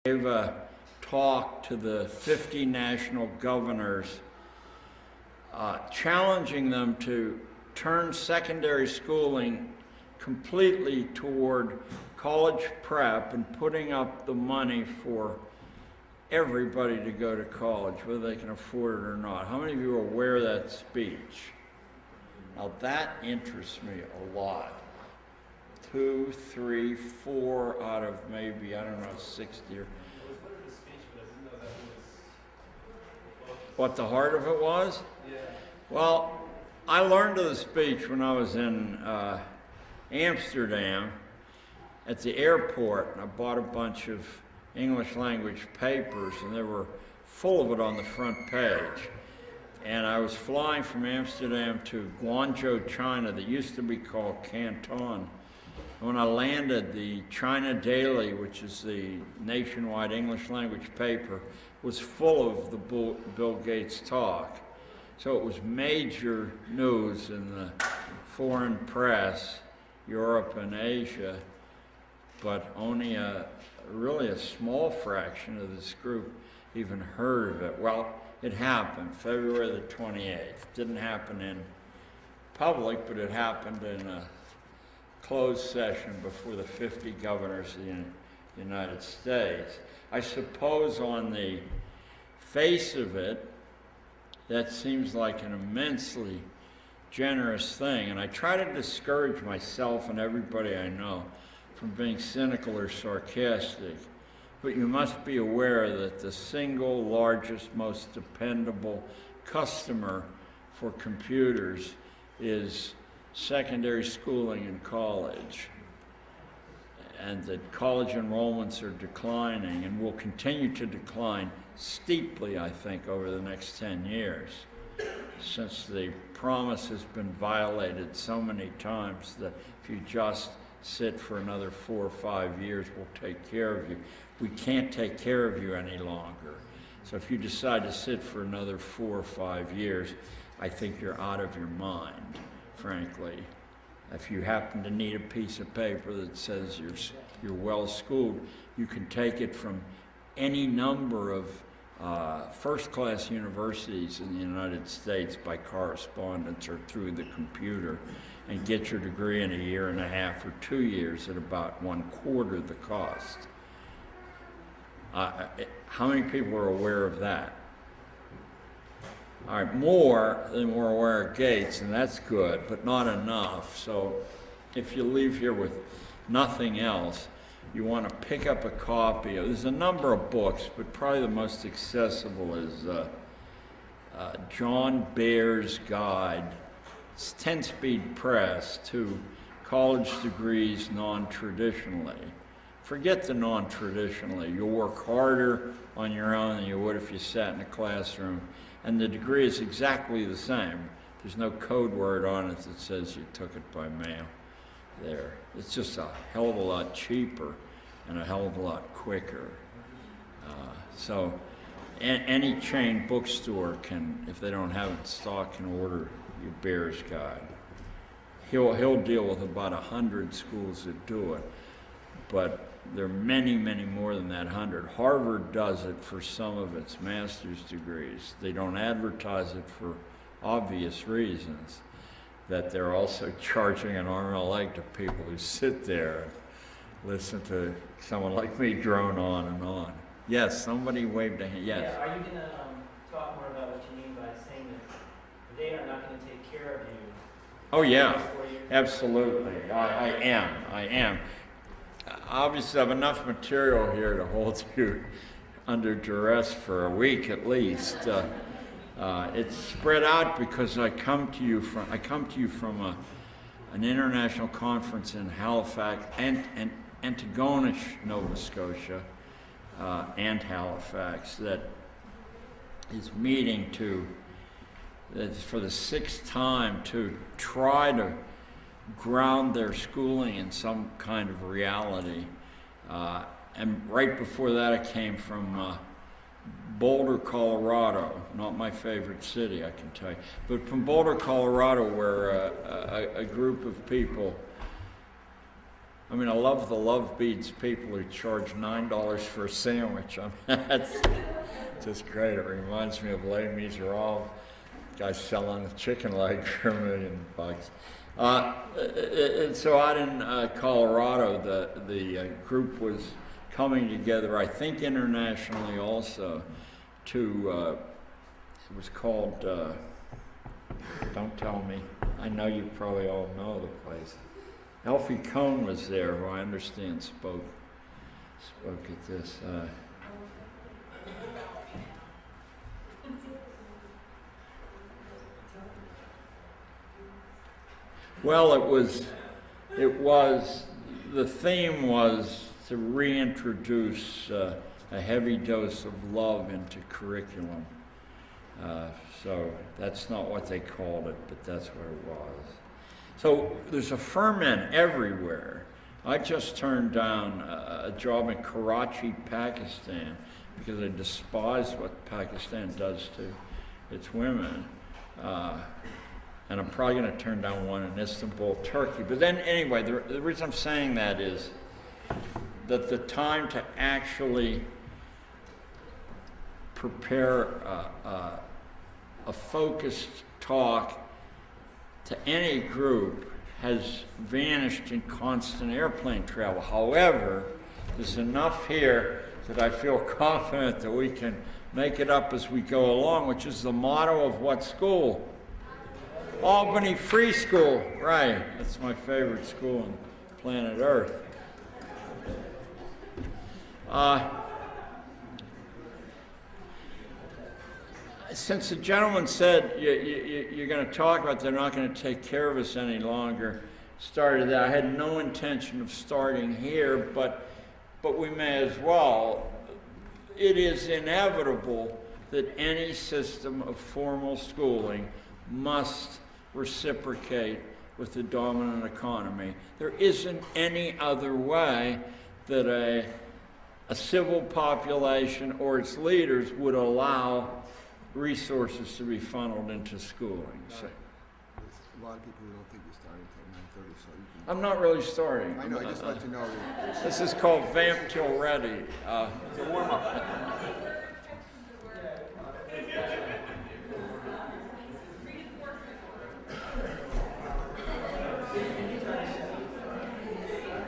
gave a talk to the 50 national governors, challenging them to turn secondary schooling completely toward college prep and putting up the money for everybody to go to college, whether they can afford it or not. How many of you are aware of that speech? Now that interests me a lot. 2, 3, 4 out of maybe, I don't know, 60 or... What the heart of it was? Yeah. Well, I learned of the speech when I was in Amsterdam at the airport, and I bought a bunch of English language papers, and they were full of it on the front page. And I was flying from Amsterdam to Guangzhou, China, that used to be called Canton. And when I landed, the China Daily, which is the nationwide English language paper, was full of the Bill Gates talk. So it was major news in the foreign press, Europe and Asia, but only really a small fraction of this group even heard of it. Well, it happened, February the 28th. Didn't happen in public, but it happened in a closed session before the 50 governors of the United States. I suppose on the face of it, that seems like an immensely generous thing, and I try to discourage myself and everybody I know from being cynical or sarcastic, but you must be aware that the single largest, most dependable customer for computers is secondary schooling and college, and that college enrollments are declining and will continue to decline steeply, I think, over the next 10 years, since the promise has been violated so many times that if you just sit for another 4 or 5 years, we'll take care of you. We can't take care of you any longer. So if you decide to sit for another 4 or 5 years, I think you're out of your mind, frankly. If you happen to need a piece of paper that says you're well schooled, you can take it from any number of first-class universities in the United States by correspondence or through the computer and get your degree in 1.5 years or 2 years at about 1/4 the cost. How many people are aware of that? All right, more than we're aware of Gates, and that's good, but not enough. So if you leave here with nothing else, you want to pick up a copy. There's a number of books, but probably the most accessible is John Bayer's Guide. It's 10-speed press to college degrees non-traditionally. Forget the non-traditionally. You'll work harder on your own than you would if you sat in a classroom, and the degree is exactly the same. There's no code word on it that says you took it by mail. There. It's just a hell of a lot cheaper and a hell of a lot quicker. So any chain bookstore can, if they don't have it in stock, can order your Bear's Guide. He'll deal with about 100 schools that do it, but there are many, many more than that 100. Harvard does it for some of its master's degrees. They don't advertise it for obvious reasons, that they're also charging an arm and a leg to people who sit there and listen to someone like me drone on and on. Yes, somebody waved a hand. Yes. Yeah, are you going to talk more about what you mean by saying that they are not going to take care of you? Oh yeah, absolutely. I am. Obviously, I have enough material here to hold you under duress for a week at least. It's spread out because I come to you from an international conference in Halifax and Antigonish, Nova Scotia, and Halifax, that is meeting for the 6th time to try to ground their schooling in some kind of reality. And right before that, I came from Boulder, Colorado, not my favorite city, I can tell you, but from Boulder, Colorado, where a group of people I mean, I love the Love Beads people who charge $9 for a sandwich. I mean, that's just great. It reminds me of Les Miserables, guys selling a chicken leg for $1 million. And so out in Colorado, the group was coming together, I think internationally also, to, it was called, don't tell me, I know you probably all know the place. Alfie Kohn was there, who I understand spoke at this. Well, the theme was to reintroduce a heavy dose of love into curriculum. So that's not what they called it, but that's what it was. So there's a ferment everywhere. I just turned down a job in Karachi, Pakistan, because I despise what Pakistan does to its women. And I'm probably going to turn down one in Istanbul, Turkey. But then anyway, the reason I'm saying that is that the time to actually prepare a focused talk to any group has vanished in constant airplane travel. However, there's enough here that I feel confident that we can make it up as we go along, which is the motto of what school? Albany Free School, right. That's my favorite school on planet Earth. Since the gentleman said you're going to talk about they're not going to take care of us any longer, started that. I had no intention of starting here, but we may as well. It is inevitable that any system of formal schooling must reciprocate with the dominant economy. There isn't any other way that a civil population or its leaders would allow resources to be funneled into schooling. So, a lot of people who don't think you're starting until 9:30, so you can... I'm not really starting. I know, I just let you know that... This is called Vamp Till Ready. It's a warm-up.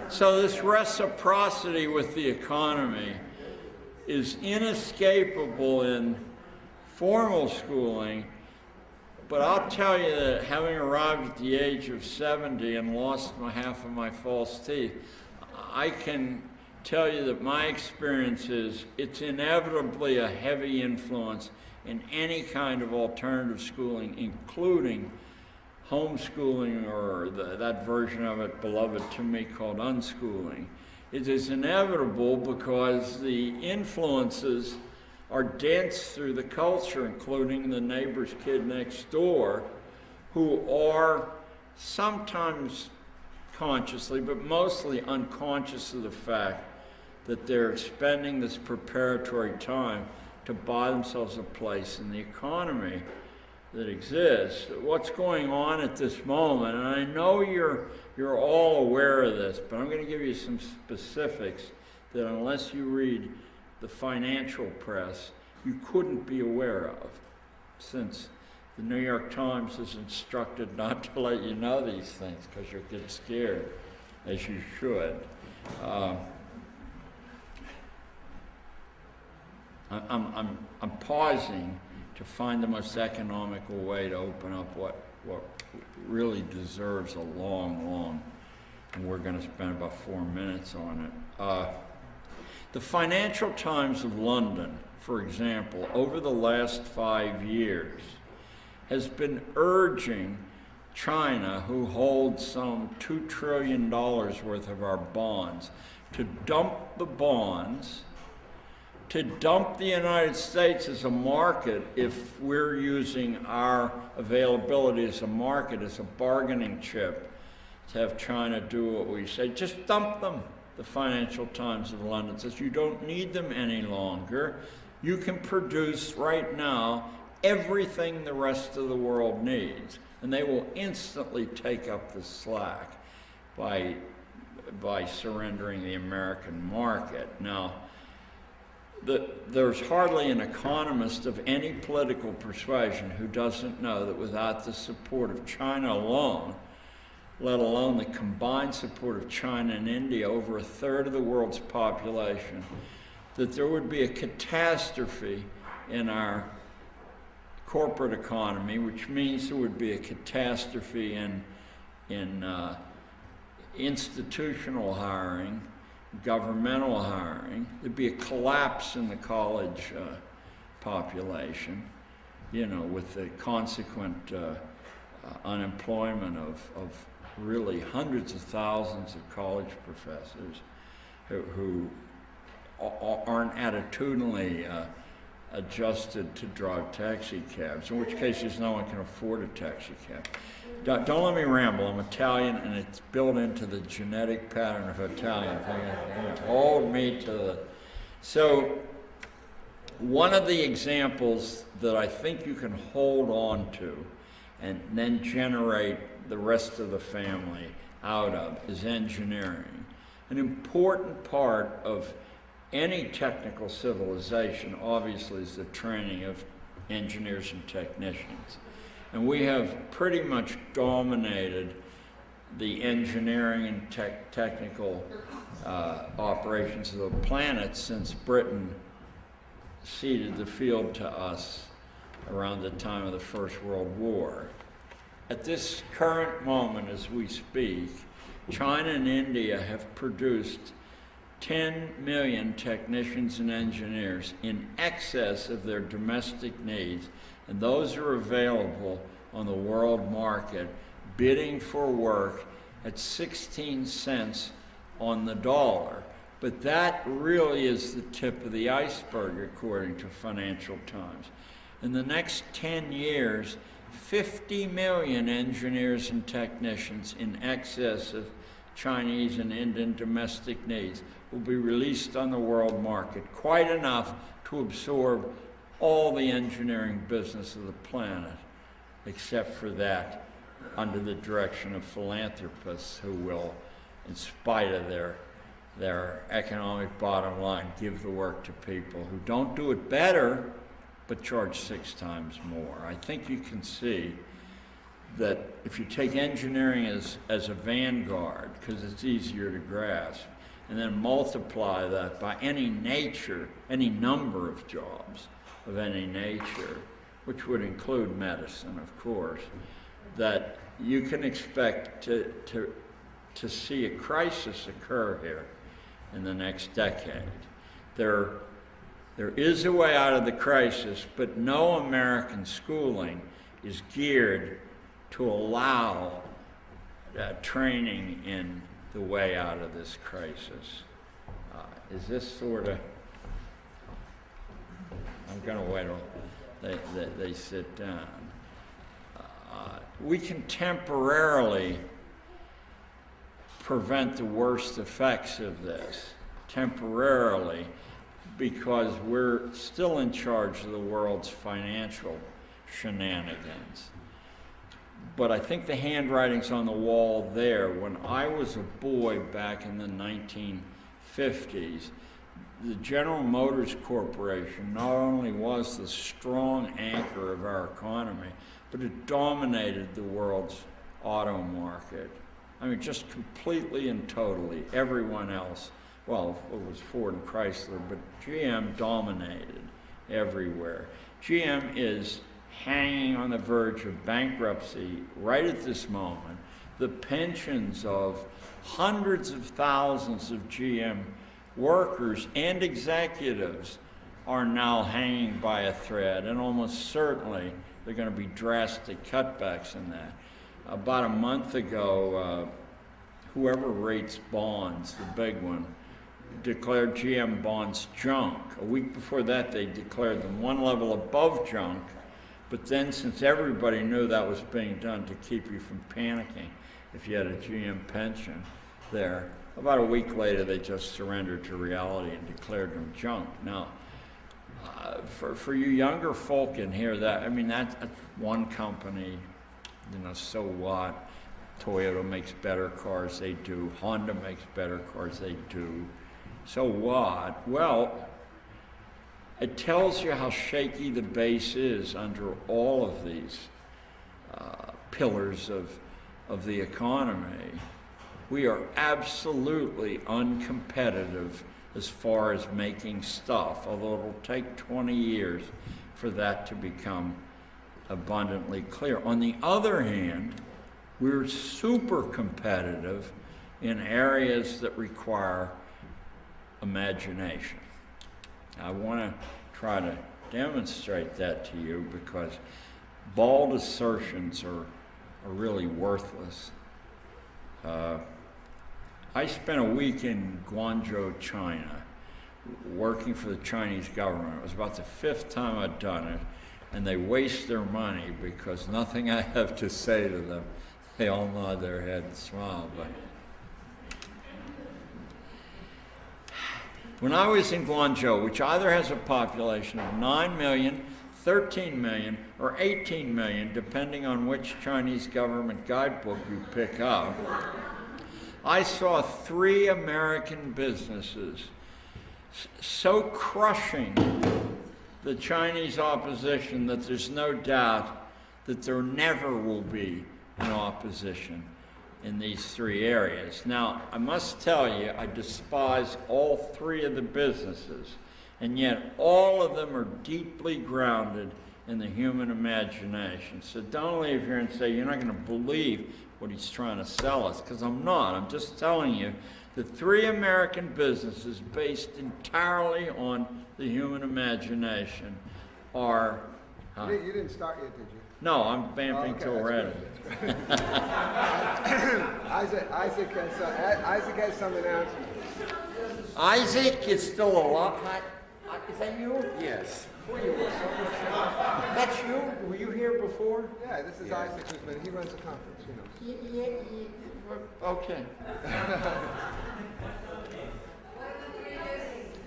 So this reciprocity with the economy is inescapable in formal schooling, but I'll tell you that having arrived at the age of 70 and lost half of my false teeth, I can tell you that my experience is it's inevitably a heavy influence in any kind of alternative schooling, including homeschooling or that version of it beloved to me called unschooling. It is inevitable because the influences are dense through the culture, including the neighbor's kid next door, who are sometimes consciously, but mostly unconscious of the fact that they're spending this preparatory time to buy themselves a place in the economy that exists. What's going on at this moment, and I know you're all aware of this, but I'm going to give you some specifics that unless you read the financial press, you couldn't be aware of, since the New York Times is instructed not to let you know these things because you'll get scared, as you should. I'm pausing to find the most economical way to open up what really deserves a long, and we're going to spend about 4 minutes on it. The Financial Times of London, for example, over the last 5 years, has been urging China, who holds some $2 trillion worth of our bonds, to dump the bonds, to dump the United States as a market if we're using our availability as a market, as a bargaining chip, to have China do what we say. Just dump them. The Financial Times of London says you don't need them any longer. You can produce right now everything the rest of the world needs, and they will instantly take up the slack by by surrendering the American market. Now, there's hardly an economist of any political persuasion who doesn't know that without the support of China alone, let alone the combined support of China and India, over a third of the world's population, that there would be a catastrophe in our corporate economy, which means there would be a catastrophe in institutional hiring, governmental hiring. There'd be a collapse in the college population, with the consequent unemployment of really hundreds of thousands of college professors who aren't attitudinally adjusted to drive taxi cabs, in which cases no one can afford a taxi cab. Don't let me ramble. I'm Italian, and it's built into the genetic pattern of Italian. Hold me to the... So, one of the examples that I think you can hold on to and then generate the rest of the family out of is engineering. An important part of any technical civilization, obviously, is the training of engineers and technicians. And we have pretty much dominated the engineering and technical operations of the planet since Britain ceded the field to us around the time of the First World War. At this current moment as we speak, China and India have produced 10 million technicians and engineers in excess of their domestic needs, and those are available on the world market, bidding for work at 16 cents on the dollar. But that really is the tip of the iceberg, according to Financial Times. In the next 10 years, 50 million engineers and technicians in excess of Chinese and Indian domestic needs will be released on the world market, quite enough to absorb all the engineering business of the planet, except for that under the direction of philanthropists who will, in spite of their economic bottom line, give the work to people who don't do it better, but charge 6 times more. I think you can see that if you take engineering as a vanguard, because it's easier to grasp, and then multiply that by any number of jobs of any nature, which would include medicine, of course, that you can expect to see a crisis occur here in the next decade. There is a way out of the crisis, but no American schooling is geared to allow training in the way out of this crisis. Is this sort of... I'm going to wait till they sit down. We can temporarily prevent the worst effects of this, temporarily, because we're still in charge of the world's financial shenanigans. But I think the handwriting's on the wall there. When I was a boy back in the 1950s, the General Motors Corporation not only was the strong anchor of our economy, but it dominated the world's auto market. I mean, just completely and totally. Everyone else, well, it was Ford and Chrysler, but GM dominated everywhere. GM is hanging on the verge of bankruptcy right at this moment. The pensions of hundreds of thousands of GM workers and executives are now hanging by a thread, and almost certainly there are going to be drastic cutbacks in that. About a month ago, whoever rates bonds, the big one, declared GM bonds junk. A week before that, they declared them one level above junk. But then, since everybody knew that was being done to keep you from panicking if you had a GM pension there, about a week later they just surrendered to reality and declared them junk. Now, for you younger folk in here, that's one company, so what? Toyota makes better cars, they do. Honda makes better cars, they do. So what? Well, it tells you how shaky the base is under all of these pillars of the economy. We are absolutely uncompetitive as far as making stuff, although it'll take 20 years for that to become abundantly clear. On the other hand, we're super competitive in areas that require imagination. I want to try to demonstrate that to you because bald assertions are really worthless. I spent a week in Guangzhou, China, working for the Chinese government. It was about the 5th time I'd done it, and they waste their money because nothing I have to say to them, they all nod their head and smile. But when I was in Guangzhou, which either has a population of 9 million, 13 million, or 18 million, depending on which Chinese government guidebook you pick up, I saw 3 American businesses so crushing the Chinese opposition that there's no doubt that there never will be an opposition in these 3 areas. Now, I must tell you, I despise all 3 of the businesses, and yet all of them are deeply grounded in the human imagination. So don't leave here and say, you're not going to believe what he's trying to sell us, because I'm not. I'm just telling you the 3 American businesses based entirely on the human imagination are... You didn't start yet, did you? No, I'm vamping till we're ready. Isaac has some announcements. Isaac is still alive. Is that you? Yes. Where you were? That's you? Were you here before? Yeah, this is Isaac, he runs the conference, you know. Okay.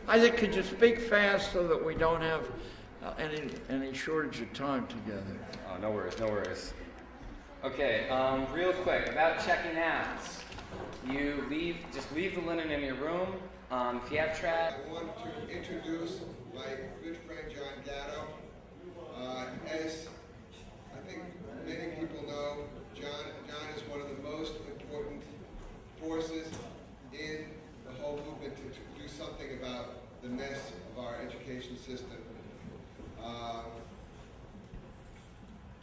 Isaac, could you speak fast so that we don't have any shortage of time together? Oh, no worries, no worries. Okay, real quick, about checking out. Just leave the linen in your room. If you have trash. I want to introduce my good friend John Gatto. As I think many people know, John is one of the most important forces in the whole movement to do something about the mess of our education system.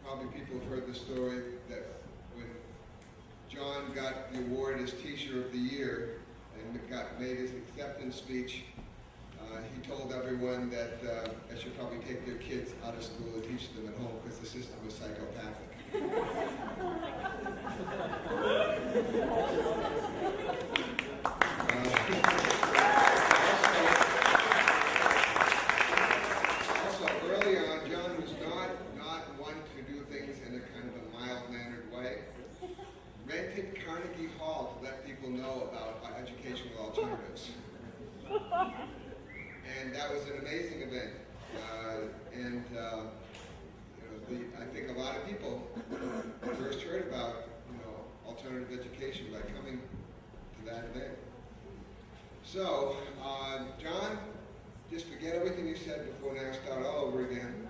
Probably people have heard the story that when John got the award as Teacher of the Year and made his acceptance speech, he told everyone that they should probably take their kids out of school and teach them at home because the system was psychopathic. Also, early on, John was not one to do things in a kind of a mild-mannered way. Rented Carnegie Hall to let people know about educational alternatives. And that was an amazing event. I think a lot of people first heard about alternative education by coming to that event. So, John, just forget everything you said before now, start all over again.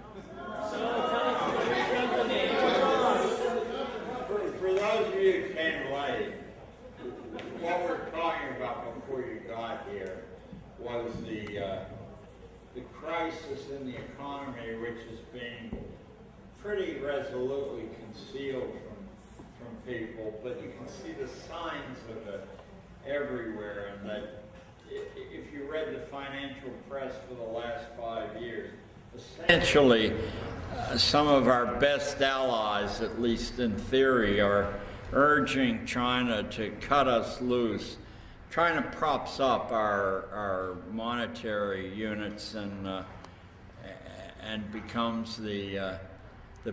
For those of you who came late, what we're talking about before you got here was the crisis in the economy, which is being pretty resolutely concealed from people, but you can see the signs of it everywhere. And that if you read the financial press for the last 5 years, essentially some of our best allies, at least in theory, are urging China to cut us loose. China props up our monetary units and becomes the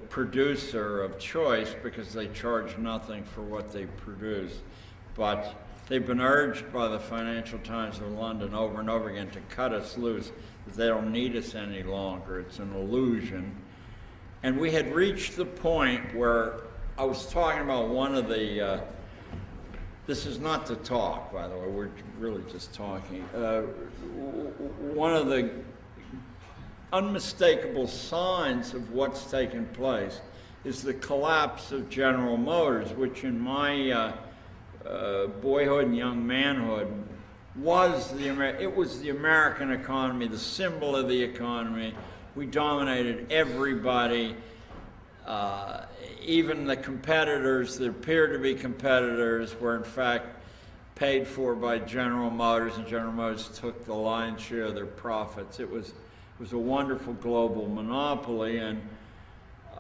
producer of choice because they charge nothing for what they produce. But they've been urged by the Financial Times of London over and over again to cut us loose, that they don't need us any longer. It's an illusion. And we had reached the point where I was talking about one of the this is not the talk, by the way, we're really just talking. One of the unmistakable signs of what's taken place is the collapse of General Motors, which in my boyhood and young manhood was the American economy, the symbol of the economy. We dominated everybody, even the competitors that appeared to be competitors were in fact paid for by General Motors, and General Motors took the lion's share of their profits. It was a wonderful global monopoly, and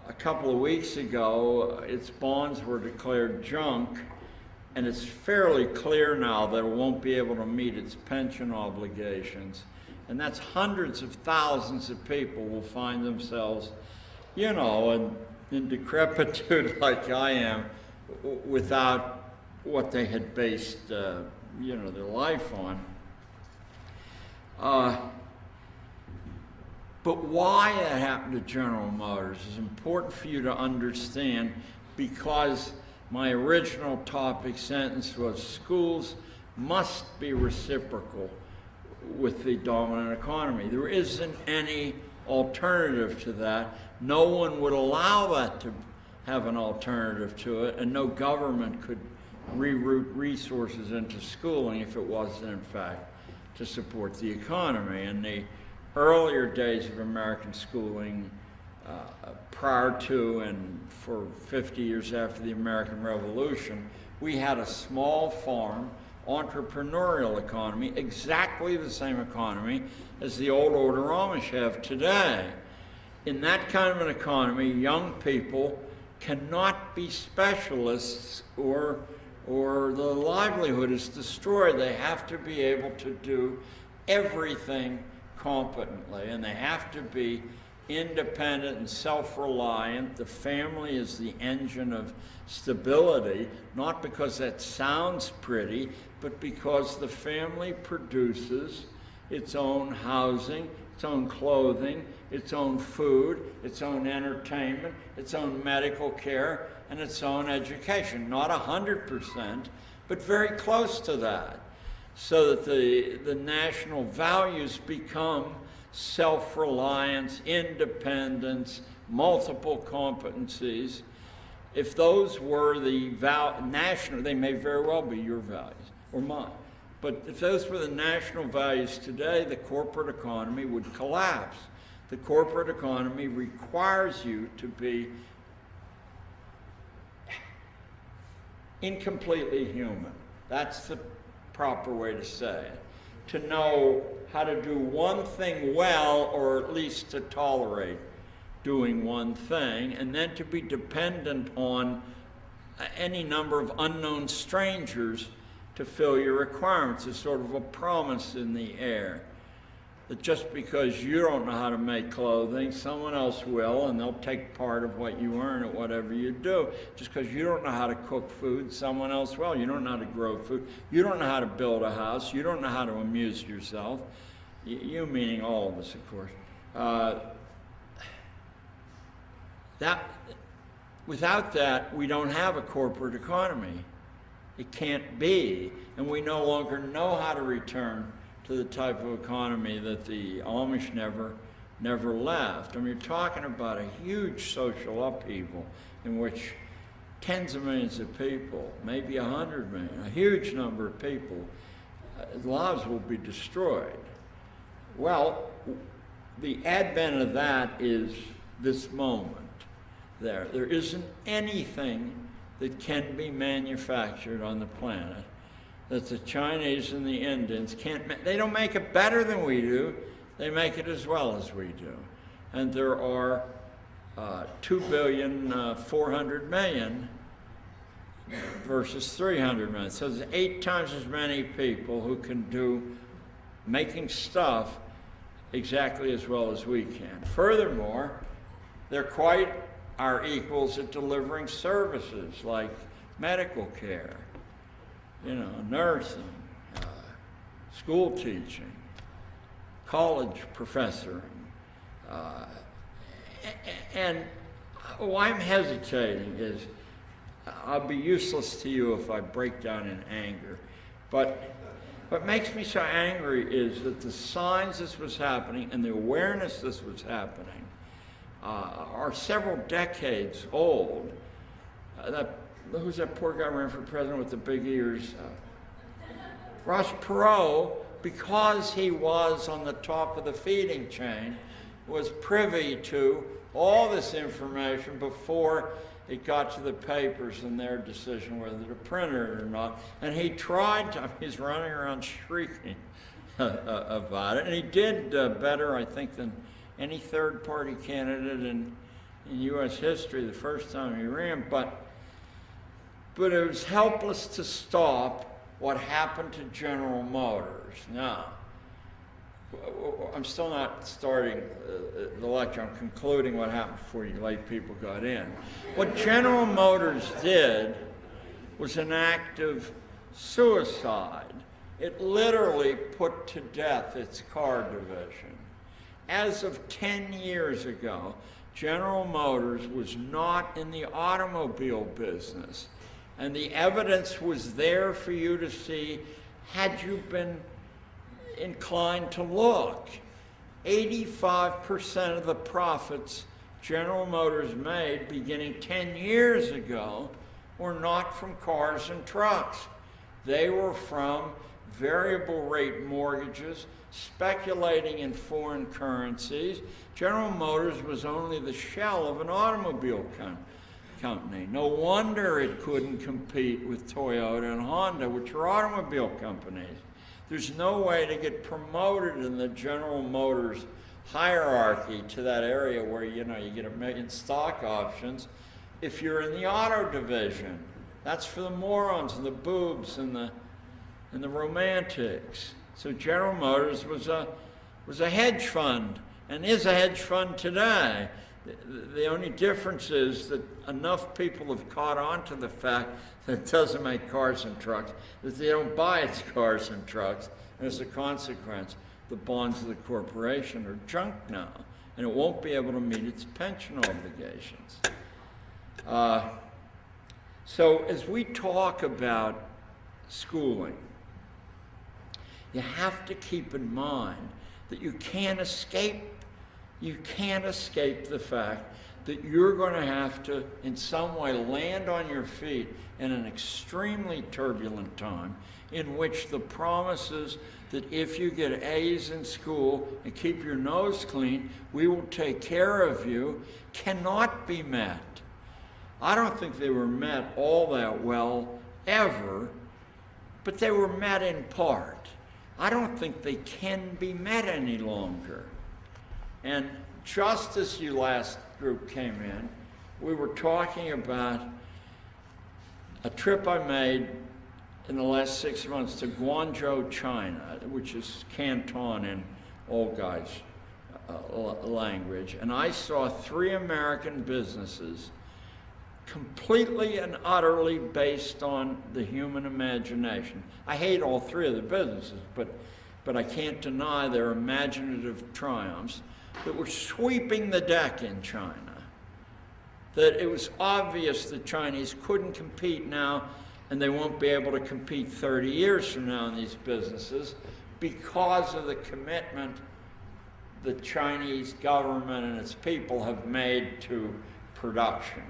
a couple of weeks ago, its bonds were declared junk, and it's fairly clear now that it won't be able to meet its pension obligations. And that's hundreds of thousands of people will find themselves, you know, in decrepitude like I am, without what they had based, you know, their life on. But why that happened to General Motors is important for you to understand, because my original topic sentence was schools must be reciprocal with the dominant economy. There isn't any alternative to that. No one would allow that to have an alternative to it, and no government could reroute resources into schooling if it wasn't, in fact, to support the economy. In the earlier days of American schooling, prior to and for 50 years after the American Revolution, we had a small farm, entrepreneurial economy, exactly the same economy as the old order Amish have today. In that kind of an economy, young people cannot be specialists, or the livelihood is destroyed. They have to be able to do everything competently, and they have to be independent and self-reliant. The family is the engine of stability, not because that sounds pretty, but because the family produces its own housing, its own clothing, its own food, its own entertainment, its own medical care, and its own education. Not 100%, but very close to that. So that the national values become self-reliance, independence, multiple competencies. If those were the national, they may very well be your values or mine. But if those were the national values today, the corporate economy would collapse. The corporate economy requires you to be incompletely human. That's the proper way to say it. To know how to do one thing well, or at least to tolerate doing one thing, and then to be dependent on any number of unknown strangers to fill your requirements. Is sort of a promise in the air that just because you don't know how to make clothing, someone else will, and they'll take part of what you earn at whatever you do. Just because you don't know how to cook food, someone else will. You don't know how to grow food. You don't know how to build a house. You don't know how to amuse yourself. You meaning all of us, of course. Without that, we don't have a corporate economy. It can't be, and we no longer know how to return to the type of economy that the Amish never left. I mean, you're talking about a huge social upheaval in which tens of millions of people, maybe 100 million, a huge number of people, lives will be destroyed. Well, the advent of that is this moment. There isn't anything that can be manufactured on the planet that the Chinese and the Indians can't. They don't make it better than we do. They make it as well as we do. And there are 2,400,000,000 versus 300 million. So there's 8 times as many people who can do making stuff exactly as well as we can. Furthermore, they're quite our equals at delivering services like medical care, nursing, school teaching, college professoring. And why I'm hesitating is I'll be useless to you if I break down in anger. But what makes me so angry is that the signs this was happening and the awareness this was happening are several decades old. Who's that poor guy running for president with the big ears? Ross Perot, because he was on the top of the feeding chain, was privy to all this information before it got to the papers and their decision whether to print it or not. And he tried to, he's running around shrieking about it. And he did better, I think, than any third-party candidate in U.S. history the first time he ran. But it was helpless to stop what happened to General Motors. Now, I'm still not starting the lecture. I'm concluding what happened before you late people got in. What General Motors did was an act of suicide. It literally put to death its car division. As of 10 years ago, General Motors was not in the automobile business. And the evidence was there for you to see had you been inclined to look. 85% of the profits General Motors made beginning 10 years ago were not from cars and trucks. They were from variable rate mortgages, speculating in foreign currencies. General Motors was only the shell of an automobile company. No wonder it couldn't compete with Toyota and Honda, which are automobile companies. There's no way to get promoted in the General Motors hierarchy to that area where, you get 1 million stock options if you're in the auto division. That's for the morons and the boobs and the romantics. So General Motors was a hedge fund and is a hedge fund today. The only difference is that enough people have caught on to the fact that it doesn't make cars and trucks, that they don't buy its cars and trucks, and as a consequence, the bonds of the corporation are junk now, and it won't be able to meet its pension obligations. So as we talk about schooling, you have to keep in mind that you can't escape the fact that you're going to have to, in some way, land on your feet in an extremely turbulent time in which the promises that if you get A's in school and keep your nose clean, we will take care of you, cannot be met. I don't think they were met all that well ever, but they were met in part. I don't think they can be met any longer. And just as you last group came in, we were talking about a trip I made in the last 6 months to Guangzhou, China, which is Canton in old guys' language. And I saw 3 American businesses completely and utterly based on the human imagination. I hate all 3 of the businesses, but I can't deny their imaginative triumphs that were sweeping the deck in China. That it was obvious the Chinese couldn't compete now, and they won't be able to compete 30 years from now in these businesses because of the commitment the Chinese government and its people have made to production,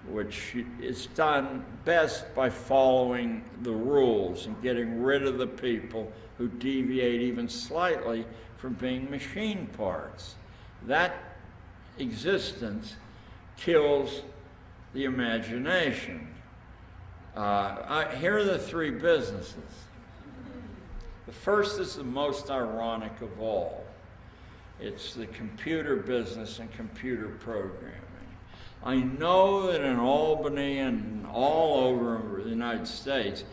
which is done best by following the rules and getting rid of the people who deviate even slightly from being machine parts. That existence kills the imagination. Here are the 3 businesses. The first is the most ironic of all. It's the computer business and computer programming. I know that in Albany and all over the United States,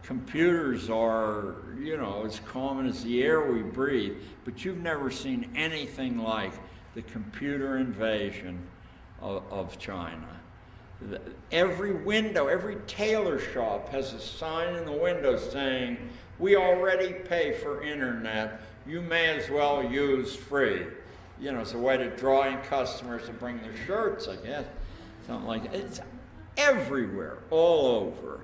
computers are, as common as the air we breathe, but you've never seen anything like the computer invasion of China. Every window, every tailor shop has a sign in the window saying, "We already pay for internet, you may as well use free." It's a way to draw in customers to bring their shirts, I guess. Something like that. It's everywhere, all over.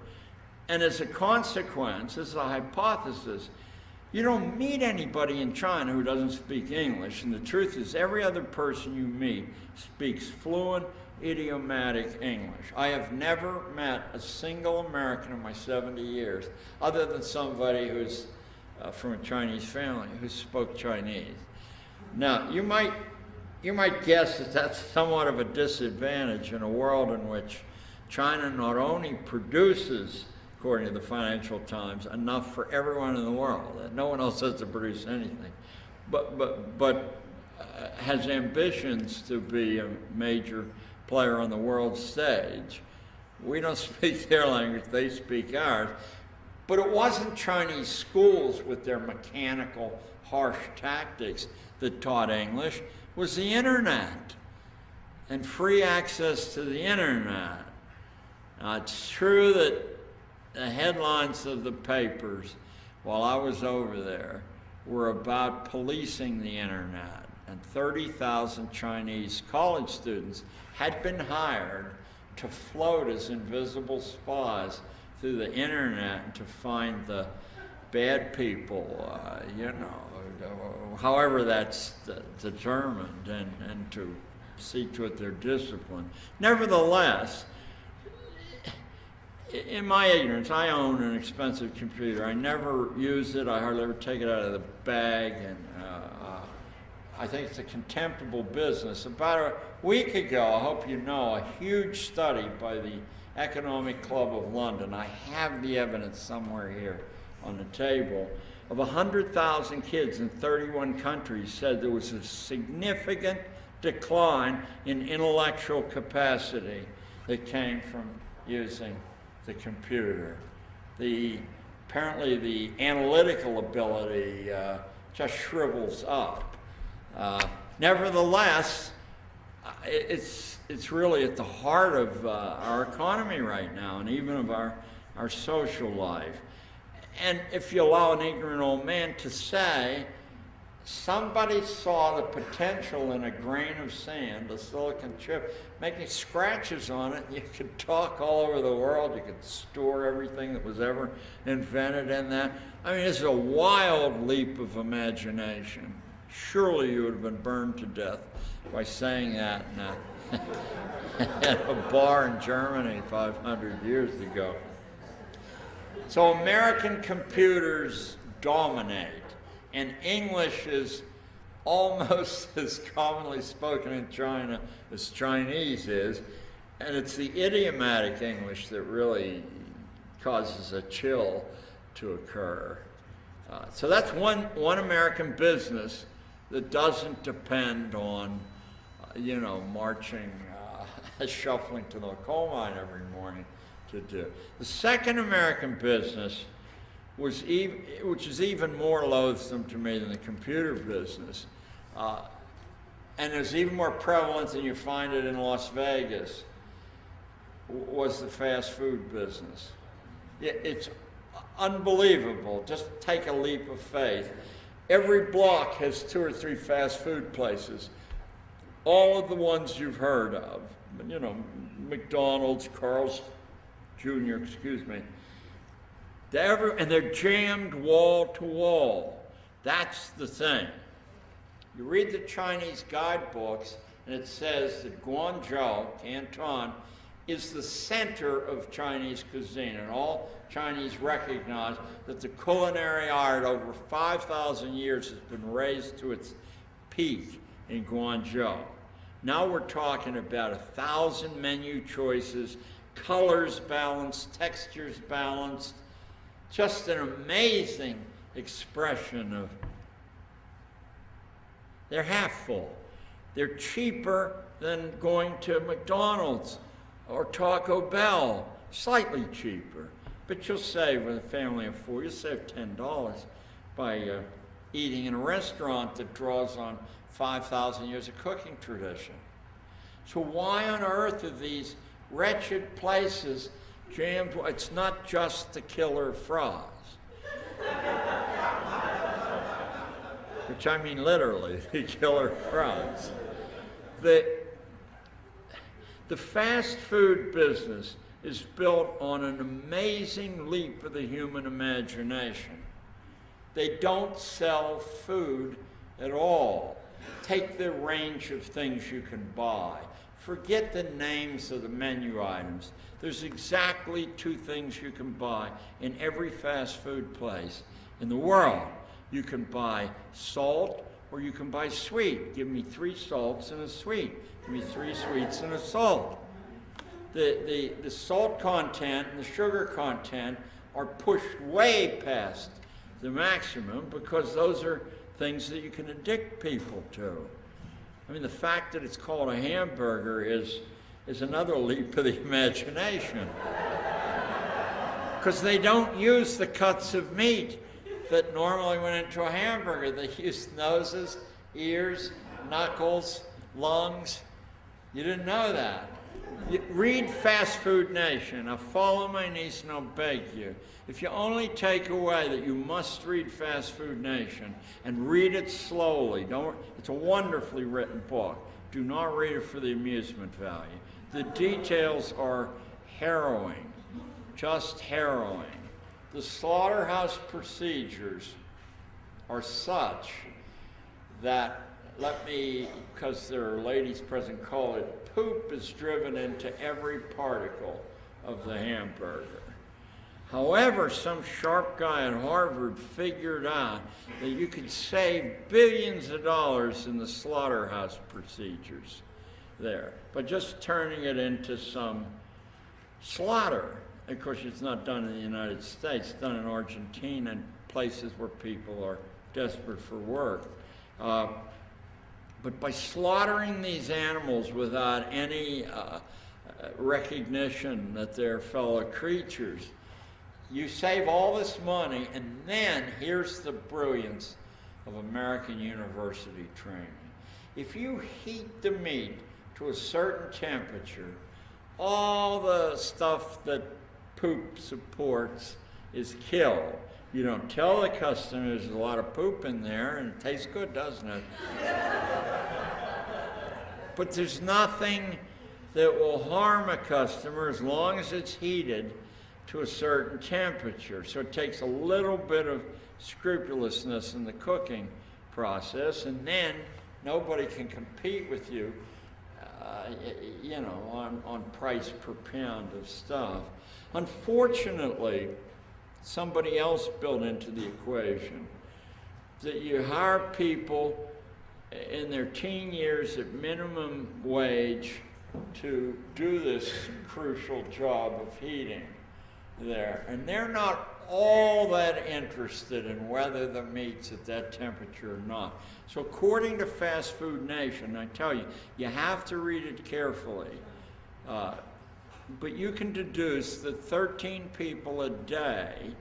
And as a consequence, as a hypothesis, you don't meet anybody in China who doesn't speak English. And the truth is, every other person you meet speaks fluent, idiomatic English. I have never met a single American in my 70 years, other than somebody who's from a Chinese family who spoke Chinese. Now, you might guess that that's somewhat of a disadvantage in a world in which China not only produces, according to the Financial Times, enough for everyone in the world, that no one else has to produce anything, but has ambitions to be a major player on the world stage. We don't speak their language, they speak ours. But it wasn't Chinese schools with their mechanical, harsh tactics that taught English. It was the internet and free access to the internet. Now, it's true that the headlines of the papers while I was over there were about policing the internet, and 30,000 Chinese college students had been hired to float as invisible spies through the internet to find the bad people, however that's determined, and to see to it they're disciplined. Nevertheless, in my ignorance, I own an expensive computer. I never use it. I hardly ever take it out of the bag, and I think it's a contemptible business. About a week ago, I hope you know, a huge study by the Economic Club of London, I have the evidence somewhere here on the table, of 100,000 kids in 31 countries said there was a significant decline in intellectual capacity that came from using the computer. Apparently the analytical ability just shrivels up. Nevertheless, it's really at the heart of our economy right now, and even of our social life. And if you allow an ignorant old man to say, somebody saw the potential in a grain of sand, a silicon chip, making scratches on it, you could talk all over the world, you could store everything that was ever invented in that. I mean, it's a wild leap of imagination. Surely you would have been burned to death by saying that at a bar in Germany 500 years ago. So American computers dominate, and English is almost as commonly spoken in China as Chinese is, and it's the idiomatic English that really causes a chill to occur. So that's one American business that doesn't depend on, marching, shuffling to the coal mine every morning to do. The second American business which is even more loathsome to me than the computer business, and is even more prevalent than you find it in Las Vegas, was the fast food business. It's unbelievable. Just take a leap of faith. Every block has 2 or 3 fast food places. All of the ones you've heard of, McDonald's, Carl's Jr., and they're jammed wall to wall. That's the thing. You read the Chinese guidebooks, and it says that Guangzhou, Canton, is the center of Chinese cuisine, and all Chinese recognize that the culinary art over 5,000 years has been raised to its peak in Guangzhou. Now we're talking about 1,000 menu choices, colors balanced, textures balanced, just an amazing expression of, they're half full. They're cheaper than going to McDonald's or Taco Bell, slightly cheaper. But you'll save, with a family of 4, you'll save $10 by eating in a restaurant that draws on 5,000 years of cooking tradition. So why on earth are these wretched places jammed? It's not just the killer frogs. Which I mean literally, the killer frogs. The fast food business is built on an amazing leap of the human imagination. They don't sell food at all. Take the range of things you can buy. Forget the names of the menu items. There's exactly 2 things you can buy in every fast food place in the world. You can buy salt or you can buy sweet. Give me 3 salts and a sweet. Give me 3 sweets and a salt. The salt content and the sugar content are pushed way past the maximum because those are things that you can addict people to. I mean, the fact that it's called a hamburger is another leap of the imagination. Because they don't use the cuts of meat that normally went into a hamburger. They use noses, ears, knuckles, lungs. You didn't know that. Read Fast Food Nation. I'll follow my niece and I'll beg you. If you only take away that you must read Fast Food Nation and read it slowly, it's a wonderfully written book. Do not read it for the amusement value. The details are harrowing, just harrowing. The slaughterhouse procedures are such that, because there are ladies present, call it poop is driven into every particle of the hamburger. However, some sharp guy at Harvard figured out that you could save billions of dollars in the slaughterhouse procedures there by just turning it into some slaughter. Of course, it's not done in the United States, it's done in Argentina and places where people are desperate for work. But by slaughtering these animals without any recognition that they're fellow creatures, you save all this money, and then here's the brilliance of American university training. If you heat the meat to a certain temperature, all the stuff that poop supports is killed. You don't tell the customer there's a lot of poop in there, and it tastes good, doesn't it? But there's nothing that will harm a customer as long as it's heated to a certain temperature. So it takes a little bit of scrupulousness in the cooking process, and then nobody can compete with you, on price per pound of stuff. Unfortunately, somebody else built into the equation that you hire people in their teen years at minimum wage to do this crucial job of heating there, and they're not all that interested in whether the meat's at that temperature or not. So according to Fast Food Nation, I tell you, you have to read it carefully, but you can deduce that 13 people a day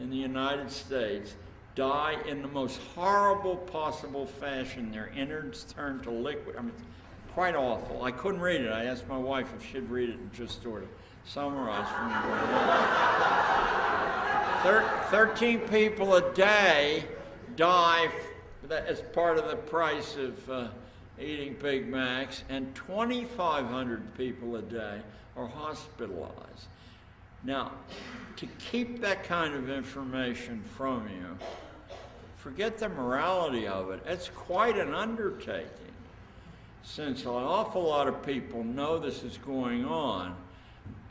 in the United States die in the most horrible possible fashion. Their innards turn to liquid. I mean, quite awful. I couldn't read it. I asked my wife if she'd read it and just sort of summarize for me. 13 people a day die as part of the price of eating Big Macs, and 2,500 people a day are hospitalized. Now, to keep that kind of information from you, forget the morality of it. It's quite an undertaking, since an awful lot of people know this is going on,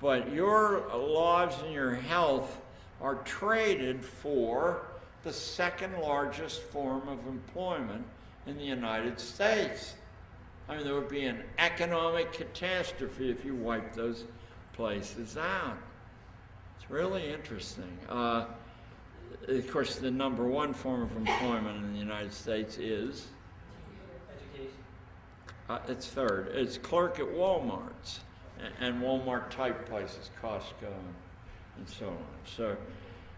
but your lives and your health are traded for the second largest form of employment in the United States. I mean, there would be an economic catastrophe if you wiped those places out. It's really interesting. Of course, the number one form of employment in the United States is? Education. It's third. It's clerk at Walmart's and Walmart-type places, Costco and so on.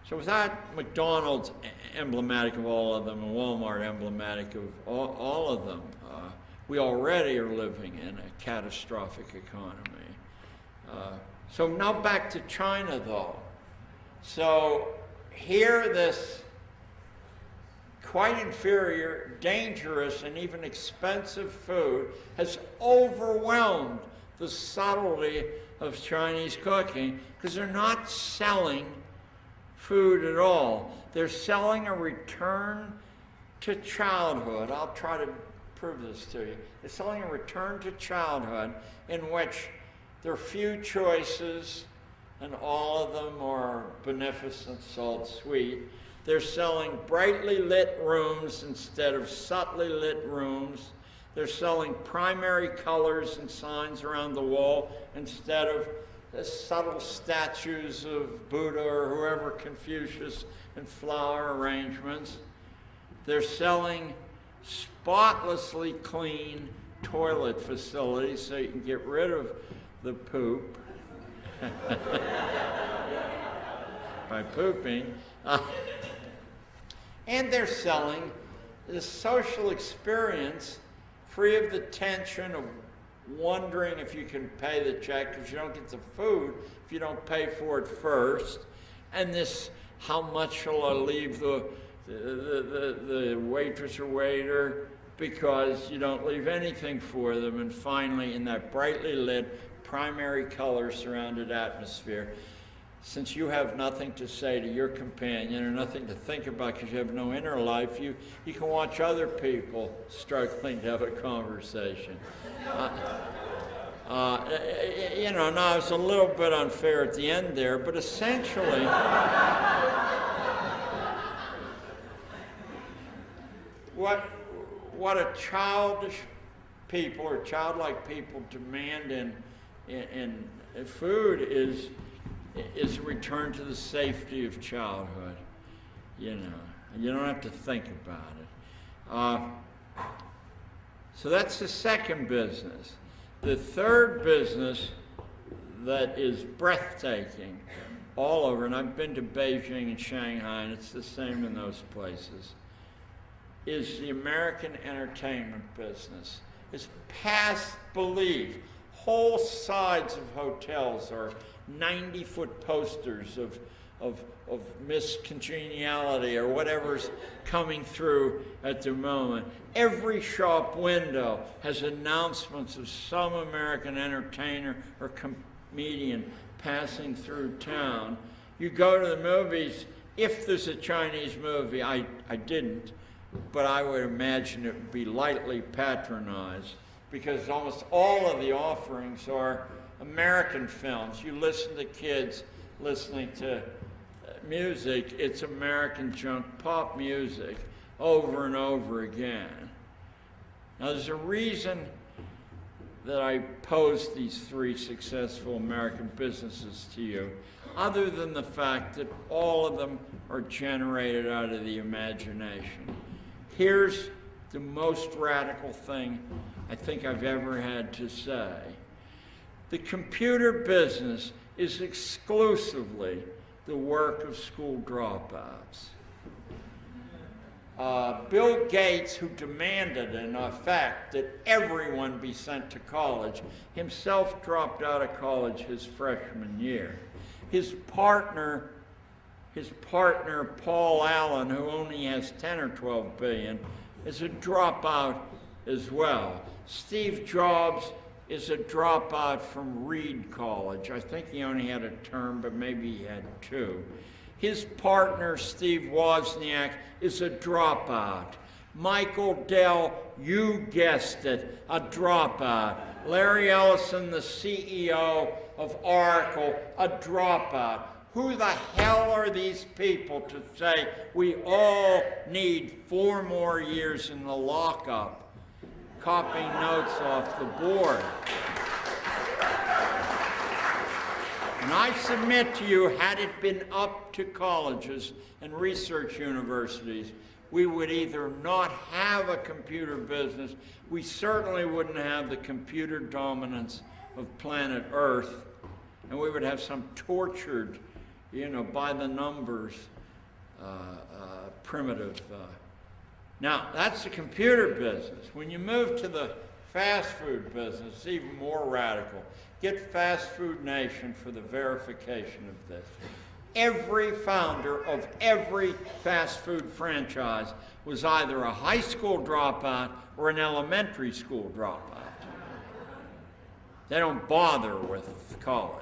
So with that, McDonald's emblematic of all of them, and Walmart emblematic of all of them, we already are living in a catastrophic economy. So now back to China, though. So here this quite inferior, dangerous, and even expensive food has overwhelmed the subtlety of Chinese cooking, because they're not selling food at all. They're selling a return to childhood. I'll try to prove this to you. They're selling a return to childhood in which there are few choices and all of them are beneficent, salt, sweet. They're selling brightly lit rooms instead of subtly lit rooms. They're selling primary colors and signs around the wall instead of the subtle statues of Buddha or whoever, Confucius, and flower arrangements. They're selling spotlessly clean toilet facilities so you can get rid of the poop by pooping. And they're selling this social experience free of the tension of wondering if you can pay the check because you don't get the food if you don't pay for it first. And this, how much shall I leave the waitress or waiter, because you don't leave anything for them. And finally, in that brightly lit, primary color surrounded atmosphere, since you have nothing to say to your companion or nothing to think about because you have no inner life, you can watch other people struggling to have a conversation. You know, now it's a little bit unfair at the end there, but essentially, what a childish people or childlike people demand in food is a return to the safety of childhood. You know, you don't have to think about it. So that's the second business. The third business that is breathtaking all over, and I've been to Beijing and Shanghai, and it's the same in those places, is the American entertainment business. It's past belief. Whole sides of hotels are 90-foot posters of miscongeniality or whatever's coming through at the moment. Every shop window has announcements of some American entertainer or comedian passing through town. You go to the movies, if there's a Chinese movie, I didn't, but I would imagine it would be lightly patronized because almost all of the offerings are American films. You listen to kids listening to music, it's American junk pop music over and over again. Now there's a reason that I posed these three successful American businesses to you, other than the fact that all of them are generated out of the imagination. Here's the most radical thing I think I've ever had to say. The computer business is exclusively the work of school dropouts. Bill Gates, who demanded, in effect, that everyone be sent to college, himself dropped out of college his freshman year. His partner, Paul Allen, who only has 10 or 12 billion, is a dropout as well. Steve Jobs is a dropout from Reed College. I think he only had a term, but maybe he had two. His partner, Steve Wozniak, is a dropout. Michael Dell, you guessed it, a dropout. Larry Ellison, the CEO of Oracle, a dropout. Who the hell are these people to say we all need 4 more years in the lockup? Copying notes off the board. And I submit to you, had it been up to colleges and research universities, we would either not have a computer business, we certainly wouldn't have the computer dominance of planet Earth, and we would have some tortured, by the numbers, primitive. Now, that's the computer business. When you move to the fast food business, it's even more radical. Get Fast Food Nation for the verification of this. Every founder of every fast food franchise was either a high school dropout or an elementary school dropout. They don't bother with college.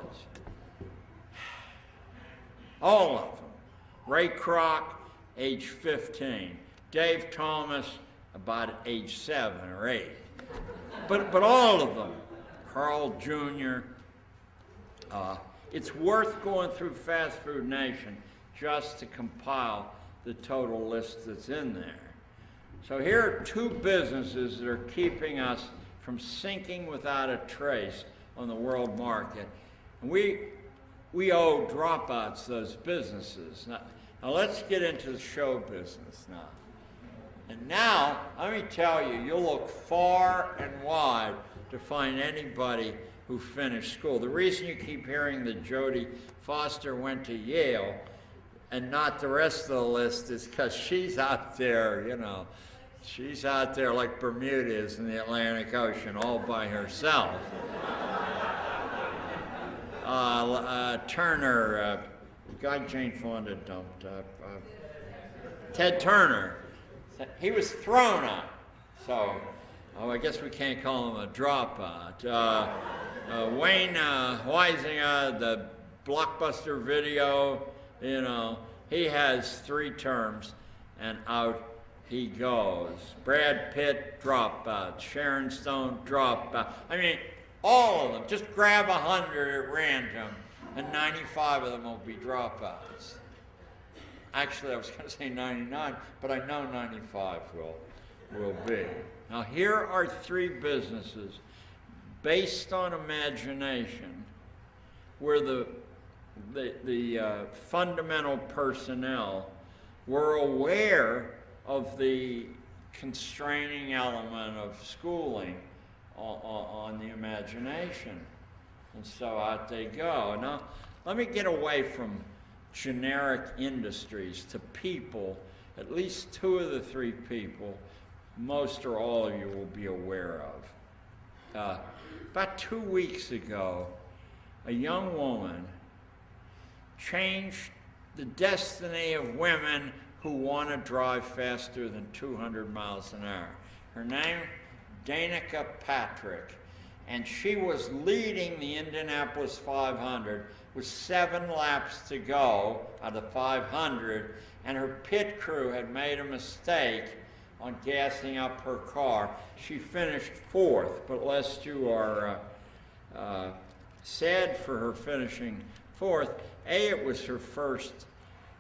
All of them. Ray Kroc, age 15. Dave Thomas, about age 7 or 8. But all of them. Carl Jr. It's worth going through Fast Food Nation just to compile the total list that's in there. So here are two businesses that are keeping us from sinking without a trace on the world market. And we owe dropouts those businesses. Now let's get into the show business now. And now, let me tell you, you'll look far and wide to find anybody who finished school. The reason you keep hearing that Jodie Foster went to Yale and not the rest of the list is because she's out there, you know, she's out there like Bermuda is in the Atlantic Ocean all by herself. Turner, the guy Jane Fonda dumped, Ted Turner, he was thrown out. So, I guess we can't call him a dropout. Wayne Huizinga, the Blockbuster Video, you know, he has 3 terms and out he goes. Brad Pitt, dropout. Sharon Stone, dropout. I mean, all of them. Just grab 100 at random and 95 of them will be dropouts. Actually, I was going to say 99, but I know 95 will be. Now, here are 3 businesses based on imagination where the fundamental personnel were aware of the constraining element of schooling on the imagination. And so out they go. Now, let me get away from generic industries to people, at least 2 of the 3 people, most or all of you will be aware of. About 2 weeks ago, a young woman changed the destiny of women who want to drive faster than 200 miles an hour. Her name, Danica Patrick, and she was leading the Indianapolis 500 with 7 laps to go out of 500, and her pit crew had made a mistake on gassing up her car. She finished 4th, but lest you are sad for her finishing 4th, A, it was her first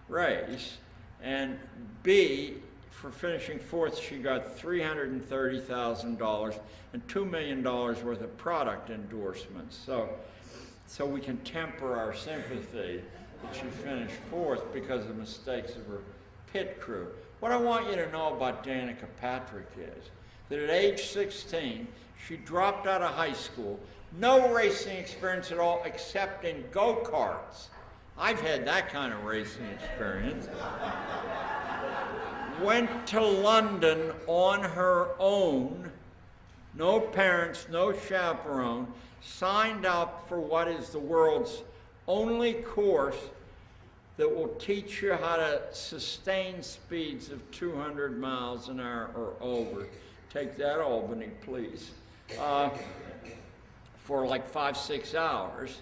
race, and B, for finishing 4th, she got $330,000 and $2 million worth of product endorsements. So we can temper our sympathy that she finished 4th because of the mistakes of her pit crew. What I want you to know about Danica Patrick is that at age 16, she dropped out of high school, no racing experience at all except in go-karts. I've had that kind of racing experience. Went to London on her own, no parents, no chaperone, signed up for what is the world's only course that will teach you how to sustain speeds of 200 miles an hour or over. Take that, Albany, please. For like 5-6 hours,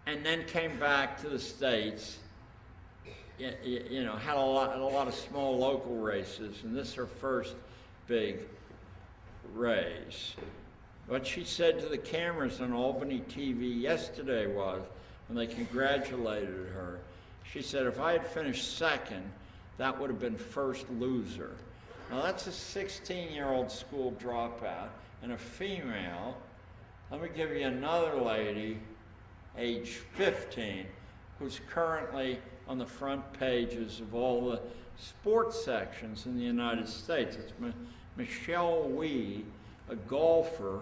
and then came back to the States. You know, had a lot of small local races, and this is her first big race. What she said to the cameras on Albany TV yesterday was, when they congratulated her, she said, if I had finished 2nd, that would have been first loser. Now that's a 16-year-old school dropout, and a female. Let me give you another lady, age 15, who's currently on the front pages of all the sports sections in the United States. It's Michelle Wie, a golfer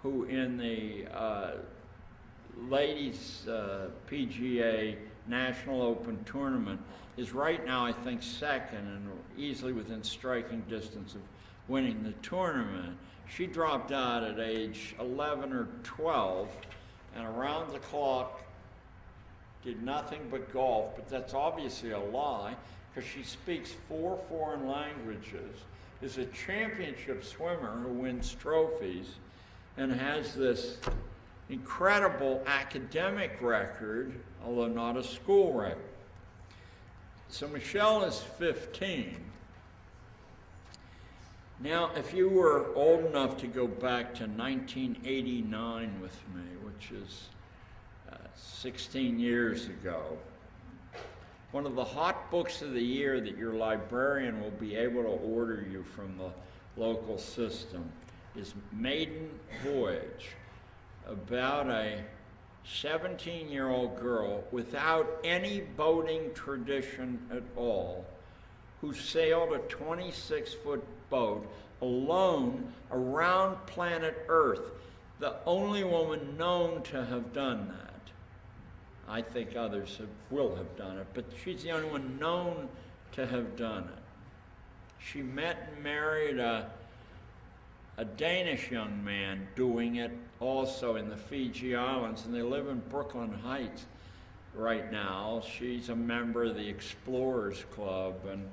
who in the ladies PGA National Open Tournament is right now, I think, 2nd and easily within striking distance of winning the tournament. She dropped out at age 11 or 12 and around the clock did nothing but golf, but that's obviously a lie because she speaks 4 foreign languages, is a championship swimmer who wins trophies, and has this incredible academic record, although not a school record. So Michelle is 15. Now, if you were old enough to go back to 1989 with me, which is 16 years ago, one of the hot books of the year that your librarian will be able to order you from the local system is Maiden Voyage, about a 17-year-old girl without any boating tradition at all, who sailed a 26-foot boat alone around planet Earth, the only woman known to have done that. I think others will have done it, but she's the only one known to have done it. She met and married a Danish young man doing it also in the Fiji Islands, and they live in Brooklyn Heights right now. She's a member of the Explorers Club, and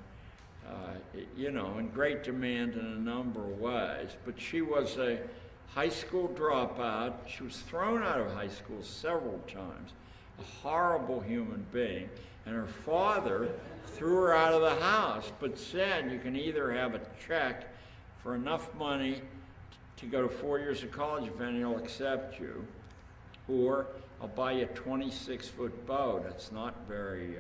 you know, in great demand in a number of ways. But she was a high school dropout. She was thrown out of high school several times. A horrible human being. And her father threw her out of the house, but said you can either have a check for enough money to go to 4 years of college if any will accept you, or I'll buy you a 26-foot boat. It's not very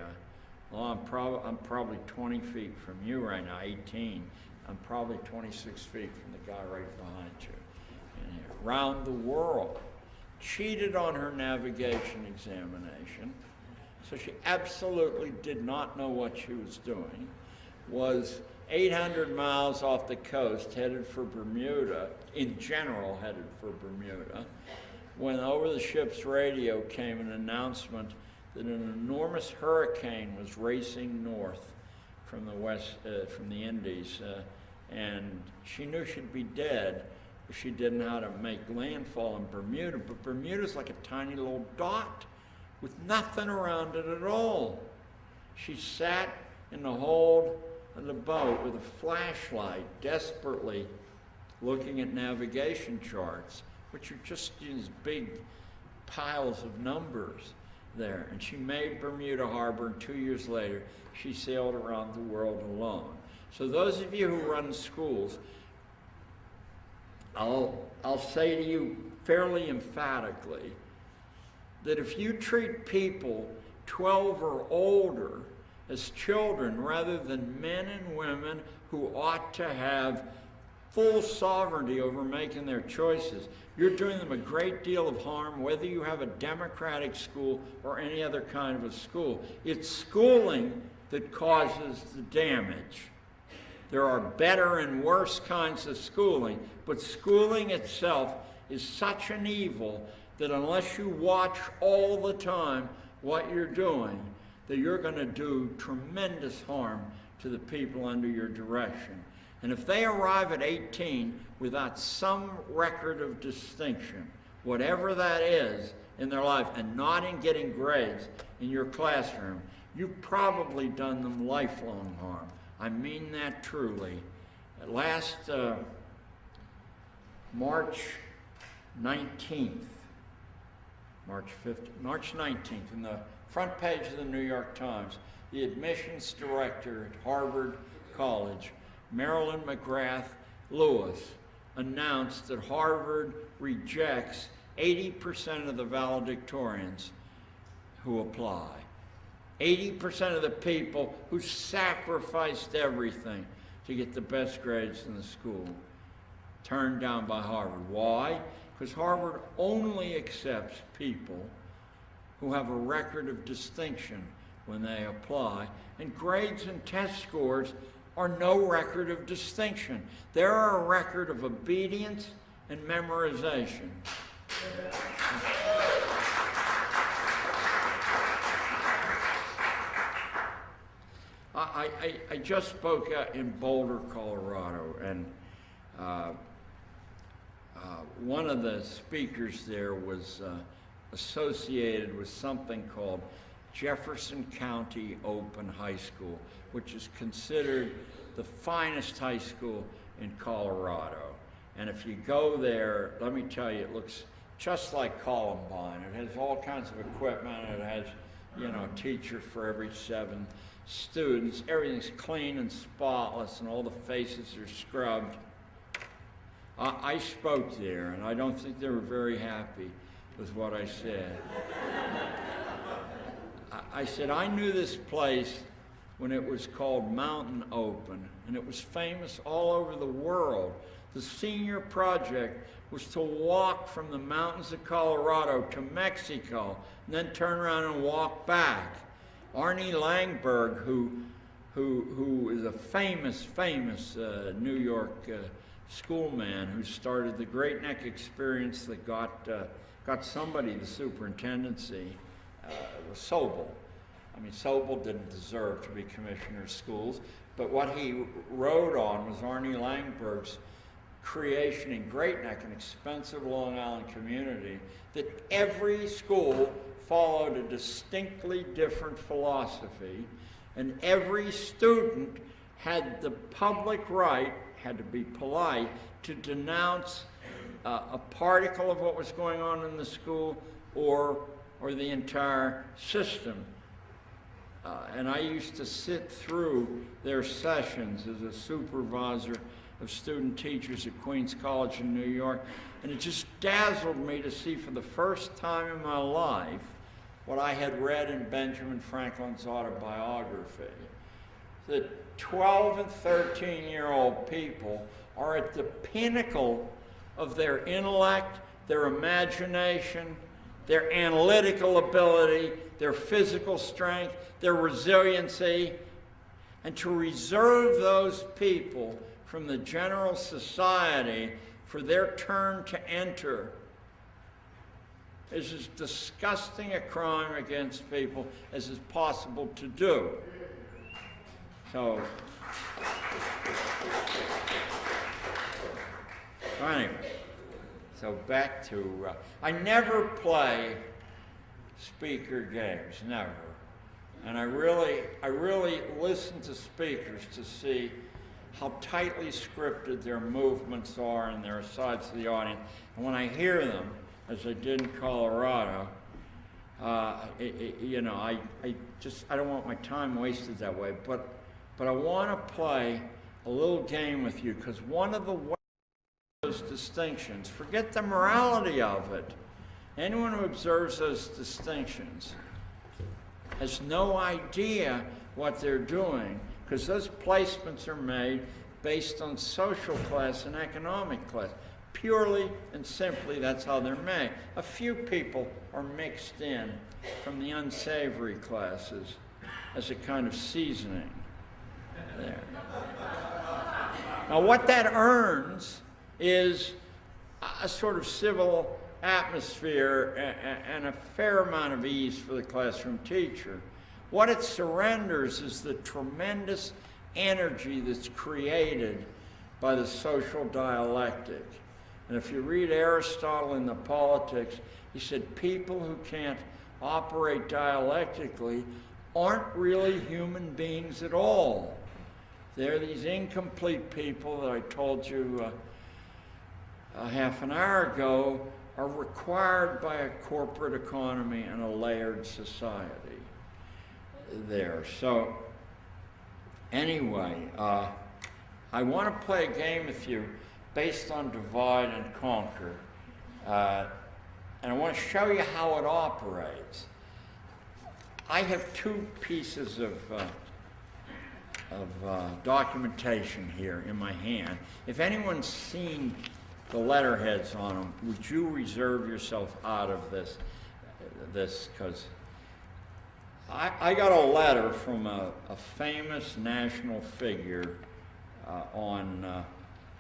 long. I'm probably 20 feet from you right now, 18. I'm probably 26 feet from the guy right behind you. And around the world. Cheated on her navigation examination, so she absolutely did not know what she was doing, was 800 miles off the coast, headed for Bermuda, in general headed for Bermuda, when over the ship's radio came an announcement that an enormous hurricane was racing north from the Indies, and she knew she'd be dead if she didn't know how to make landfall in Bermuda. But Bermuda's like a tiny little dot with nothing around it at all. She sat in the hold of the boat with a flashlight, desperately looking at navigation charts, which are just these big piles of numbers there. And she made Bermuda Harbor, and 2 years later, she sailed around the world alone. So those of you who run schools, I'll say to you fairly emphatically that if you treat people 12 or older as children rather than men and women who ought to have full sovereignty over making their choices, you're doing them a great deal of harm, whether you have a democratic school or any other kind of a school. It's schooling that causes the damage. There are better and worse kinds of schooling, but schooling itself is such an evil that unless you watch all the time what you're doing, that you're going to do tremendous harm to the people under your direction. And if they arrive at 18 without some record of distinction, whatever that is in their life, and not in getting grades in your classroom, you've probably done them lifelong harm. I mean that truly. Last March 19th, March 19th, in the front page of the New York Times, the admissions director at Harvard College, Marilyn McGrath Lewis, announced that Harvard rejects 80% of the valedictorians who apply. 80% of the people who sacrificed everything to get the best grades in the school turned down by Harvard. Why? Because Harvard only accepts people who have a record of distinction when they apply, and grades and test scores are no record of distinction. They're a record of obedience and memorization. I just spoke in Boulder, Colorado, and one of the speakers there was associated with something called Jefferson County Open High School, which is considered the finest high school in Colorado. And if you go there, let me tell you, it looks just like Columbine. It has all kinds of equipment. It has, you know, a teacher for every 7 students. Everything's clean and spotless, and all the faces are scrubbed. I spoke there, and I don't think they were very happy with what I said. I said I knew this place when it was called Mountain Open, and it was famous all over the world. The senior project was to walk from the mountains of Colorado to Mexico, and then turn around and walk back. Arnie Langberg, who is a famous New York schoolman who started the Great Neck experience that got somebody the superintendency, was Sobel. I mean, Sobel didn't deserve to be commissioner of schools, but what he wrote on was Arnie Langberg's creation in Great Neck, an expensive Long Island community, that every school followed a distinctly different philosophy, and every student had the public right, had to be polite, to denounce a particle of what was going on in the school or the entire system. And I used to sit through their sessions as a supervisor of student teachers at Queens College in New York, and it just dazzled me to see for the first time in my life what I had read in Benjamin Franklin's autobiography, that 12 and 13-year-old people are at the pinnacle of their intellect, their imagination, their analytical ability, their physical strength, their resiliency, and to reserve those people from the general society for their turn to enter is as disgusting a crime against people as is possible to do. So anyway, so back to, I never play speaker games, never. And I really listen to speakers to see how tightly scripted their movements are and their asides to the audience. And when I hear them, as I did in Colorado, you know, I don't want my time wasted that way. But I want to play a little game with you, because one of the ways those distinctions, forget the morality of it. Anyone who observes those distinctions has no idea what they're doing, because those placements are made based on social class and economic class. Purely and simply, that's how they're made. A few people are mixed in from the unsavory classes as a kind of seasoning there. Now, what that earns is a sort of civil atmosphere and a fair amount of ease for the classroom teacher. What it surrenders is the tremendous energy that's created by the social dialectic. And if you read Aristotle in the Politics, he said people who can't operate dialectically aren't really human beings at all. They're these incomplete people that I told you a half an hour ago are required by a corporate economy and a layered society there. So anyway, I want to play a game with you based on divide and conquer. And I want to show you how it operates. I have 2 pieces of documentation here in my hand. If anyone's seen the letterheads on them, would you reserve yourself out of this? Because I got a letter from a famous national figure on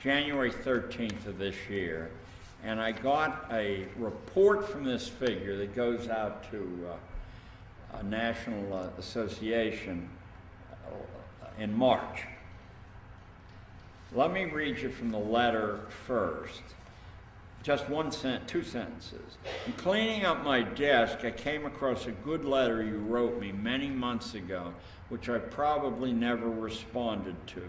January 13th of this year, and I got a report from this figure that goes out to a national association in March. Let me read you from the letter first. Just 2 sentences. In cleaning up my desk, I came across a good letter you wrote me many months ago, which I probably never responded to.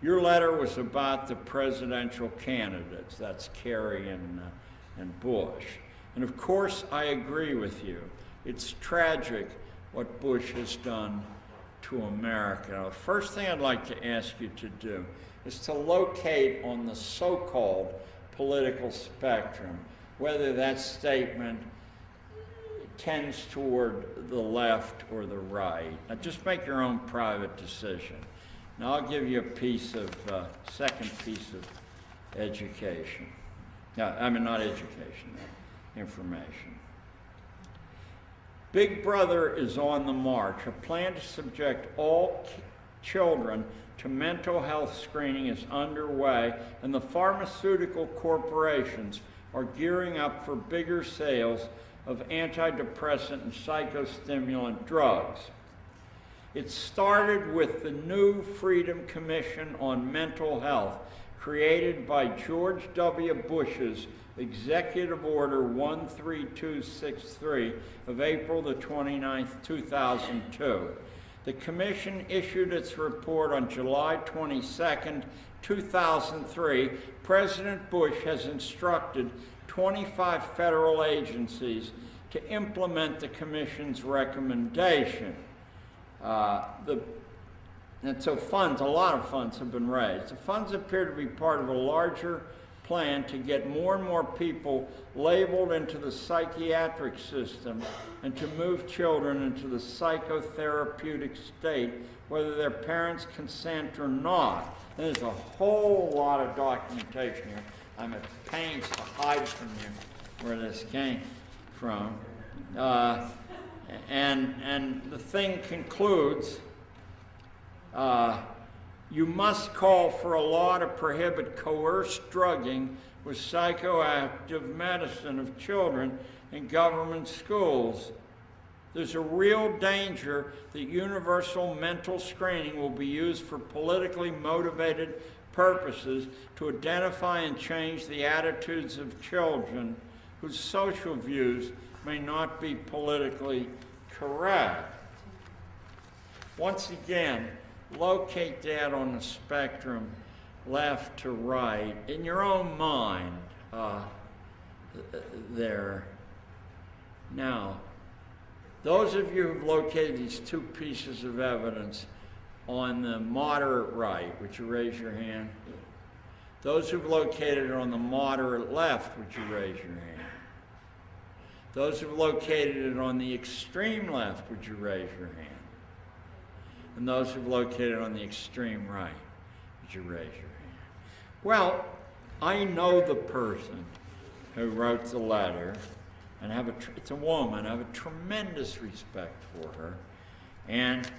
Your letter was about the presidential candidates, that's Kerry and Bush. And of course, I agree with you. It's tragic what Bush has done to America. The first thing I'd like to ask you to do is to locate on the so-called political spectrum whether that statement tends toward the left or the right. Now just make your own private decision. Now I'll give you a piece of, second piece of education. No, I mean not education, information. Big Brother is on the march. A plan to subject all children to mental health screening is underway, and the pharmaceutical corporations are gearing up for bigger sales of antidepressant and psychostimulant drugs. It started with the new Freedom Commission on Mental Health, created by George W. Bush's Executive Order 13263 of April the 29th, 2002. The commission issued its report on July 22nd, 2003. President Bush has instructed 25 federal agencies to implement the commission's recommendation. And so funds, a lot of funds have been raised. The funds appear to be part of a larger plan to get more and more people labeled into the psychiatric system and to move children into the psychotherapeutic state, whether their parents consent or not. And there's a whole lot of documentation here. I'm at pains to hide from you where this came from. And the thing concludes, you must call for a law to prohibit coerced drugging with psychoactive medicine of children in government schools. There's a real danger that universal mental screening will be used for politically motivated purposes to identify and change the attitudes of children whose social views may not be politically correct. Once again, locate that on the spectrum, left to right, in your own mind there. Now, those of you who've located these two pieces of evidence on the moderate right, would you raise your hand? Those who've located it on the moderate left, would you raise your hand? Those who've located it on the extreme left, would you raise your hand? And those who've located on the extreme right, would you raise your hand? Well, I know the person who wrote the letter, and it's a woman. I have a tremendous respect for her, and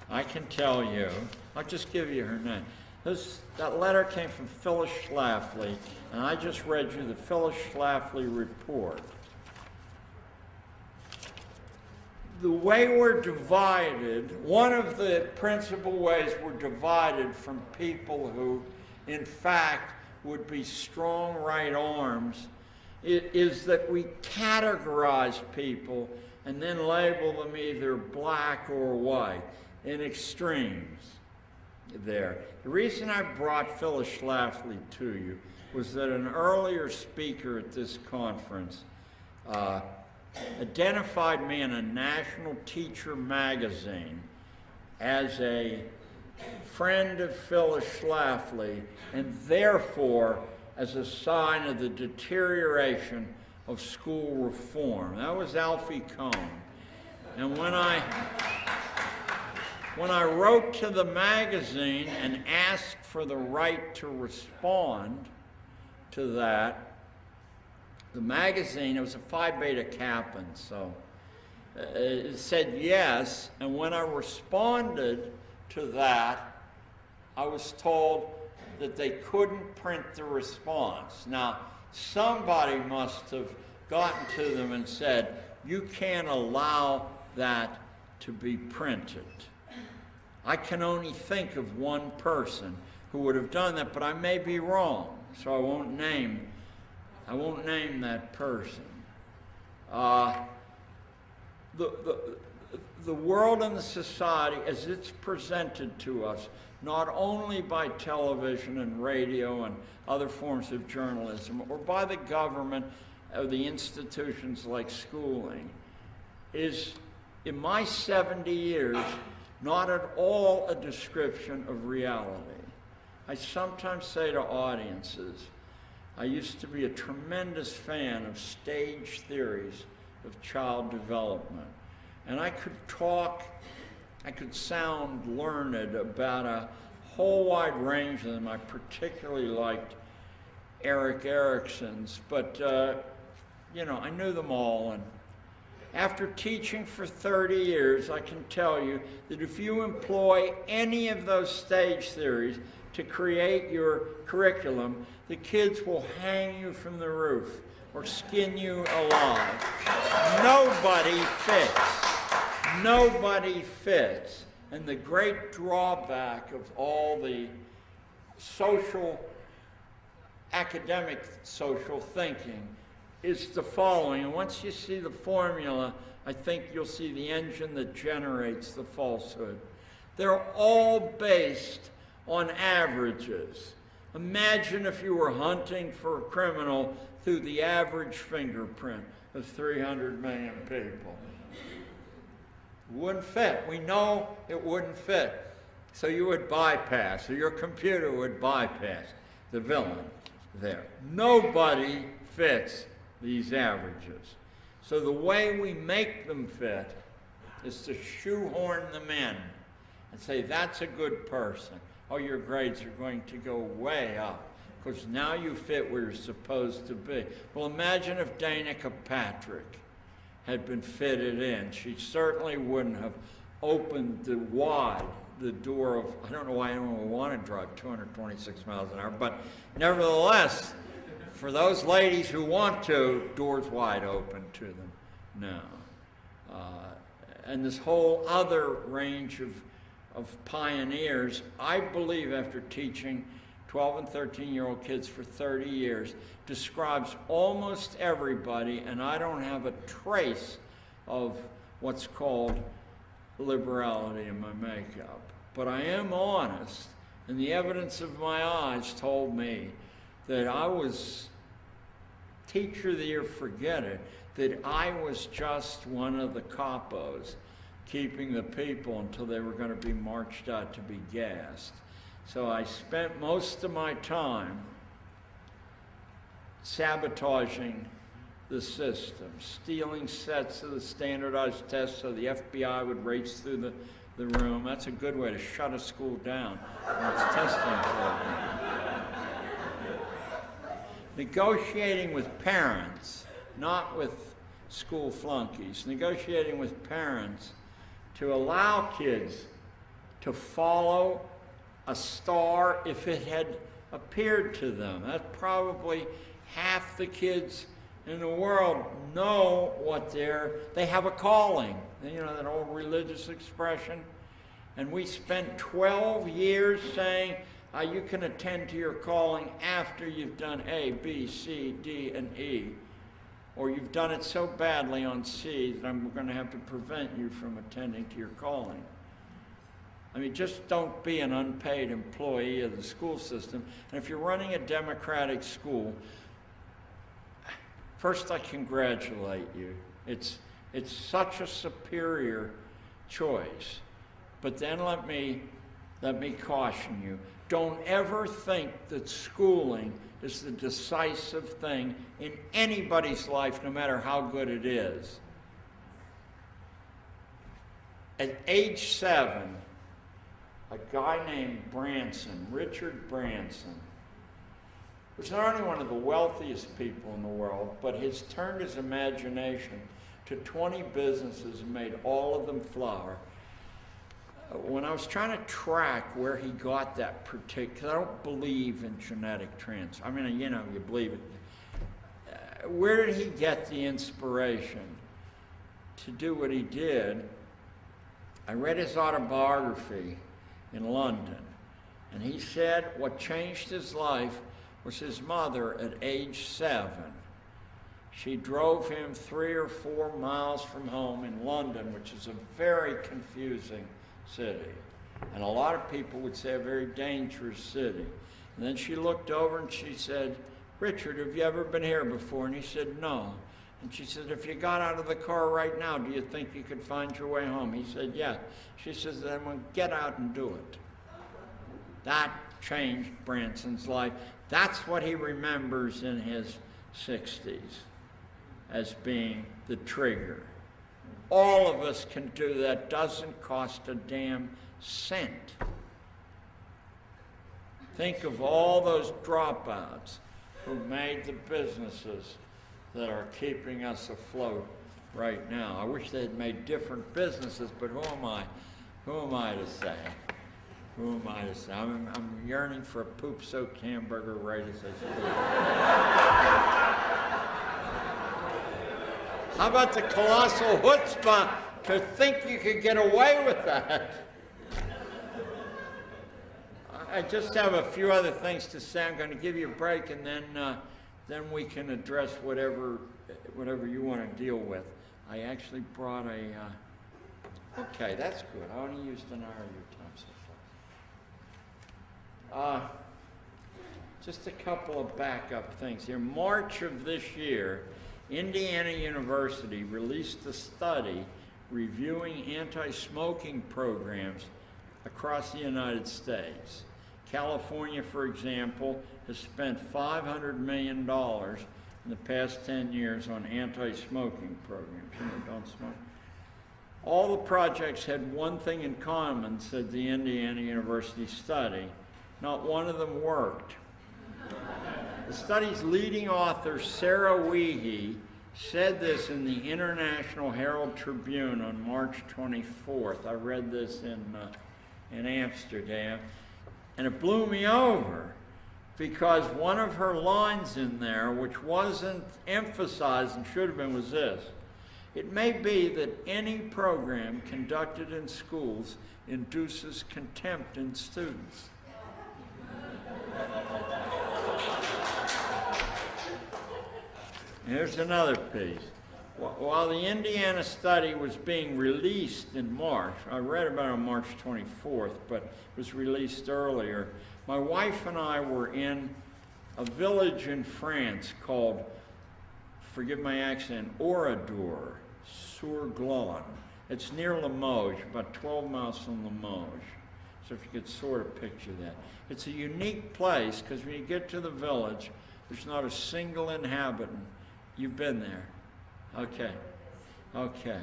I can tell you, I'll just give you her name. That letter came from Phyllis Schlafly, and I just read you the Phyllis Schlafly report. The way we're divided, one of the principal ways we're divided from people who, in fact, would be strong right arms, is that we categorize people and then label them either black or white, in extremes there. The reason I brought Phyllis Schlafly to you was that an earlier speaker at this conference identified me in a national teacher magazine as a friend of Phyllis Schlafly, and therefore as a sign of the deterioration of school reform. That was Alfie Kohn. And when I wrote to the magazine and asked for the right to respond to that, the magazine, it was a Phi Beta Kappan, so it said yes, and when I responded to that, I was told that they couldn't print the response. Now, somebody must have gotten to them and said, you can't allow that to be printed. I can only think of one person who would have done that, but I may be wrong, so I won't name that person. The world and the society as it's presented to us, not only by television and radio and other forms of journalism, or by the government, of the institutions like schooling is, in my 70 years, not at all a description of reality. I sometimes say to audiences, I used to be a tremendous fan of stage theories of child development. And I could sound learned about a whole wide range of them. I particularly liked Erik Erikson's, but I knew them all. And after teaching for 30 years, I can tell you that if you employ any of those stage theories to create your curriculum, the kids will hang you from the roof or skin you alive. Nobody fits. Nobody fits. And the great drawback of all the academic social thinking is the following. And once you see the formula, I think you'll see the engine that generates the falsehood. They're all based on averages. Imagine if you were hunting for a criminal through the average fingerprint of 300 million people. It wouldn't fit. We know it wouldn't fit. So you would bypass, or your computer would bypass the villain there. Nobody fits these averages. So the way we make them fit is to shoehorn them in and say, that's a good person. Oh, your grades are going to go way up because now you fit where you're supposed to be. Well, imagine if Danica Patrick had been fitted in. She certainly wouldn't have opened the door of, I don't know why anyone would want to drive 226 miles an hour, but nevertheless, for those ladies who want to, doors wide open to them now. And this whole other range of pioneers, I believe after teaching 12 and 13-year-old kids for 30 years, describes almost everybody, and I don't have a trace of what's called liberality in my makeup. But I am honest, and the evidence of my eyes told me that I was teacher of the year, forget it, that I was just one of the capos keeping the people until they were going to be marched out to be gassed. So I spent most of my time sabotaging the system, stealing sets of the standardized tests so the FBI would race through the room. That's a good way to shut a school down when it's testing program. Negotiating with parents, not with school flunkies, negotiating with parents to allow kids to follow a star if it had appeared to them. That's probably half the kids in the world know what they have a calling. You know, that old religious expression. And we spent 12 years saying, you can attend to your calling after you've done A, B, C, D, and E. Or you've done it so badly on C that I'm going to have to prevent you from attending to your calling. I mean, just don't be an unpaid employee of the school system. And if you're running a democratic school, first I congratulate you. It's such a superior choice. But then let me caution you. Don't ever think that schooling is the decisive thing in anybody's life, no matter how good it is. At age 7, a guy named Branson, Richard Branson, was not only one of the wealthiest people in the world, but has turned his imagination to 20 businesses and made all of them flower. When I was trying to track where he got that particular, I don't believe in genetic transfer. I mean, you know, you believe it. Where did he get the inspiration to do what he did? I read his autobiography in London, and he said what changed his life was his mother at age 7. She drove him 3 or 4 miles from home in London, which is a very confusing city, and a lot of people would say a very dangerous city. And then she looked over and she said, Richard, have you ever been here before? And he said, no. And she said, if you got out of the car right now, do you think you could find your way home? He said, yeah. She says, then well, get out and do it. That changed Branson's life. That's what he remembers in his 60s as being the trigger. All of us can do that. Doesn't cost a damn cent. Think of all those dropouts who made the businesses that are keeping us afloat right now. I wish they had made different businesses, but who am I? Who am I to say? Who am I to say? I'm yearning for a poop-soaked hamburger right as I speak. How about the colossal chutzpah to think you could get away with that? I just have a few other things to say. I'm going to give you a break, and then we can address whatever you want to deal with. I actually brought a. Okay, that's good. I only used an hour of your time so far. Just a couple of backup things here. March of this year, Indiana University released a study reviewing anti-smoking programs across the United States. California, for example, has spent $500 million in the past 10 years on anti-smoking programs. You know, don't smoke. All the projects had one thing in common, said the Indiana University study. Not one of them worked. The study's leading author, Sarah Weehee, said this in the International Herald Tribune on March 24th. I read this in Amsterdam. And it blew me over because one of her lines in there, which wasn't emphasized and should have been, was this: it may be that any program conducted in schools induces contempt in students. Here's another piece. While the Indiana study was being released in March, I read about it on March 24th, but it was released earlier, my wife and I were in a village in France called, forgive my accent, Oradour-sur-Glane. It's near Limoges, about 12 miles from Limoges. So if you could sort of picture that. It's a unique place because when you get to the village, there's not a single inhabitant. You've been there. Okay, okay.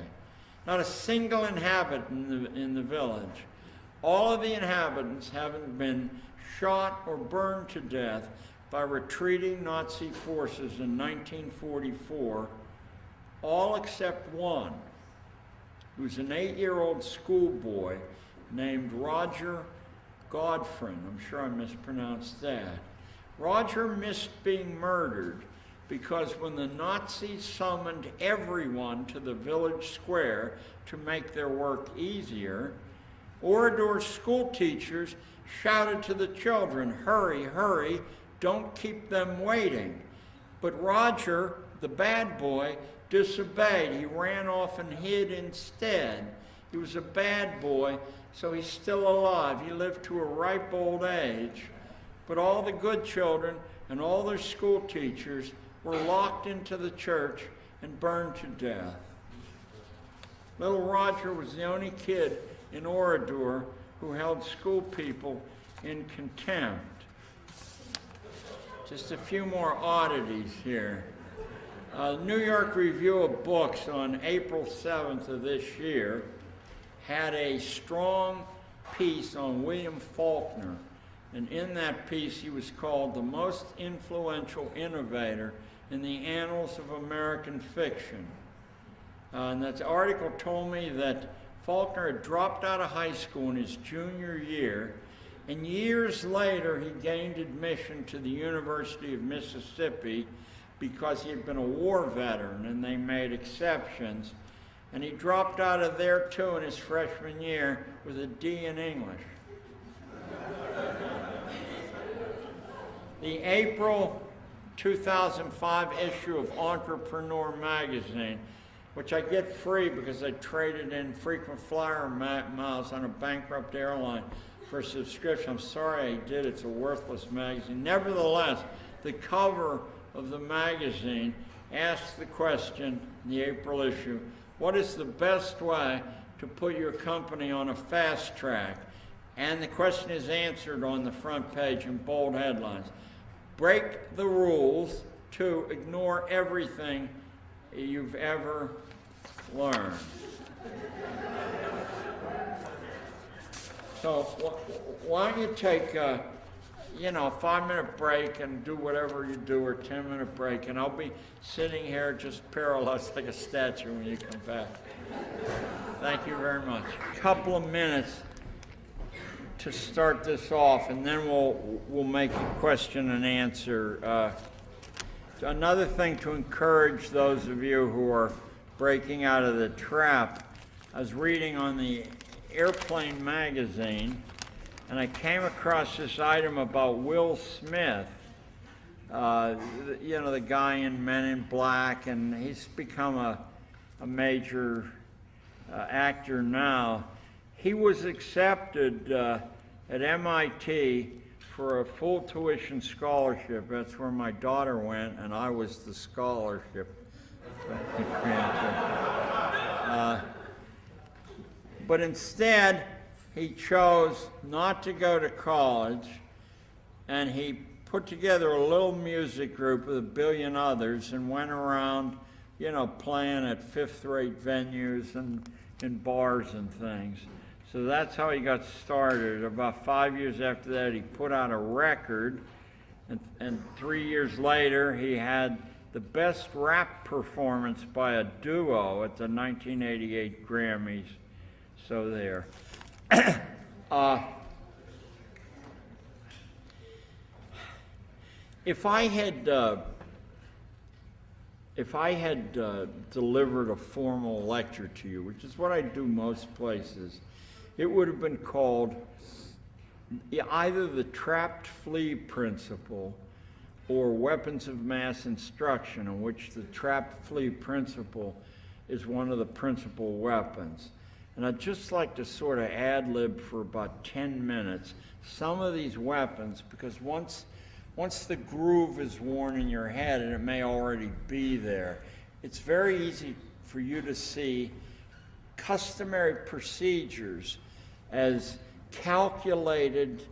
Not a single inhabitant in the village. All of the inhabitants haven't been shot or burned to death by retreating Nazi forces in 1944, all except one, who's an 8-year-old schoolboy named Roger Godfrey. I'm sure I mispronounced that. Roger missed being murdered because when the Nazis summoned everyone to the village square to make their work easier, Oradour school teachers shouted to the children, "Hurry, hurry, don't keep them waiting." But Roger, the bad boy, disobeyed. He ran off and hid instead. He was a bad boy, so he's still alive. He lived to a ripe old age. But all the good children and all their school teachers were locked into the church and burned to death. Little Roger was the only kid in Oradour who held school people in contempt. Just a few more oddities here. New York Review of Books on April 7th of this year had a strong piece on William Faulkner. And in that piece, he was called the most influential innovator in the annals of American fiction. And that article told me that Faulkner had dropped out of high school in his junior year, and years later he gained admission to the University of Mississippi because he had been a war veteran and they made exceptions. And he dropped out of there too in his freshman year with a D in English. The April 2005 issue of Entrepreneur magazine, which I get free because I traded in frequent flyer miles on a bankrupt airline for a subscription. I'm sorry I did. It's a worthless magazine. Nevertheless, the cover of the magazine asks the question in the April issue, what is the best way to put your company on a fast track? And the question is answered on the front page in bold headlines. Break the rules to ignore everything you've ever learned. So why don't you take a 5-minute break and do whatever you do, or 10-minute break, and I'll be sitting here just paralyzed like a statue when you come back. Thank you very much. A couple of minutes to start this off, and then we'll make a question and answer. Another thing to encourage those of you who are breaking out of the trap, I was reading on the Airplane magazine, and I came across this item about Will Smith, the guy in Men in Black, and he's become a major actor now. He was accepted at MIT for a full tuition scholarship. That's where my daughter went, and I was the scholarship grantor. But instead, he chose not to go to college, and he put together a little music group with 1 billion others and went around, playing at fifth-rate venues and in bars and things. So that's how he got started. About 5 years after that, he put out a record, and 3 years later, he had the best rap performance by a duo at the 1988 Grammys. So there. If I had delivered a formal lecture to you, which is what I do most places, it would have been called either the trapped flea principle or weapons of mass instruction, in which the trapped flea principle is one of the principal weapons. And I'd just like to sort of ad-lib for about 10 minutes some of these weapons, because once the groove is worn in your head, and it may already be there, it's very easy for you to see customary procedures as calculated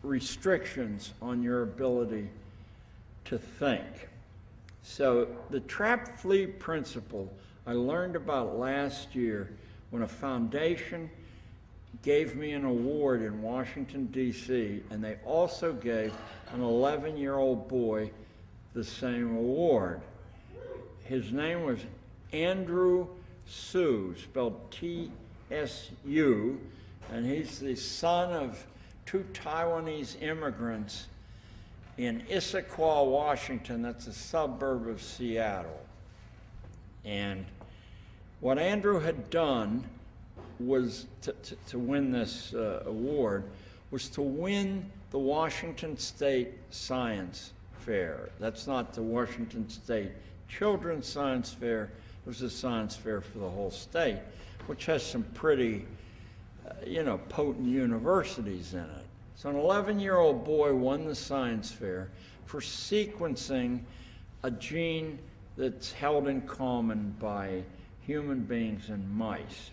restrictions on your ability to think. So the trapped flea principle I learned about last year when a foundation gave me an award in Washington, D.C., and they also gave an 11-year-old boy the same award. His name was Andrew Su, spelled T-S-U, and he's the son of 2 Taiwanese immigrants in Issaquah, Washington. That's a suburb of Seattle. And what Andrew had done was to win this award was to win the Washington State Science Fair. That's not the Washington State Children's Science Fair. It was a science fair for the whole state, which has some pretty, potent universities in it. So an 11-year-old boy won the science fair for sequencing a gene that's held in common by human beings and mice.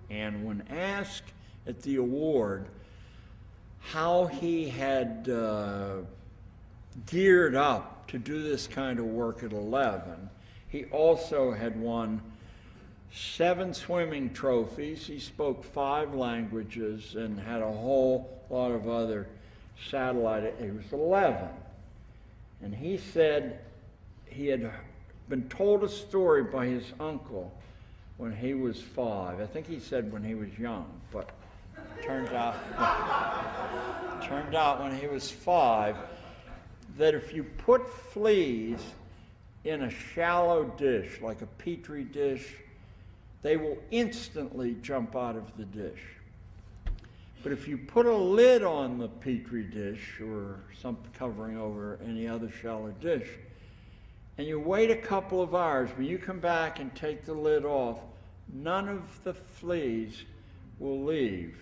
And when asked at the award how he had geared up to do this kind of work at 11, he also had won 7 swimming trophies. He spoke 5 languages and had a whole lot of other satellite. He was 11. And he said he had been told a story by his uncle when he was 5. I think he said when he was young, but turned out when he was 5, that if you put fleas in a shallow dish, like a petri dish, they will instantly jump out of the dish. But if you put a lid on the petri dish or some covering over any other shallow dish, and you wait a couple of hours, when you come back and take the lid off, none of the fleas will leave.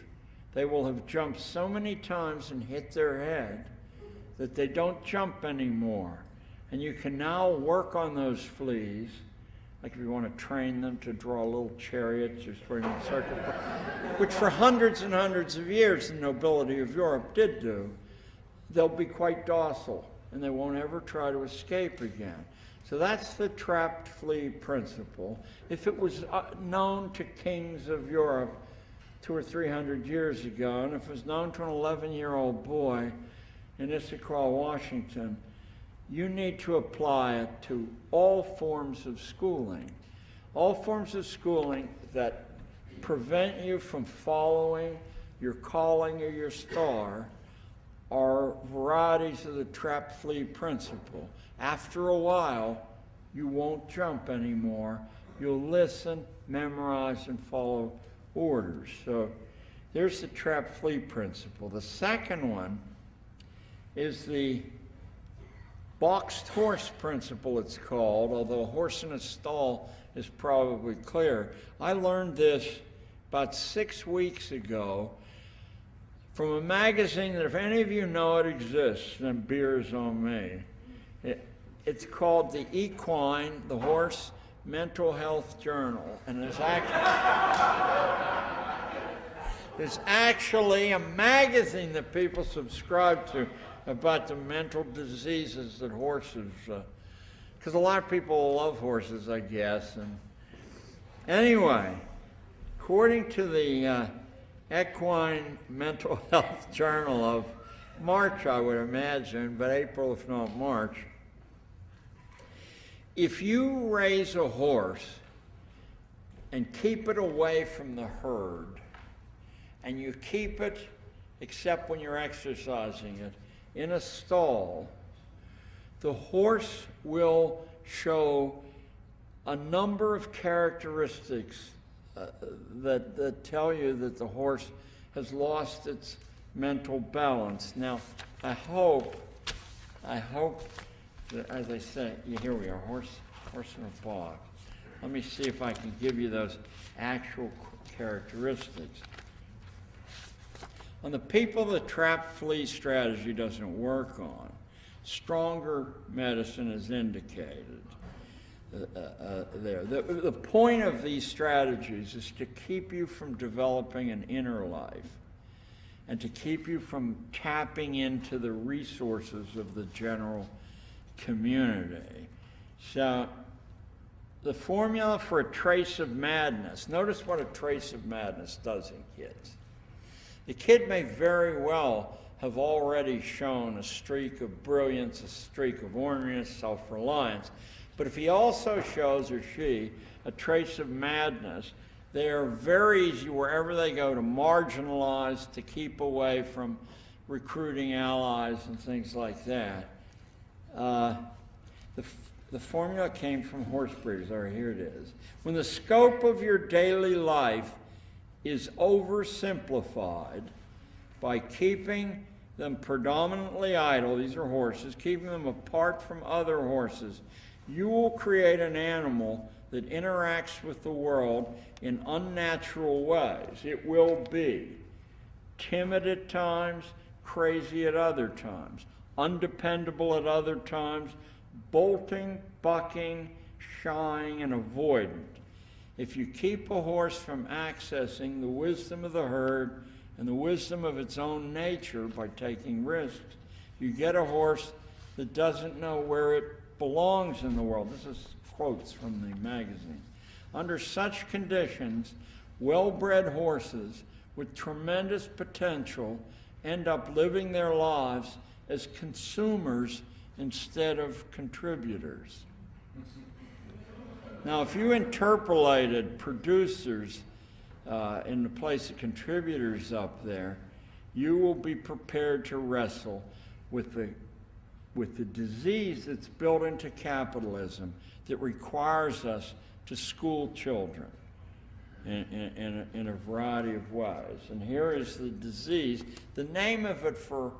They will have jumped so many times and hit their head that they don't jump anymore. And you can now work on those fleas, like if you want to train them to draw little chariots or swing in circles, which for hundreds and hundreds of years the nobility of Europe did do. They'll be quite docile, and they won't ever try to escape again. So that's the trapped flea principle. If it was known to kings of Europe 200 or 300 years ago, and if it was known to an 11-year-old boy in Issaquah, Washington, you need to apply it to all forms of schooling. All forms of schooling that prevent you from following your calling or your star are varieties of the trapped flea principle. After a while, you won't jump anymore. You'll listen, memorize, and follow orders. So there's the trapped flea principle. The second one is the boxed horse principle, it's called, although a horse in a stall is probably clear. I learned this about 6 weeks ago from a magazine that if any of you know it exists, then beer is on me. It's called the Equine, the Horse Mental Health Journal, and there's actually a magazine that people subscribe to about the mental diseases that horses, because a lot of people love horses, I guess. And anyway, according to the Equine Mental Health Journal of March, I would imagine, but April if not March, if you raise a horse and keep it away from the herd, and you keep it, except when you're exercising it, in a stall, the horse will show a number of characteristics that tell you that the horse has lost its mental balance. Now, I hope, that, as I say, here we are, horse in a bog. Let me see if I can give you those actual characteristics. On the people the trapped flea strategy doesn't work on, stronger medicine is indicated there. The point of these strategies is to keep you from developing an inner life and to keep you from tapping into the resources of the general community. So the formula for a trace of madness, notice what a trace of madness does in kids. The kid may very well have already shown a streak of brilliance, a streak of ornery, self-reliance, but if he also shows, or she, a trace of madness, they are very easy, wherever they go, to marginalize, to keep away from recruiting allies and things like that. The formula came from horse breeders. All right, here it is. When the scope of your daily life is oversimplified by keeping them predominantly idle, these are horses, keeping them apart from other horses, you will create an animal that interacts with the world in unnatural ways. It will be timid at times, crazy at other times, undependable at other times, bolting, bucking, shying, and avoidant. If you keep a horse from accessing the wisdom of the herd and the wisdom of its own nature by taking risks, you get a horse that doesn't know where it belongs in the world. This is quotes from the magazine. Under such conditions, well-bred horses with tremendous potential end up living their lives as consumers instead of contributors. Now, if you interpolated producers in the place of contributors up there, you will be prepared to wrestle with the disease that's built into capitalism that requires us to school children in a variety of ways. And here is the disease. The name of it for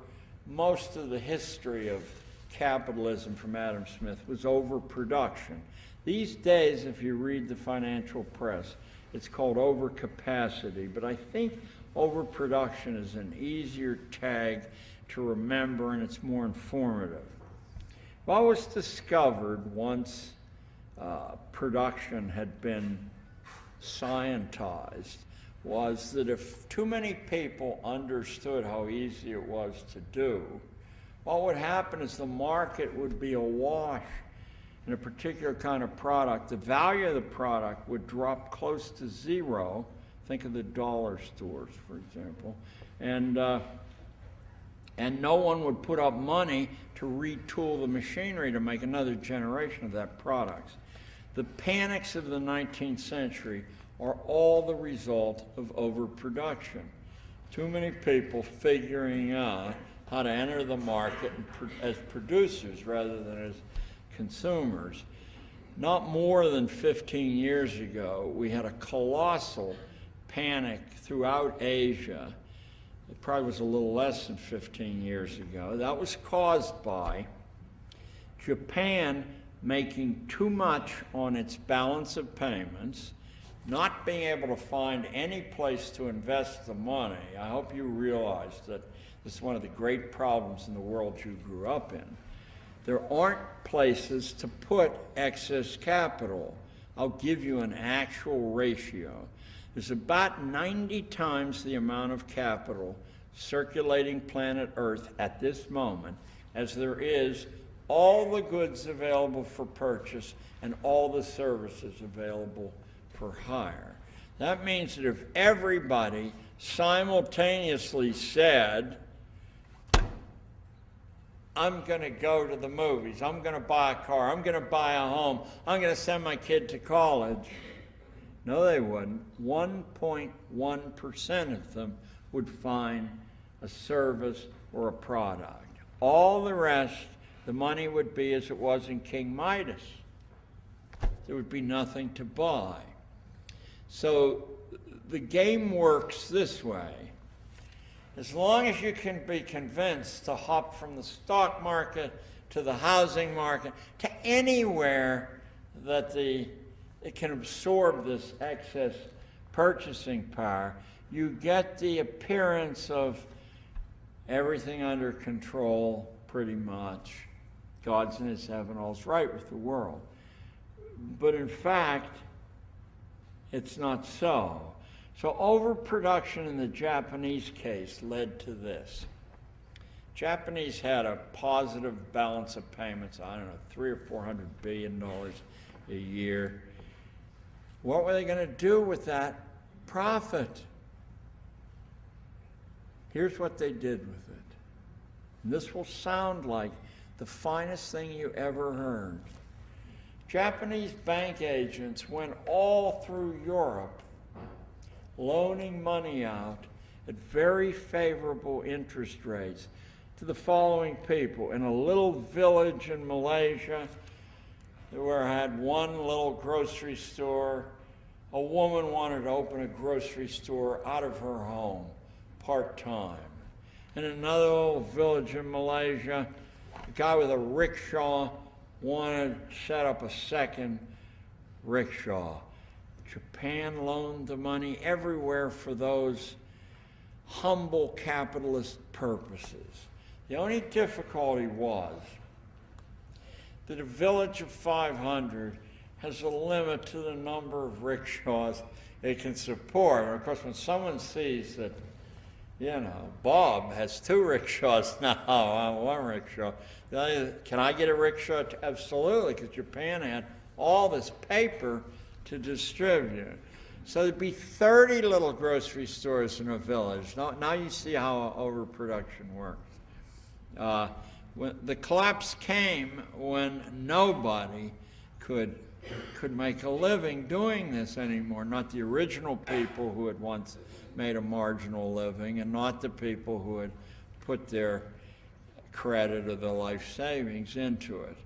most of the history of capitalism from Adam Smith was overproduction. These days, if you read the financial press, it's called overcapacity. But I think overproduction is an easier tag to remember, and it's more informative. What was discovered once production had been scientized was that if too many people understood how easy it was to do, what would happen is the market would be awash in a particular kind of product. The value of the product would drop close to zero. Think of the dollar stores, for example. And no one would put up money to retool the machinery to make another generation of that product. The panics of the 19th century are all the result of overproduction. Too many people figuring out how to enter the market as producers rather than as consumers. Not more than 15 years ago, we had a colossal panic throughout Asia. It probably was a little less than 15 years ago. That was caused by Japan making too much on its balance of payments, not being able to find any place to invest the money. I hope you realize that this is one of the great problems in the world you grew up in. There aren't places to put excess capital. I'll give you an actual ratio. There's about 90 times the amount of capital circulating planet Earth at this moment as there is all the goods available for purchase and all the services available for hire. That means that if everybody simultaneously said, I'm going to go to the movies, I'm going to buy a car, I'm going to buy a home, I'm going to send my kid to college. No, they wouldn't. 1.1% of them would find a service or a product. All the rest, the money would be as it was in King Midas. There would be nothing to buy. So the game works this way. As long as you can be convinced to hop from the stock market to the housing market to anywhere that it can absorb this excess purchasing power, you get the appearance of everything under control, pretty much. God's in his heaven, all's right with the world. But in fact, it's not so. So overproduction in the Japanese case led to this. Japanese had a positive balance of payments, I don't know, $300 or $400 billion a year. What were they going to do with that profit? Here's what they did with it. And this will sound like the finest thing you ever heard. Japanese bank agents went all through Europe loaning money out at very favorable interest rates to the following people. In a little village in Malaysia, where I had one little grocery store, a woman wanted to open a grocery store out of her home, part-time. In another little village in Malaysia, a guy with a rickshaw wanted to set up a second rickshaw. Japan loaned the money everywhere for those humble capitalist purposes. The only difficulty was that a village of 500 has a limit to the number of rickshaws it can support. And of course, when someone sees that, Bob has 2 rickshaws now, I want 1 rickshaw. Can I get a rickshaw? Absolutely, because Japan had all this paper to distribute. So there'd be 30 little grocery stores in a village. Now you see how overproduction works. When the collapse came when nobody could make a living doing this anymore. Not the original people who had once made a marginal living, and not the people who had put their credit or their life savings into it.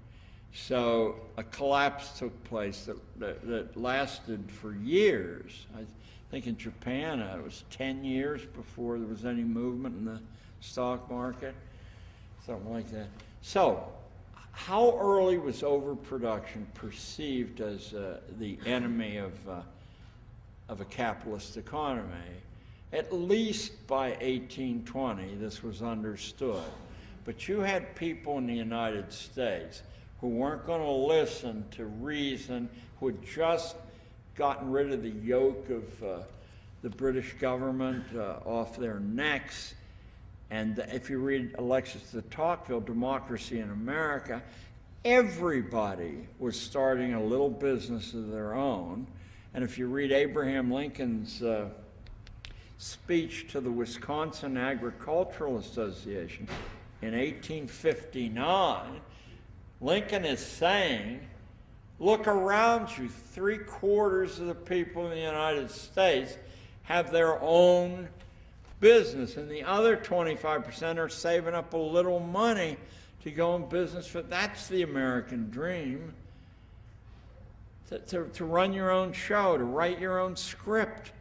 So a collapse took place that lasted for years. I think in Japan it was 10 years before there was any movement in the stock market, something like that. So how early was overproduction perceived as the enemy of a capitalist economy? At least by 1820, this was understood. But you had people in the United States who weren't going to listen to reason, who had just gotten rid of the yoke of the British government off their necks. And if you read Alexis de Tocqueville, Democracy in America, everybody was starting a little business of their own. And if you read Abraham Lincoln's speech to the Wisconsin Agricultural Association in 1859, Lincoln is saying, look around you, 3/4 of the people in the United States have their own business, and the other 25% are saving up a little money to go in business for. That's the American dream. To run your own show, to write your own script.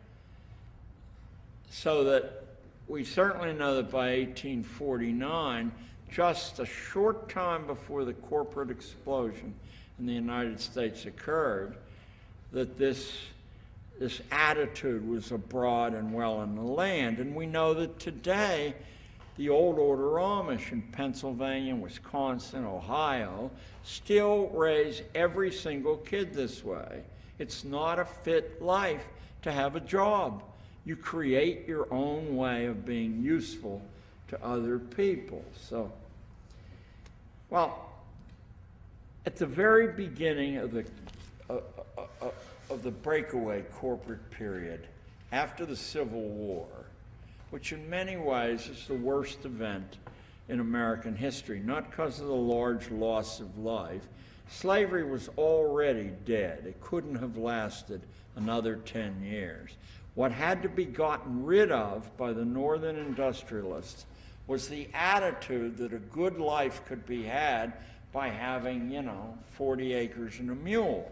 So that we certainly know that by 1849, just a short time before the corporate explosion in the United States occurred, that this attitude was abroad and well in the land. And we know that today, the old order Amish in Pennsylvania, Wisconsin, Ohio, still raise every single kid this way. It's not a fit life to have a job. You create your own way of being useful to other people. So, well, at the very beginning of the breakaway corporate period, after the Civil War, which in many ways is the worst event in American history, not because of the large loss of life. Slavery was already dead. It couldn't have lasted another 10 years. What had to be gotten rid of by the Northern industrialists was the attitude that a good life could be had by having, 40 acres and a mule.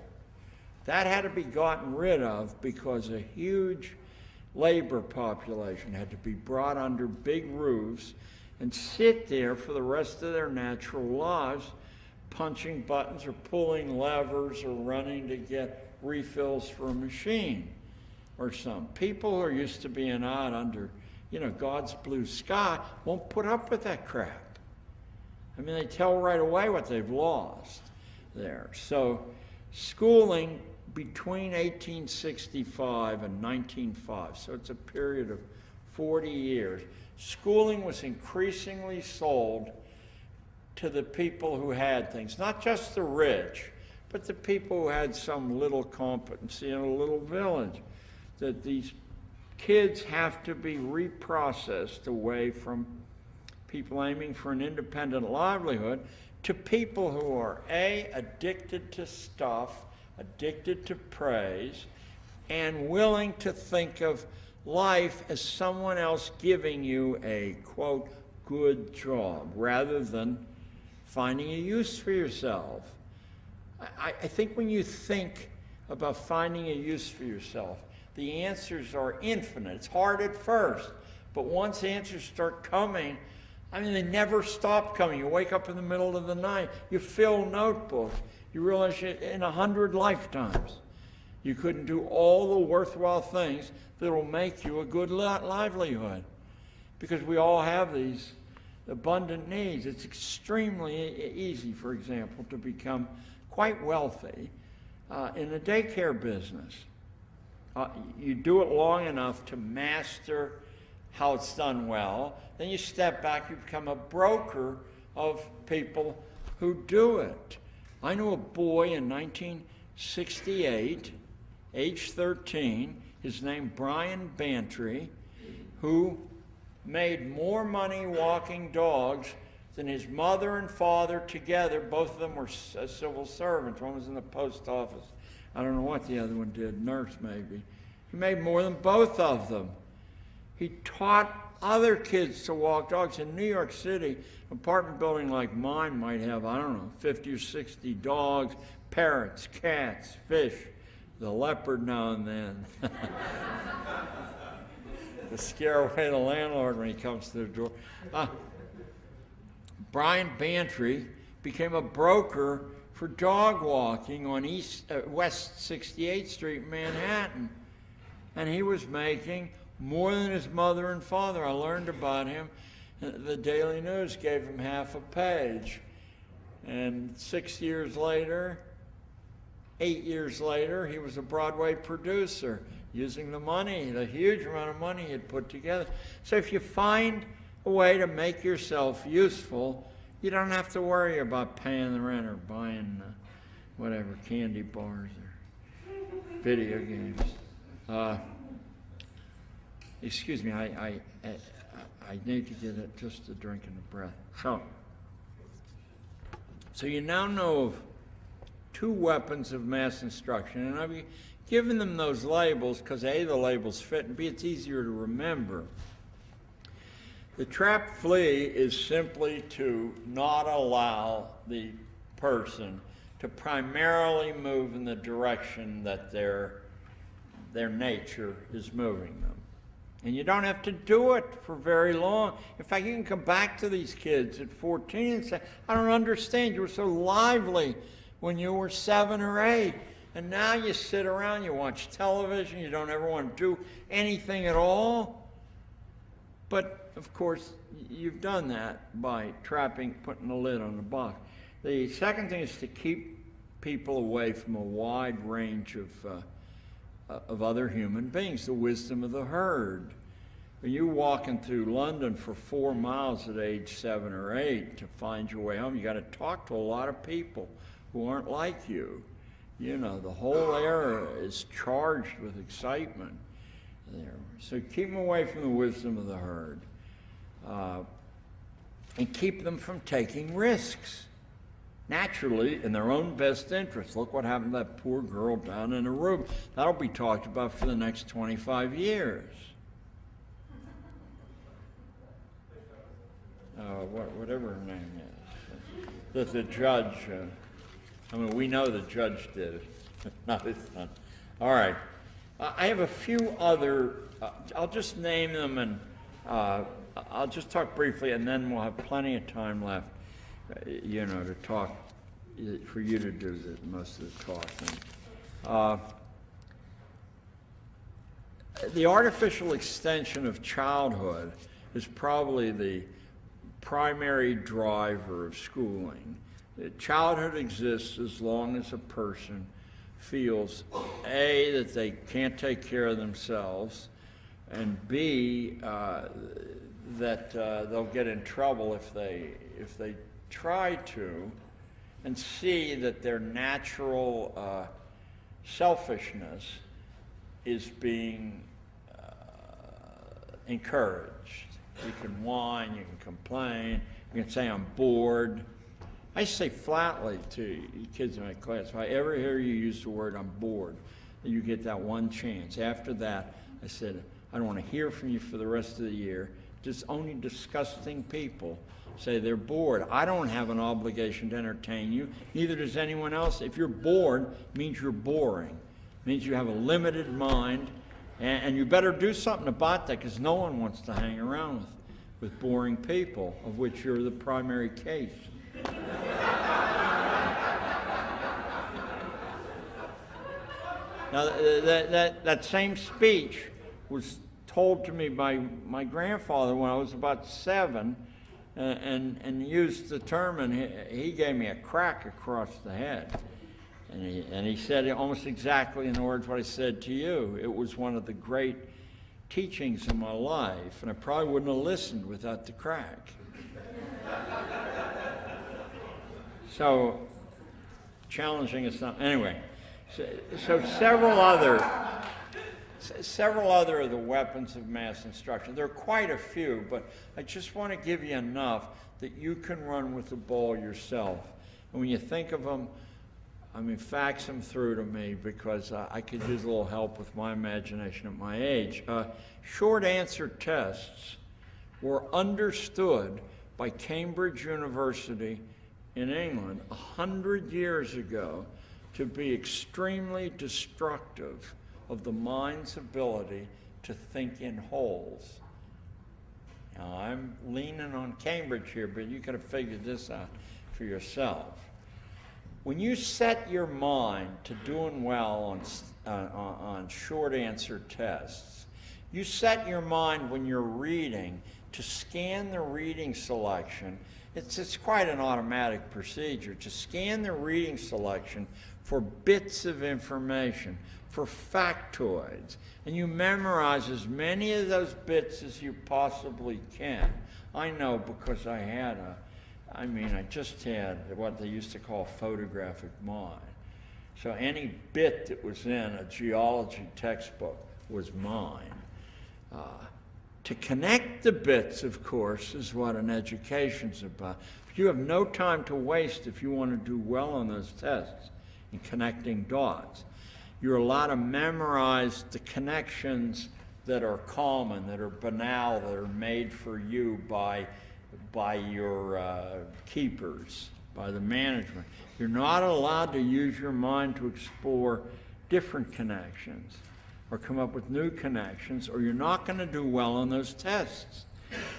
That had to be gotten rid of because a huge labor population had to be brought under big roofs and sit there for the rest of their natural lives, punching buttons or pulling levers or running to get refills for a machine or something. People who are used to being out under, God's blue sky won't put up with that crap. I mean, they tell right away what they've lost there. So schooling between 1865 and 1905, so it's a period of 40 years, schooling was increasingly sold to the people who had things, not just the rich, but the people who had some little competency in a little village, that these kids have to be reprocessed away from people aiming for an independent livelihood to people who are A, addicted to stuff, addicted to praise, and willing to think of life as someone else giving you a, quote, good job, rather than finding a use for yourself. I think when you think about finding a use for yourself, the answers are infinite. It's hard at first, but once answers start coming, they never stop coming. You wake up in the middle of the night, you fill notebooks, you realize in 100 lifetimes you couldn't do all the worthwhile things that will make you a good livelihood. Because we all have these abundant needs. It's extremely easy, for example, to become quite wealthy in the daycare business. You do it long enough to master how it's done well, then you step back, you become a broker of people who do it. I knew a boy in 1968, age 13, his name Brian Bantry, who made more money walking dogs than his mother and father together. Both of them were civil servants. One was in the post office. I don't know what the other one did, nurse maybe. He made more than both of them. He taught other kids to walk dogs. In New York City, an apartment building like mine might have, 50 or 60 dogs, parrots, cats, fish, the leopard now and then. To scare away the landlord when he comes to the door. Brian Bantry became a broker for dog walking on West 68th Street in Manhattan. And he was making more than his mother and father. I learned about him. The Daily News gave him half a page. And 6 years later, 8 years later, he was a Broadway producer using the money, the huge amount of money he had put together. So if you find a way to make yourself useful, you don't have to worry about paying the rent or buying whatever, candy bars or video games. Excuse me, I need to get just a drink and a breath. So you now know of two weapons of mass instruction, and I've given them those labels because A, the labels fit, and B, it's easier to remember. The trap flea is simply to not allow the person to primarily move in the direction that their nature is moving them. And you don't have to do it for very long. In fact, you can come back to these kids at 14 and say, I don't understand, you were so lively when you were 7 or 8. And now you sit around, you watch television, you don't ever want to do anything at all. But, of course, you've done that by putting a lid on the box. The second thing is to keep people away from a wide range of other human beings, the wisdom of the herd. When you're walking through London for 4 miles at age 7 or 8 to find your way home, you got to talk to a lot of people who aren't like you. You know, the whole area is charged with excitement there. So keep them away from the wisdom of the herd. And keep them from taking risks. Naturally, in their own best interest. Look what happened to that poor girl down in Aruba. That'll be talked about for the next 25 years. Whatever her name is. The judge, we know the judge did it, not his son. All right. I have a few other, I'll just name them and I'll just talk briefly and then we'll have plenty of time left. To talk, for you to do most of the talking. The artificial extension of childhood is probably the primary driver of schooling. Childhood exists as long as a person feels, A, that they can't take care of themselves, and B, that they'll get in trouble if they try to, and see that their natural selfishness is being encouraged. You can whine, you can complain, you can say I'm bored. I say flatly to kids in my class, if I ever hear you use the word I'm bored, you get that one chance. After that, I said, I don't want to hear from you for the rest of the year. Just only disgusting people say they're bored. I don't have an obligation to entertain you. Neither does anyone else. If you're bored, it means you're boring. It means you have a limited mind, and you better do something about that because no one wants to hang around with boring people, of which you're the primary case. Now, that same speech was told to me by my grandfather when I was about 7, and used the term, and he gave me a crack across the head. And he said almost exactly in the words what I said to you. It was one of the great teachings of my life, and I probably wouldn't have listened without the crack. So, challenging is not, anyway. So several other of the weapons of mass instruction. There are quite a few, but I just want to give you enough that you can run with the ball yourself. And when you think of them, fax them through to me because I could use a little help with my imagination at my age. Short answer tests were understood by Cambridge University in England 100 years ago to be extremely destructive of the mind's ability to think in wholes. Now, I'm leaning on Cambridge here, but you could have figured this out for yourself. When you set your mind to doing well on short answer tests, You set your mind when you're reading to scan the reading selection. It's quite an automatic procedure to scan the reading selection for bits of information, for factoids, and you memorize as many of those bits as you possibly can. I know because I just had what they used to call photographic mind. So any bit that was in a geology textbook was mine. To connect the bits, of course, is what an education's about. But you have no time to waste if you want to do well on those tests in connecting dots. You're allowed to memorize the connections that are common, that are banal, that are made for you by your keepers, by the management. You're not allowed to use your mind to explore different connections or come up with new connections, or you're not going to do well on those tests.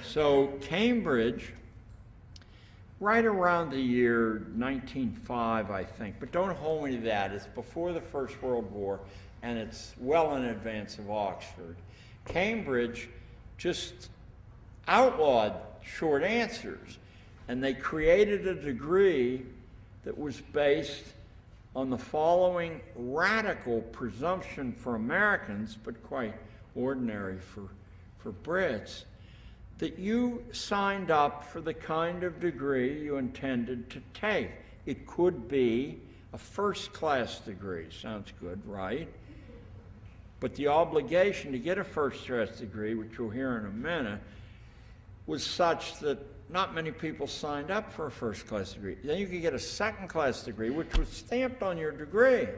So Cambridge, right around the year 1905, I think, but don't hold me to that. It's before the First World War, and it's well in advance of Oxford. Cambridge just outlawed short answers, and they created a degree that was based on the following radical presumption for Americans, but quite ordinary for Brits, that you signed up for the kind of degree you intended to take. It could be a first-class degree. Sounds good, right? But the obligation to get a first-class degree, which you'll hear in a minute, was such that not many people signed up for a first-class degree. Then you could get a second-class degree, which was stamped on your degree.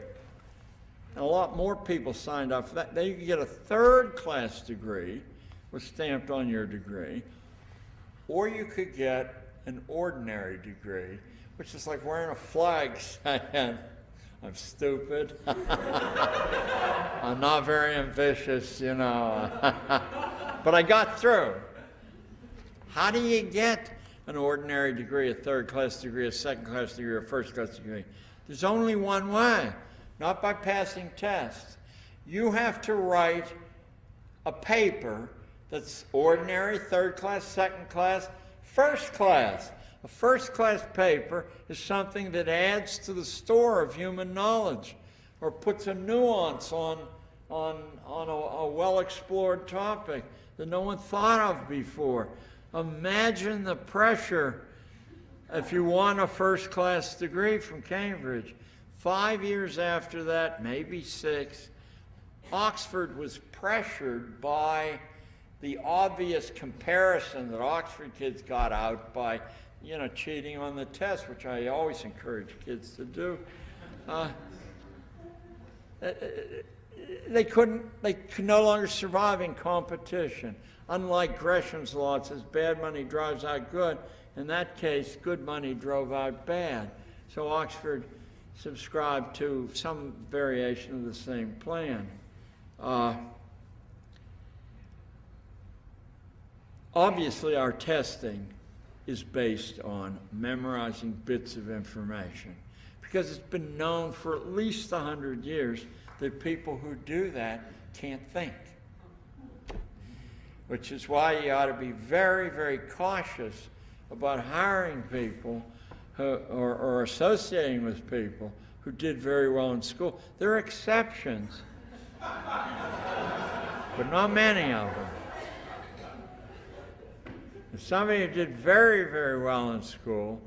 And a lot more people signed up for that. Then you could get a third-class degree, was stamped on your degree. Or you could get an ordinary degree, which is like wearing a flag saying, I'm stupid. I'm not very ambitious, you know. But I got through. How do you get an ordinary degree, a third-class degree, a second-class degree, or a first-class degree? There's only one way, not by passing tests. You have to write a paper that's ordinary, third-class, second-class, first-class. A first-class paper is something that adds to the store of human knowledge or puts a nuance on a well-explored topic that no one thought of before. Imagine the pressure if you won a first-class degree from Cambridge. 5 years after that, maybe 6, Oxford was pressured by the obvious comparison that Oxford kids got out by, you know, cheating on the test, which I always encourage kids to do. They could no longer survive in competition. Unlike Gresham's law, it says bad money drives out good. In that case, good money drove out bad. So Oxford subscribed to some variation of the same plan. Obviously, our testing is based on memorizing bits of information, because it's been known for at least 100 years that people who do that can't think. Which is why you ought to be very, very cautious about hiring people or associating with people who did very well in school. There are exceptions, but not many of them. If somebody who did very, very well in school,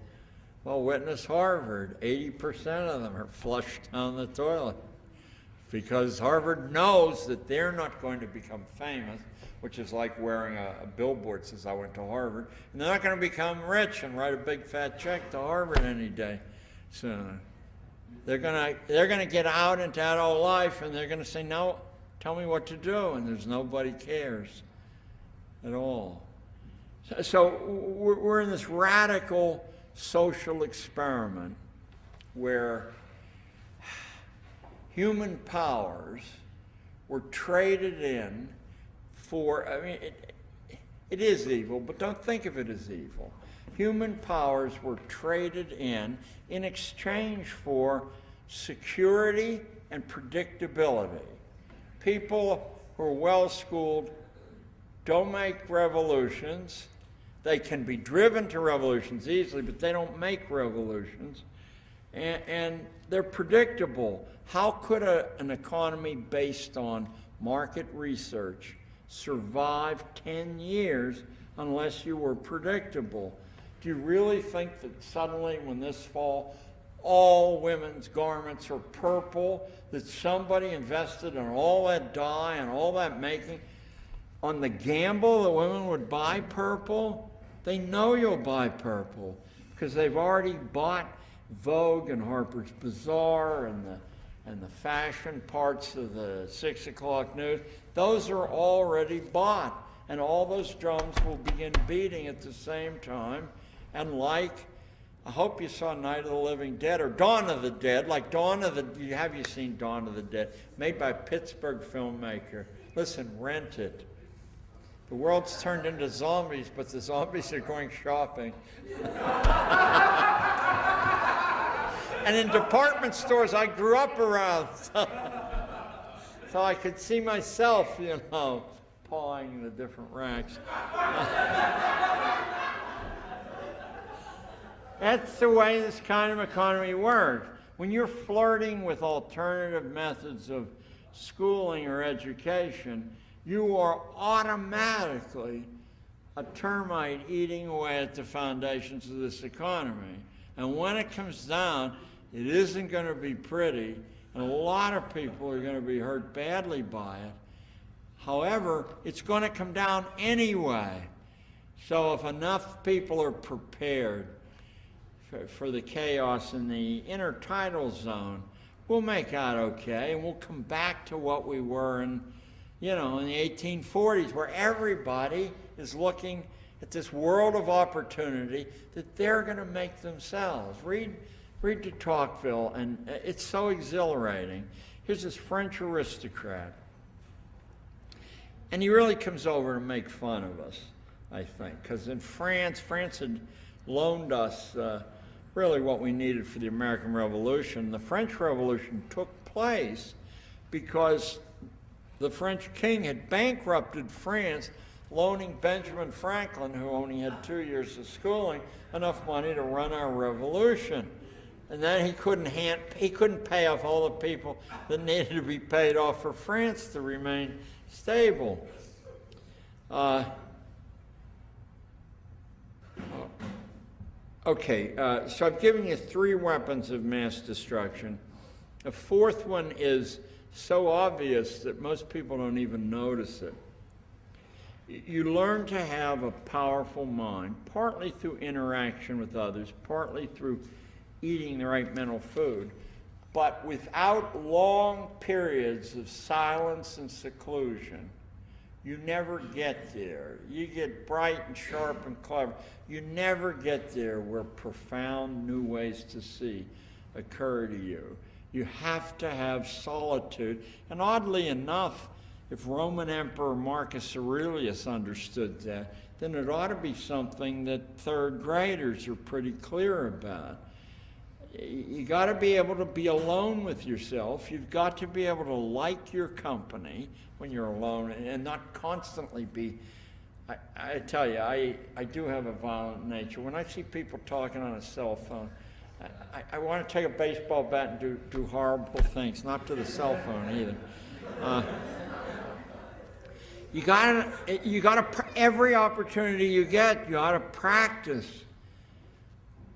well, witness Harvard, 80% of them are flushed down the toilet because Harvard knows that they're not going to become famous, which is like wearing a billboard that says, I went to Harvard. And they're not going to become rich and write a big fat check to Harvard any day soon. They're going to get out into adult life and they're going to say, no, tell me what to do. And there's nobody cares at all. So we're in this radical social experiment where human powers were traded in for, I mean, it is evil, but don't think of it as evil. Human powers were traded in exchange for security and predictability. People who are well-schooled don't make revolutions. They can be driven to revolutions easily, but they don't make revolutions. And they're predictable. How could an economy based on market research survive 10 years unless you were predictable? Do you really think that suddenly when this fall all women's garments are purple, that somebody invested in all that dye and all that making on the gamble that women would buy purple? They know you'll buy purple because they've already bought Vogue and Harper's Bazaar and the fashion parts of the 6 o'clock news. Those are already bought, and all those drums will begin beating at the same time. And like, I hope you saw Night of the Living Dead or Dawn of the Dead, like have you seen Dawn of the Dead? Made by a Pittsburgh filmmaker. Listen, rent it. The world's turned into zombies, but the zombies are going shopping. And in department stores I grew up around, so I could see myself, pawing the different racks. That's the way this kind of economy works. When you're flirting with alternative methods of schooling or education, you are automatically a termite eating away at the foundations of this economy. And when it comes down, it isn't going to be pretty, and a lot of people are going to be hurt badly by it. However, it's going to come down anyway. So if enough people are prepared for the chaos in the intertidal zone, we'll make out okay, and we'll come back to what we were in the 1840s, where everybody is looking at this world of opportunity that they're going to make themselves. Read de Tocqueville, and it's so exhilarating. Here's this French aristocrat, and he really comes over to make fun of us, I think, because in France had loaned us really what we needed for the American Revolution. The French Revolution took place because the French king had bankrupted France, loaning Benjamin Franklin, who only had 2 years of schooling, enough money to run our revolution. And then he couldn't pay off all the people that needed to be paid off for France to remain stable. So I've given you 3 weapons of mass destruction. A 4th one is so obvious that most people don't even notice it. You learn to have a powerful mind, partly through interaction with others, partly through eating the right mental food, but without long periods of silence and seclusion, you never get there. You get bright and sharp and clever. You never get there where profound new ways to see occur to you. You have to have solitude. And oddly enough, if Roman Emperor Marcus Aurelius understood that, then it ought to be something that 3rd graders are pretty clear about. You got to be able to be alone with yourself. You've got to be able to like your company when you're alone and not constantly be. I tell you, I do have a violent nature. When I see people talking on a cell phone, I want to take a baseball bat and do horrible things, not to the cell phone either. You gotta every opportunity you get, you ought to practice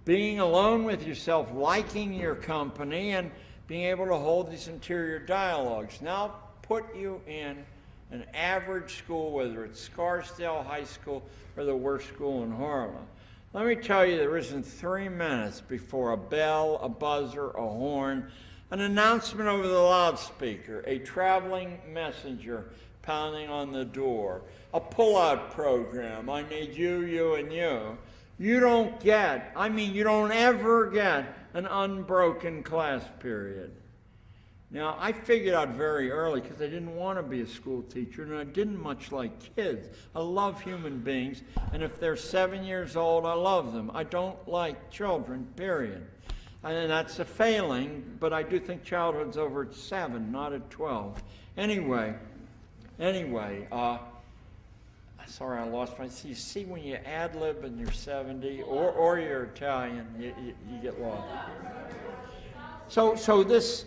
being alone with yourself, liking your company, and being able to hold these interior dialogues. Now put you in an average school, whether it's Scarsdale High School or the worst school in Harlem. Let me tell you, there isn't 3 minutes before a bell, a buzzer, a horn, an announcement over the loudspeaker, a traveling messenger pounding on the door, a pull-out program, I need you, you, and you. You don't ever get an unbroken class period. Now, I figured out very early, because I didn't want to be a school teacher, and I didn't much like kids. I love human beings, and if they're 7 years old, I love them. I don't like children, period. And that's a failing, but I do think childhood's over at 7, not at 12. Anyway, Anyway, sorry, I lost my. You see, when you ad lib and you're 70 or you're Italian, you get lost. So this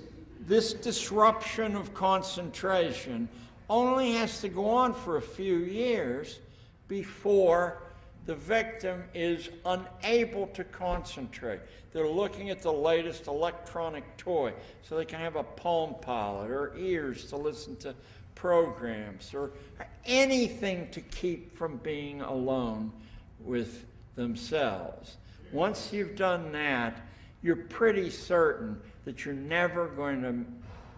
disruption of concentration only has to go on for a few years before the victim is unable to concentrate. They're looking at the latest electronic toy so they can have a Palm Pilot or ears to listen to programs or anything to keep from being alone with themselves. Once you've done that, you're pretty certain that you're never going to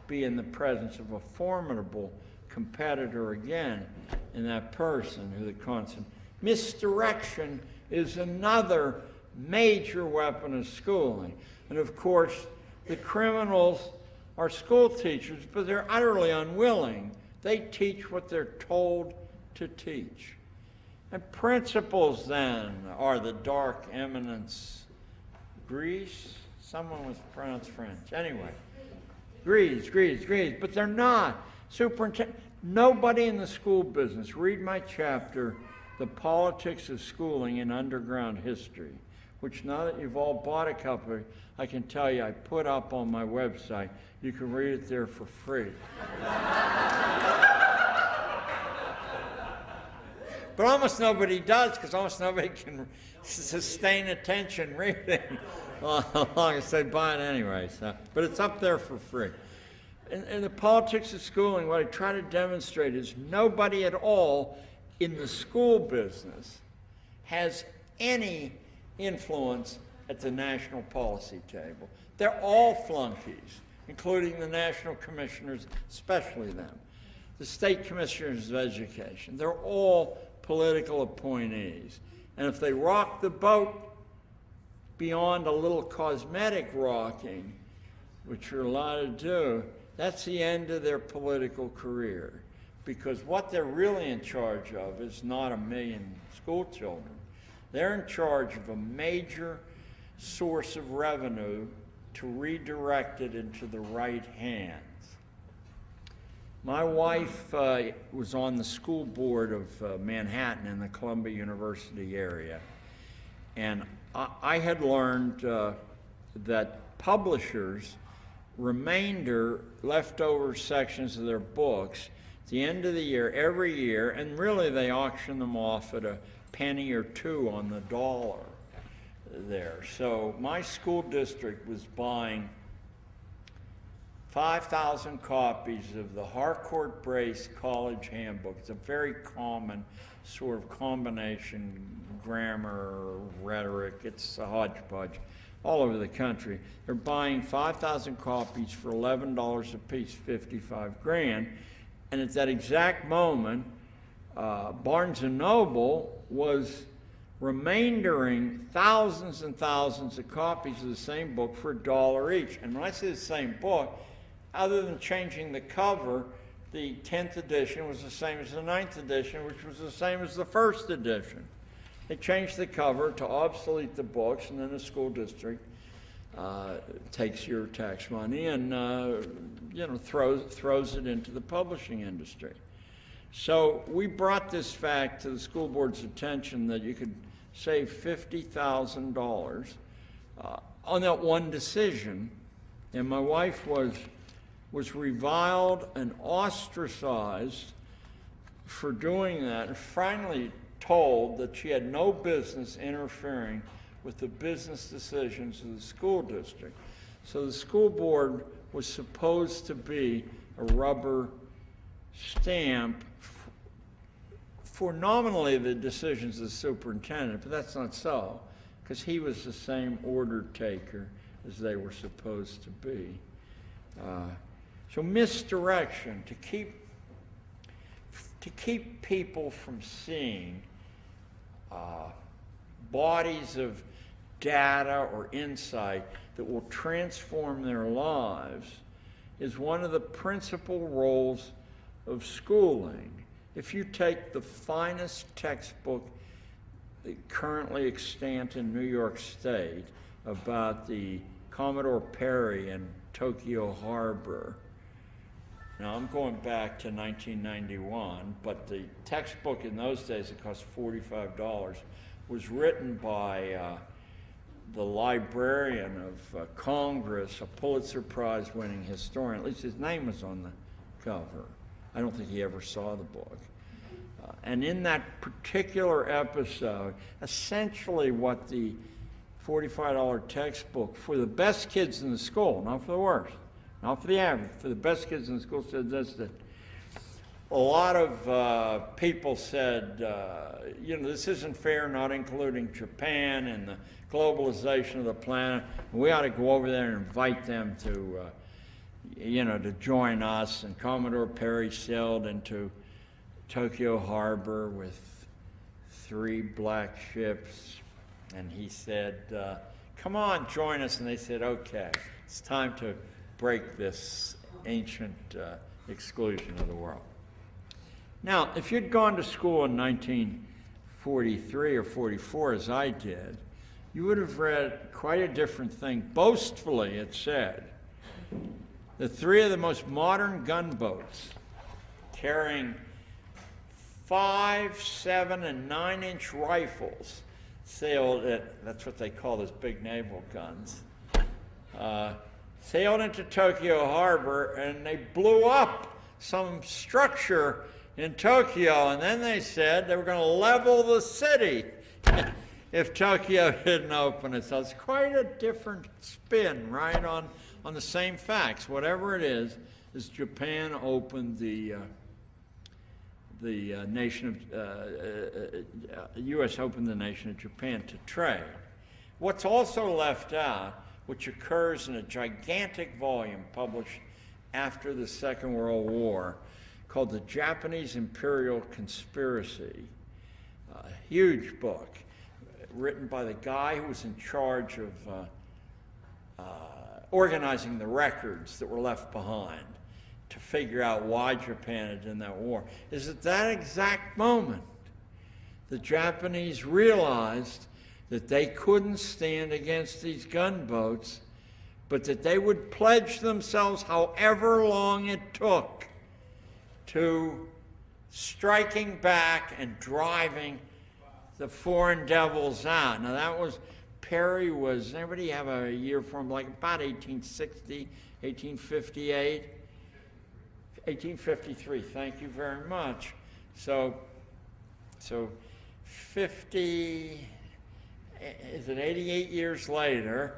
be in the presence of a formidable competitor again in that person who the constant. Misdirection is another major weapon of schooling. And of course, the criminals are school teachers, but they're utterly unwilling. They teach what they're told to teach. And principles then are the dark eminence. Greece? Someone was pronounced French. Anyway, Greece. But they're not. Superintendent. Nobody in the school business. Read my chapter, The Politics of Schooling in Underground History, which now that you've all bought a copy, I can tell you I put up on my website. You can read it there for free. But almost nobody does, because almost nobody can sustain attention reading as long as they buy it anyway. So, but it's up there for free. In the politics of schooling, what I try to demonstrate is nobody at all in the school business has any influence at the national policy table. They're all flunkies, including the national commissioners, especially them, the state commissioners of education. They're all political appointees. And if they rock the boat beyond a little cosmetic rocking, which you're allowed to do, that's the end of their political career. Because what they're really in charge of is not 1 million school children. They're in charge of a major source of revenue to redirect it into the right hands. My wife was on the school board of Manhattan in the Columbia University area. And I had learned that publishers remainder leftover sections of their books at the end of the year, every year, and really they auction them off at a penny or two on the dollar there. So my school district was buying 5,000 copies of the Harcourt Brace College Handbook. It's a very common sort of combination, grammar, rhetoric, it's a hodgepodge all over the country. They're buying 5,000 copies for $11 a piece, 55 grand. And at that exact moment, Barnes & Noble was remaindering thousands and thousands of copies of the same book for $1 each. And when I say the same book, other than changing the cover, the 10th edition was the same as the 9th edition, which was the same as the 1st edition. They changed the cover to obsolete the books, and then the school district takes your tax money and throws it into the publishing industry. So we brought this fact to the school board's attention that you could save $50,000 on that one decision, and my wife was reviled and ostracized for doing that, and finally told that she had no business interfering with the business decisions of the school district. So the school board was supposed to be a rubber stamp for nominally the decisions of the superintendent, but that's not so, because he was the same order taker as they were supposed to be. So misdirection, to keep people from seeing bodies of data or insight that will transform their lives, is one of the principal roles of schooling. If you take the finest textbook currently extant in New York State about the Commodore Perry and Tokyo Harbor, Now I'm going back to 1991, but the textbook in those days, it cost $45, was written by the librarian of Congress, a Pulitzer Prize winning historian. At least his name was on the cover. I don't think he ever saw the book. And in that particular episode, essentially what the $45 textbook for the best kids in the school, not for the worst, not for the average, for the best kids in the school, said this, that a lot of people said, this isn't fair, not including Japan and the globalization of the planet. We ought to go over there and invite them to, to join us. And Commodore Perry sailed into Tokyo Harbor with 3 black ships, and he said, come on, join us. And they said, okay, it's time to break this ancient exclusion of the world. Now, if you'd gone to school in 1943 or 44, as I did, you would have read quite a different thing. Boastfully, it said, the 3 of the most modern gunboats carrying 5, 7, and 9-inch rifles sailed at, that's what they call those big naval guns, sailed into Tokyo Harbor, and they blew up some structure in Tokyo, and then they said they were going to level the city if Tokyo didn't open it. So it's quite a different spin, right, on the same facts. Whatever it is Japan opened the nation of, U.S. opened the nation of Japan to trade. What's also left out, which occurs in a gigantic volume published after the Second World War, called The Japanese Imperial Conspiracy, a huge book written by the guy who was in charge of organizing the records that were left behind to figure out why Japan had done that war. Is at that exact moment the Japanese realized that they couldn't stand against these gunboats, but that they would pledge themselves, however long it took, to striking back and driving the foreign devils out. Now that was, Perry was, anybody have a year for him, like about 1860, 1858? 1853, thank you very much. So 50, is it 88 years later,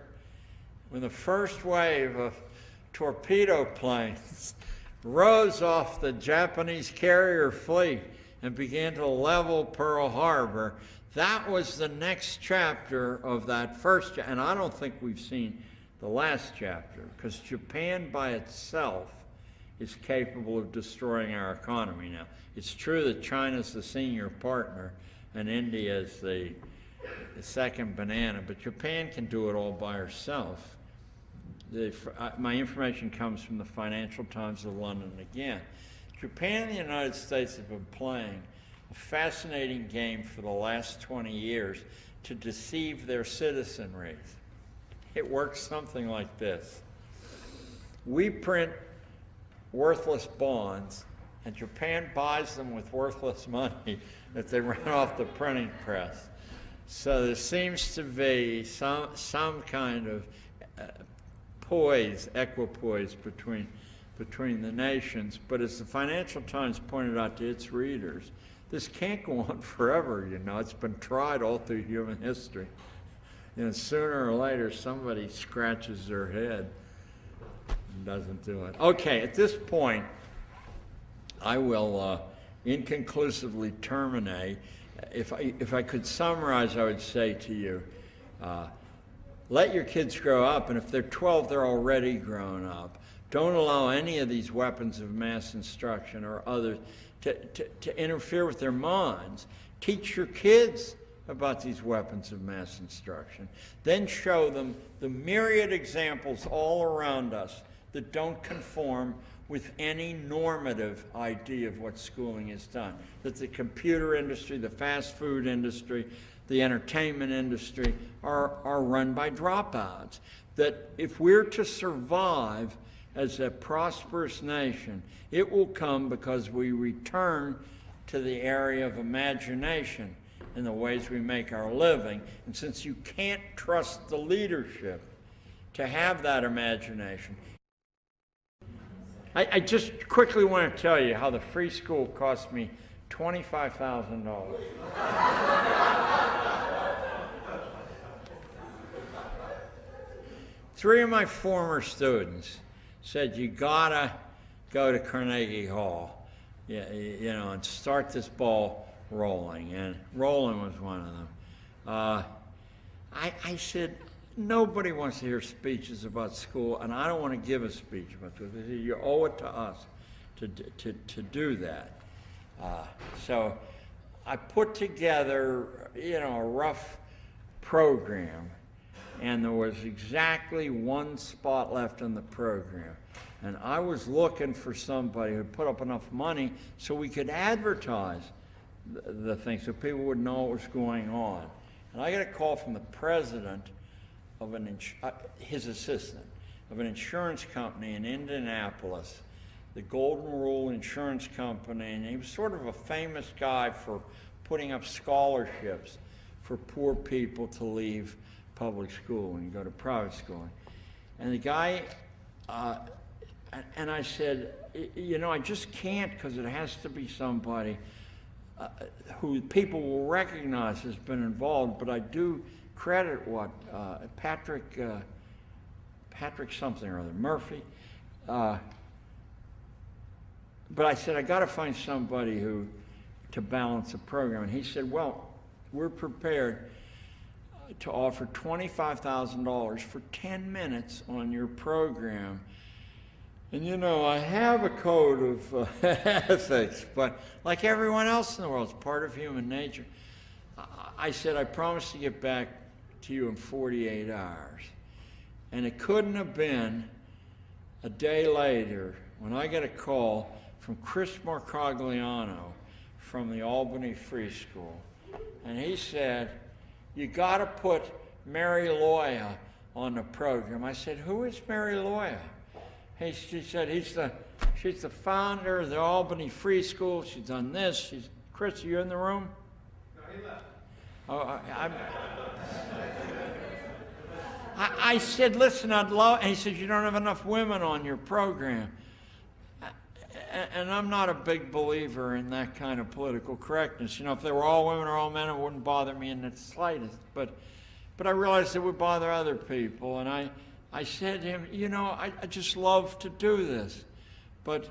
when the first wave of torpedo planes rose off the Japanese carrier fleet and began to level Pearl Harbor, that was the next chapter of that first, and I don't think we've seen the last chapter, because Japan by itself is capable of destroying our economy now. It's true that China's the senior partner and India is the second banana, but Japan can do it all by herself. My information comes from the Financial Times of London again. Japan and the United States have been playing a fascinating game for the last 20 years to deceive their citizenry. It works something like this. We print worthless bonds, and Japan buys them with worthless money that they run off the printing press. So there seems to be some kind of equipoise between the nations. But as the Financial Times pointed out to its readers, this can't go on forever, It's been tried all through human history. Sooner or later, somebody scratches their head and doesn't do it. Okay, at this point, I will inconclusively terminate. If I could summarize, I would say to you, let your kids grow up, and if they're 12, they're already grown up. Don't allow any of these weapons of mass instruction or others to interfere with their minds. Teach your kids about these weapons of mass instruction. Then show them the myriad examples all around us that don't conform with any normative idea of what schooling is done. That the computer industry, the fast food industry, the entertainment industry are run by dropouts. That if we're to survive as a prosperous nation, it will come because we return to the area of imagination in the ways we make our living. And since you can't trust the leadership to have that imagination, I just quickly want to tell you how the free school cost me $25,000. Three of my former students said, you gotta go to Carnegie Hall, you know, and start this ball rolling. And Roland was one of them. I said, nobody wants to hear speeches about school, and I don't want to give a speech about school. They said, you owe it to us to do that. So I put together, you know, a rough program, and there was exactly one spot left in the program. And I was looking for somebody who'd put up enough money so we could advertise the thing so people would know what was going on. And I got a call from the president of his assistant of an insurance company in Indianapolis, the Golden Rule Insurance Company, and he was sort of a famous guy for putting up scholarships for poor people to leave public school and go to private school. And the guy, and I said, you know, I just can't, because it has to be somebody who people will recognize has been involved, but I do credit what Patrick something or other, Murphy. But I said, I got to find somebody to balance the program. And he said, well, we're prepared to offer $25,000 for 10 minutes on your program. And you know, I have a code of ethics, but like everyone else in the world, it's part of human nature. I said, I promise to get back to you in 48 hours. And it couldn't have been a day later when I got a call from Chris Marcogliano from the Albany Free School. And he said, you got to put Mary Loya on the program. I said, who is Mary Loya? She said, she's the founder of the Albany Free School. She's done this. Chris, are you in the room? No, he left. Oh, I said, listen, I'd love, and he said, you don't have enough women on your program. And I'm not a big believer in that kind of political correctness. You know, if they were all women or all men, it wouldn't bother me in the slightest. But I realized it would bother other people. And I said to him, you know, I just love to do this. But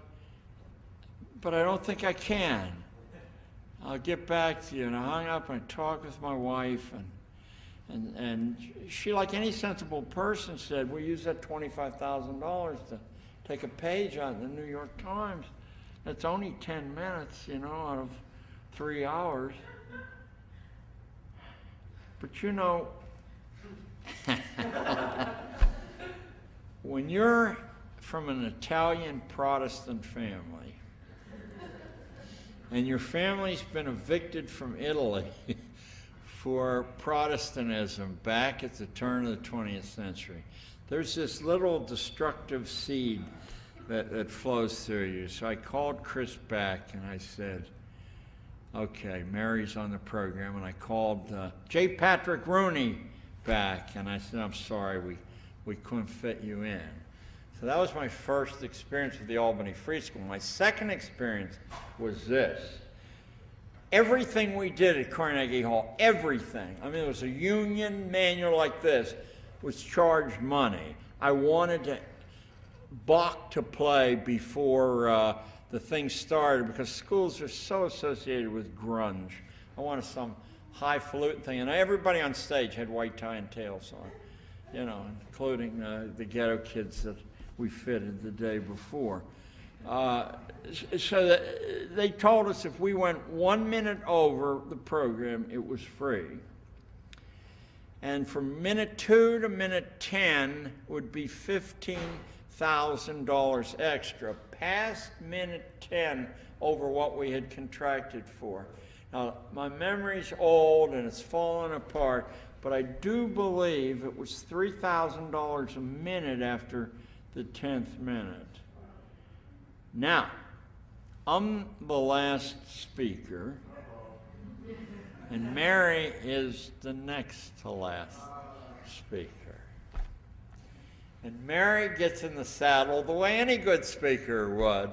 I don't think I can. I'll get back to you. And I hung up and I talked with my wife. And she, like any sensible person, said, we'll use that $25,000 to take a page out of the New York Times. It's only 10 minutes, you know, out of 3 hours. But you know, when you're from an Italian Protestant family, and your family's been evicted from Italy for Protestantism back at the turn of the 20th century, there's this little destructive seed that flows through you. So I called Chris back and I said, okay, Mary's on the program. And I called J. Patrick Rooney back and I said, I'm sorry, we couldn't fit you in. So that was my first experience with the Albany Free School. My second experience was this. Everything we did at Carnegie Hall, everything, I mean, it was a union manual like this, was charged money. I wanted to balk to play before the thing started because schools are so associated with grunge. I wanted some highfalutin thing, and everybody on stage had white tie and tails on, you know, including the ghetto kids that we fitted the day before. So they told us if we went 1 minute over the program, it was free. And from minute 2 to minute 10 would be $15,000 extra, past minute 10 over what we had contracted for. Now, my memory's old and it's fallen apart, but I do believe it was $3,000 a minute after the 10th minute. Now, I'm the last speaker, and Mary is the next to last speaker. And Mary gets in the saddle the way any good speaker would,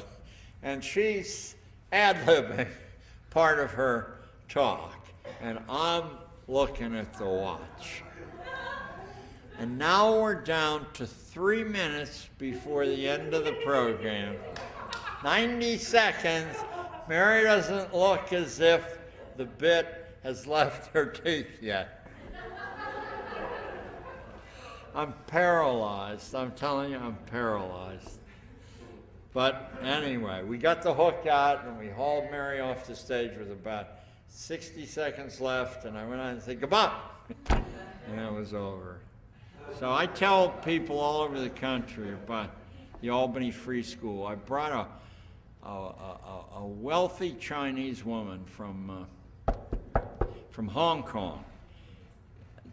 and she's ad-libbing part of her talk, and I'm looking at the watch. And now we're down to 3 minutes before the end of the program. 90 seconds. Mary doesn't look as if the bit has left her teeth yet. I'm paralyzed. I'm telling you, I'm paralyzed. But anyway, we got the hook out and we hauled Mary off the stage with about 60 seconds left, and I went on and said, "Come on!" And it was over. So I tell people all over the country about the Albany Free School. I brought a wealthy Chinese woman from Hong Kong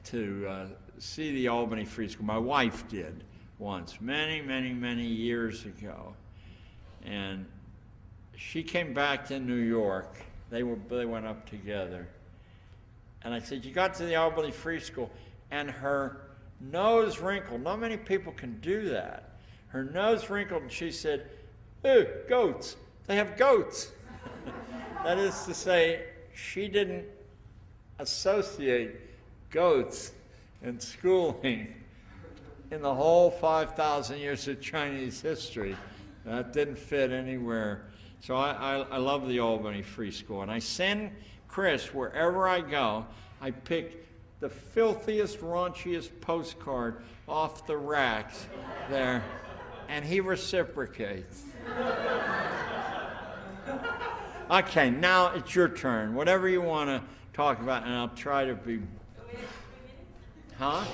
to see the Albany Free School. My wife did once, many years ago. And she came back to New York. They went up together. And I said, "You got to the Albany Free School?" And her nose wrinkled. Not many people can do that. Her nose wrinkled, and she said, "Ew, goats. They have goats." That is to say, she didn't associate goats in schooling in the whole 5,000 years of Chinese history. That didn't fit anywhere. So I love the Albany Free School. And I send Chris, wherever I go, I pick the filthiest, raunchiest postcard off the racks there, and he reciprocates. Okay, now it's your turn. Whatever you want to talk about, and I'll try to be... Huh?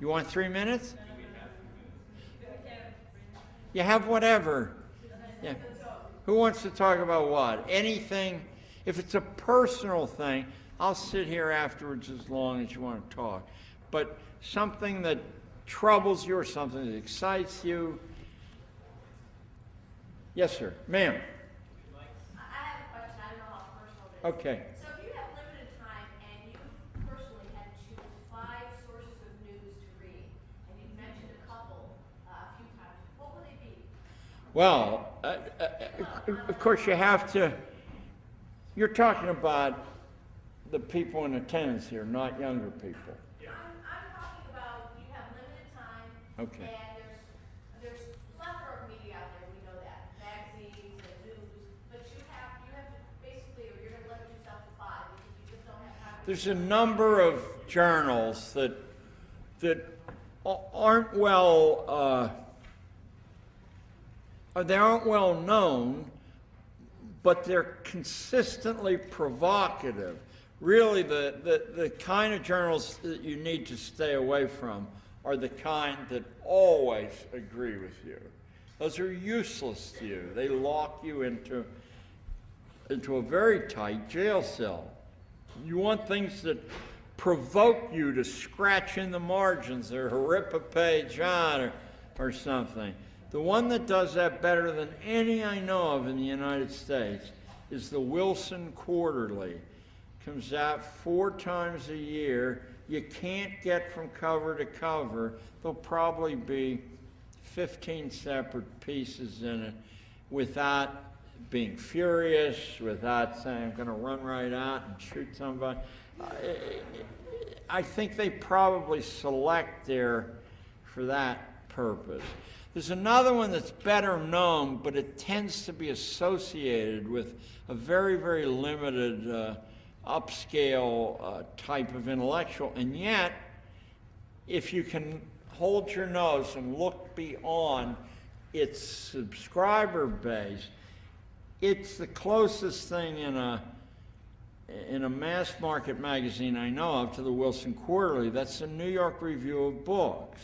You want 3 minutes? You have whatever. Yeah. Who wants to talk about what? Anything. If it's a personal thing, I'll sit here afterwards as long as you want to talk. But something that troubles you or something that excites you. Yes, sir. Ma'am. I have a question. I don't know how personal it is. Okay. So if you have limited time and you personally had to choose 5 sources of news to read, and you've mentioned a couple a few times, what would they be? Well, of course you have to, you're talking about the people in attendance here, not younger people. I'm talking about you have limited time, Okay. and there's plethora of media out there, we know that, magazines and news, but you have to basically, or you're going to limit yourself to 5 because you just don't have time. There's a number of journals that aren't they aren't well known, but they're consistently provocative. Really, the kind of journals that you need to stay away from are the kind that always agree with you. Those are useless to you. They lock you into a very tight jail cell. You want things that provoke you to scratch in the margins or rip a page out or something. The one that does that better than any I know of in the United States is the Wilson Quarterly. Comes out 4 times a year. You can't get from cover to cover. There'll probably be 15 separate pieces in it without being furious, without saying, "I'm going to run right out and shoot somebody." I think they probably select there for that purpose. There's another one that's better known, but it tends to be associated with a very limited upscale type of intellectual. And yet, if you can hold your nose and look beyond its subscriber base, it's the closest thing in a mass market magazine I know of to the Wilson Quarterly. That's the New York Review of Books.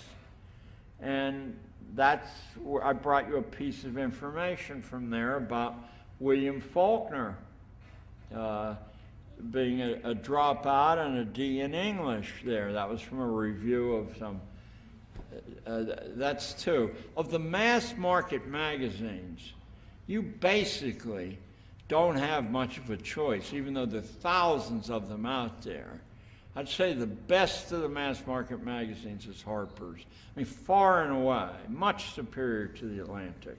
And that's where I brought you a piece of information from there about William Faulkner being a dropout and a D in English there. That was from a review of some That's two. Of the mass market magazines, you basically don't have much of a choice, even though there are thousands of them out there. I'd say the best of the mass market magazines is Harper's. I mean, far and away, much superior to the Atlantic.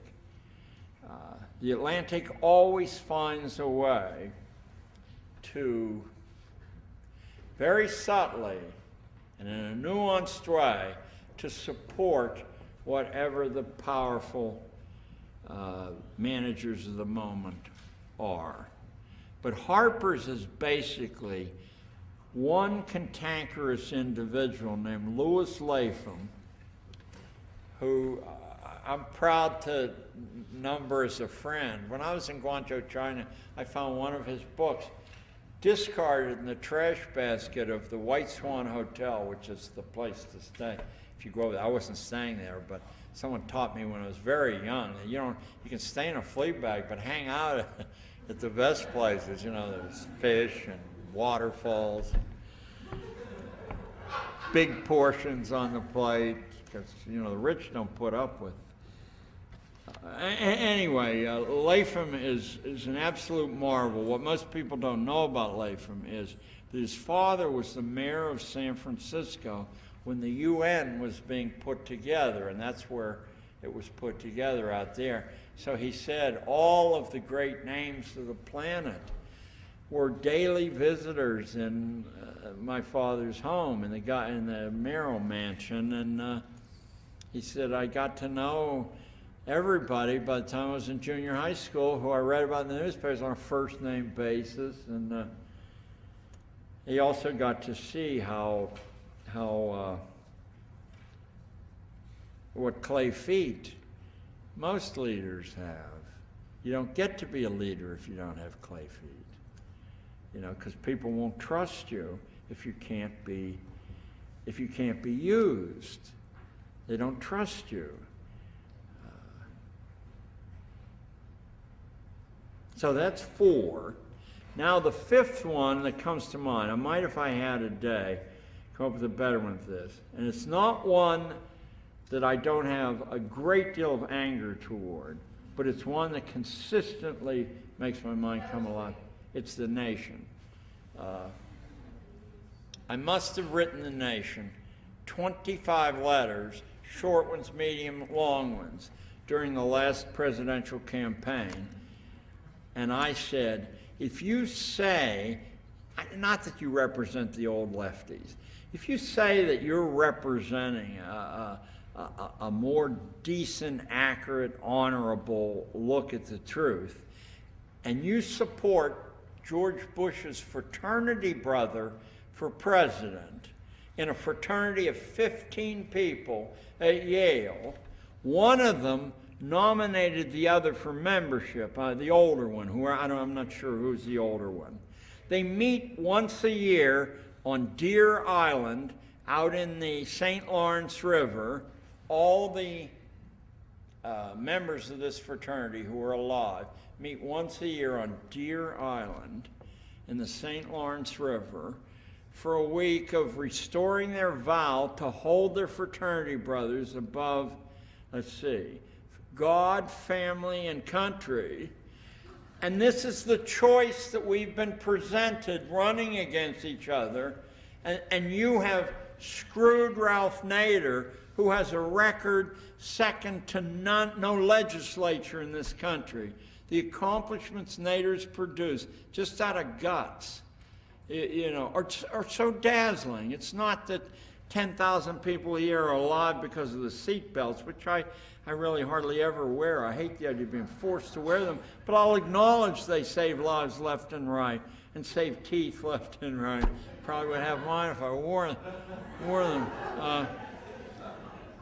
The Atlantic always finds a way to, very subtly and in a nuanced way, to support whatever the powerful managers of the moment are. But Harper's is basically one cantankerous individual named Louis Lapham, who I'm proud to number as a friend. When I was in Guangzhou, China, I found one of his books discarded in the trash basket of the White Swan Hotel, which is the place to stay. If you go over there, I wasn't staying there, but someone taught me when I was very young that you can stay in a flea bag, but hang out at the best places. There's fish and waterfalls, big portions on the plate, because the rich don't put up with. Anyway, Lapham is an absolute marvel. What most people don't know about Lapham is that his father was the mayor of San Francisco when the UN was being put together, and that's where it was put together out there. So he said all of the great names of the planet were daily visitors in my father's home in the Merrill Mansion, and he said I got to know everybody by the time I was in junior high school who I read about in the newspapers on a first name basis, and he also got to see what clay feet most leaders have. You don't get to be a leader if you don't have clay feet, because people won't trust you if you can't be used. They don't trust you. So that's 4. Now the 5th one that comes to mind, I might, if I had a day, come up with a better one for this. And it's not one that I don't have a great deal of anger toward, but it's one that consistently makes my mind come alive. It's the Nation. I must have written the Nation 25 letters, short ones, medium, long ones, during the last presidential campaign. And I said, if you say, not that you represent the old lefties, if you say that you're representing a more decent, accurate, honorable look at the truth, and you support George Bush's fraternity brother for president in a fraternity of 15 people at Yale, one of them nominated the other for membership, the older one, I'm not sure who's the older one. They meet once a year on Deer Island out in the St. Lawrence River. All the members of this fraternity who are alive meet once a year on Deer Island in the St. Lawrence River for a week of restoring their vow to hold their fraternity brothers above, God, family, and country. And this is the choice that we've been presented running against each other. And you have screwed Ralph Nader, who has a record second to no legislature in this country. The accomplishments Nader's produced, just out of guts, are so dazzling. It's not that 10,000 people a year are alive because of the seat belts, which I really hardly ever wear. I hate the idea of being forced to wear them, but I'll acknowledge they save lives left and right and save teeth left and right. Probably would have mine if I wore them.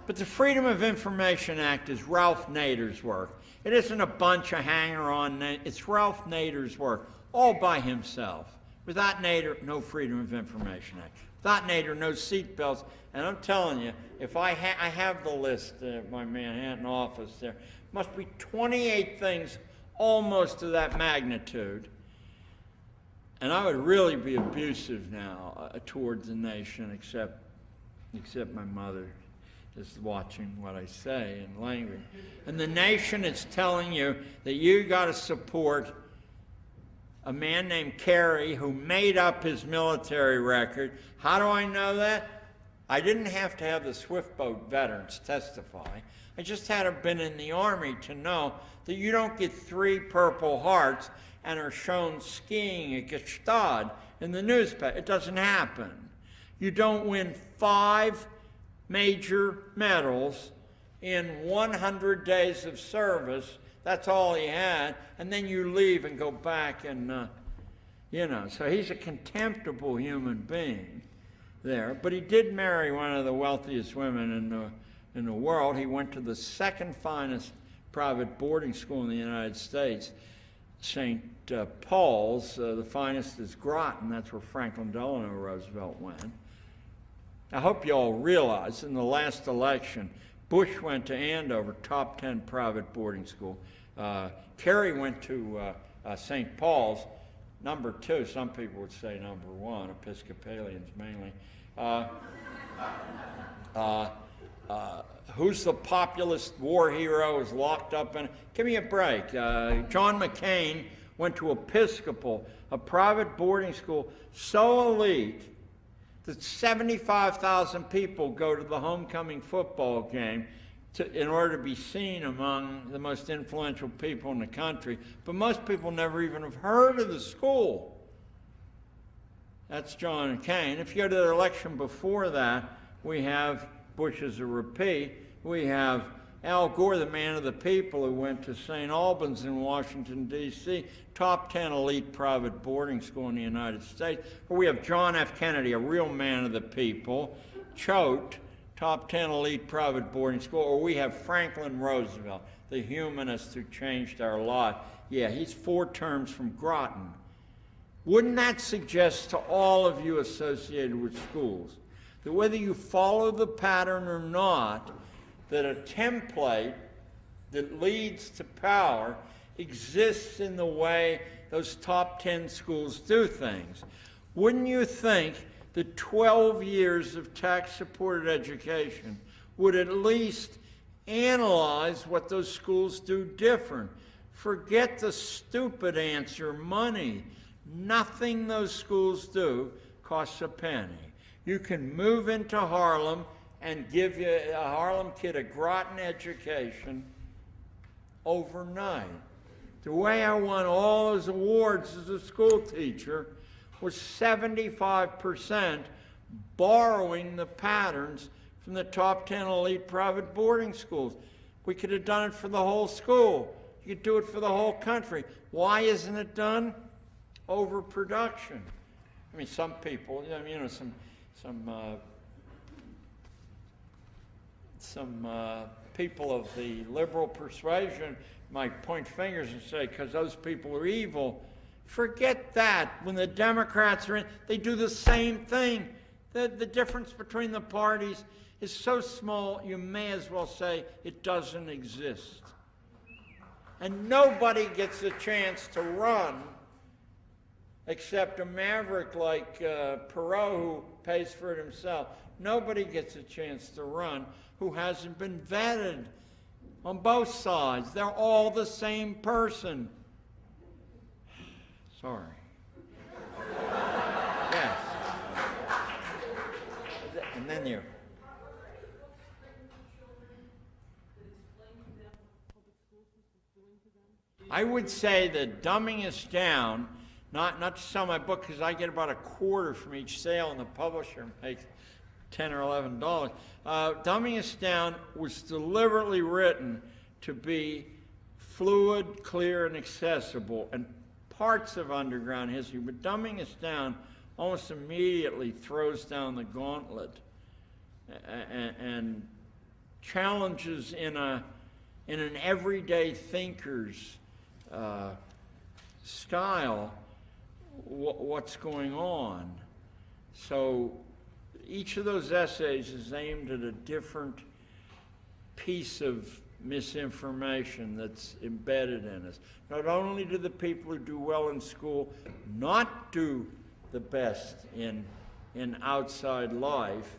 But the Freedom of Information Act is Ralph Nader's work. It isn't a bunch of hanger-on. It's Ralph Nader's work, all by himself. Without Nader, no Freedom of Information Act. Without Nader, no seat belts. And I'm telling you, if I have the list at my Manhattan office there, must be 28 things almost of that magnitude. And I would really be abusive now towards the Nation, except my mother is watching what I say and language. And the nation is telling you that you got to support a man named Kerry who made up his military record. How do I know that? I didn't have to have the Swiftboat veterans testify. I just had to have been in the Army to know that you don't get 3 Purple Hearts and are shown skiing at Gstaad in the newspaper. It doesn't happen. You don't win 5 major medals in 100 days of service. That's all he had. And then you leave and go back and, so he's a contemptible human being there. But he did marry one of the wealthiest women in the world. He went to the second finest private boarding school in the United States, St. Paul's. The finest is Groton. That's where Franklin Delano Roosevelt went. I hope you all realize in the last election, Bush went to Andover, top 10 private boarding school. Kerry went to St. Paul's, number 2. Some people would say number 1, Episcopalians mainly. Who's the populist war hero is locked up in? Give me a break. John McCain went to Episcopal, a private boarding school so elite that 75,000 people go to the homecoming football game in order to be seen among the most influential people in the country. But most people never even have heard of the school. That's John McCain. If you go to the election before that, we have Bush as a repeat. We have Al Gore, the man of the people, who went to St. Albans in Washington, D.C., top 10 elite private boarding school in the United States. Or we have John F. Kennedy, a real man of the people, Choate, top 10 elite private boarding school. Or we have Franklin Roosevelt, the humanist who changed our lot. Yeah, he's 4 terms from Groton. Wouldn't that suggest to all of you associated with schools that whether you follow the pattern or not, that a template that leads to power exists in the way those top 10 schools do things? Wouldn't you think that 12 years of tax-supported education would at least analyze what those schools do different? Forget the stupid answer, money. Nothing those schools do costs a penny. You can move into Harlem and give a Harlem kid a Groton education overnight. The way I won all those awards as a school teacher was 75% borrowing the patterns from the top 10 elite private boarding schools. We could have done it for the whole school. You could do it for the whole country. Why isn't it done? Overproduction. I mean, some people, some people of the liberal persuasion might point fingers and say, because those people are evil. Forget that. When the Democrats are in, they do the same thing. The difference between the parties is so small, you may as well say it doesn't exist. And nobody gets a chance to run except a maverick like Perot, who pays for it himself. Nobody gets a chance to run who hasn't been vetted on both sides. They're all the same person. Sorry. Yes. And then you. I would say that dumbing us down, not to sell my book because I get about a quarter from each sale and the publisher makes $10 or $11. Dumbing us down was deliberately written to be fluid, clear, and accessible, and parts of underground history, but dumbing us down almost immediately throws down the gauntlet and challenges in an everyday thinker's style what's going on. So each of those essays is aimed at a different piece of misinformation that's embedded in us. Not only do the people who do well in school not do the best in outside life,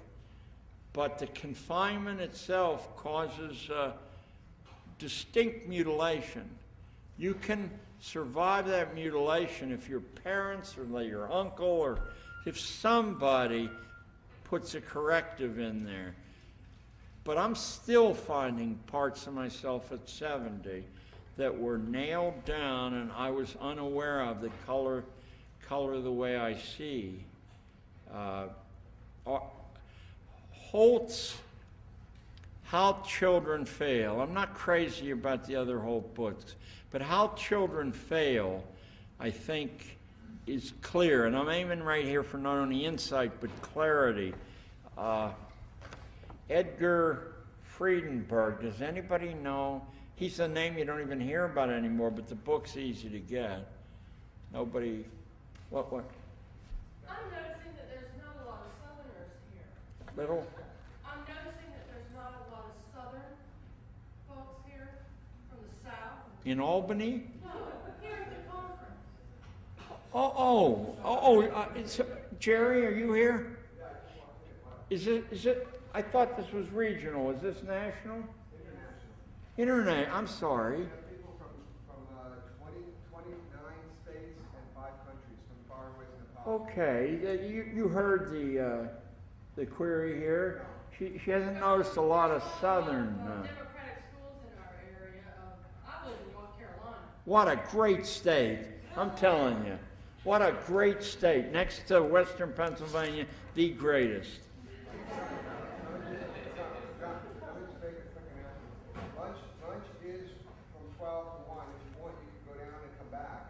but the confinement itself causes distinct mutilation. You can survive that mutilation if your parents or your uncle or if somebody puts a corrective in there. But I'm still finding parts of myself at 70 that were nailed down and I was unaware of, the color the way I see. Holt's How Children Fail. I'm not crazy about the other Holt books, but How Children Fail, I think, is clear. And I'm aiming right here for not only insight, but clarity. Edgar Friedenberg, does anybody know? He's a name you don't even hear about anymore, but the book's easy to get. Nobody, what? I'm noticing that there's not a lot of Southerners here. Little? I'm noticing that there's not a lot of Southern folks here from the South. In Albany? No, here at the conference. It's, Jerry, are you here? Is it, I thought this was regional. Is this national? International. I'm sorry. We have people from 29 states and 5 countries, from far away to Nepal. Okay, you heard the query here. She hasn't noticed a lot of southern. Democratic schools in our area. I live in North Carolina. What a great state! I'm telling you, what a great state. Next to Western Pennsylvania, the greatest. Lunch is from 12 to 1. If you want, you can go down and come back.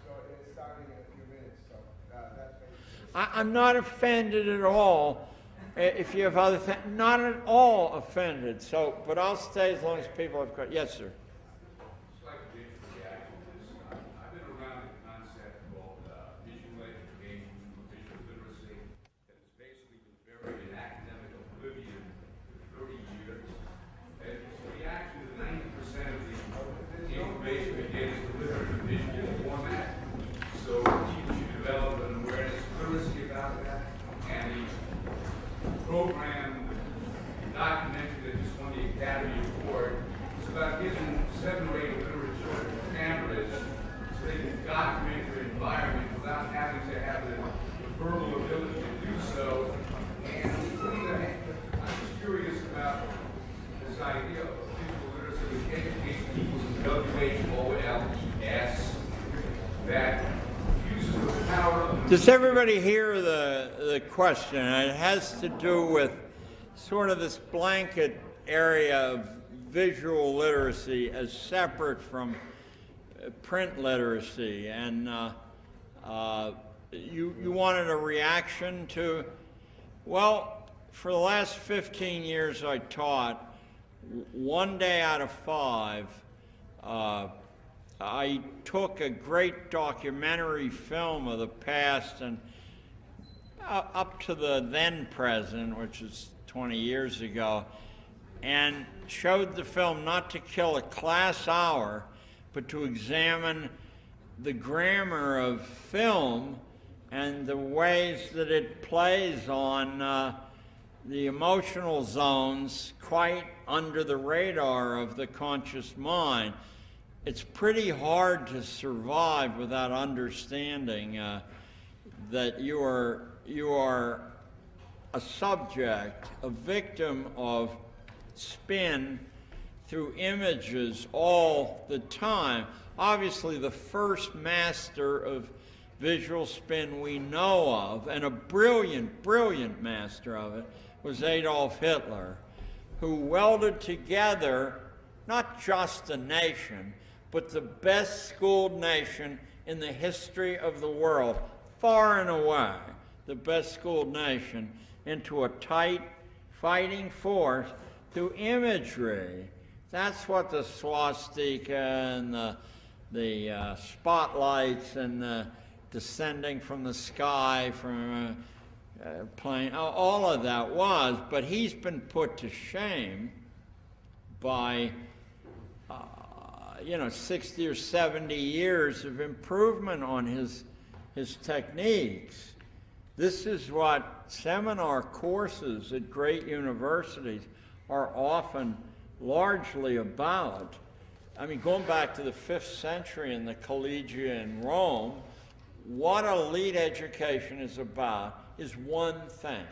So it's starting in a few minutes. So that's basically. I'm not offended at all. If you have other things, not at all offended. So, but I'll stay as long as people have questions. Yes, sir. I've been around the concept called visual education, visual literacy, that has basically been buried in academic oblivion for 30 years. And it's a reaction to 90% of the information we get is delivered in visual format. So people should develop an awareness, literacy about that. And the program, documentary that just won the Academy Award, is about giving 7 or 8 literature cameras so they can document their environment without having to have the verbal ability to do so. And I'm just curious about this idea of visual literacy, which educates people in WHOLES that uses the power of. Does everybody hear the question? It has to do with sort of this blanket area of visual literacy as separate from print literacy, and you wanted a reaction to. Well, for the last 15 years I taught, 1 day out of 5, I took a great documentary film of the past and up to the then present, which is 20 years ago, and showed the film not to kill a class hour, but to examine the grammar of film and the ways that it plays on the emotional zones quite under the radar of the conscious mind. It's pretty hard to survive without understanding that you are a subject, a victim of spin through images all the time. Obviously, the first master of visual spin we know of, and a brilliant, brilliant master of it, was Adolf Hitler, who welded together not just a nation, but the best schooled nation in the history of the world, far and away, the best schooled nation, into a tight fighting force through imagery. That's what the swastika and the spotlights and the descending from the sky from a plane, all of that was, but he's been put to shame by 60 or 70 years of improvement on his techniques. This is what seminar courses at great universities are often largely about. I mean, going back to the 5th century in the Collegia in Rome, what elite education is about is one thing.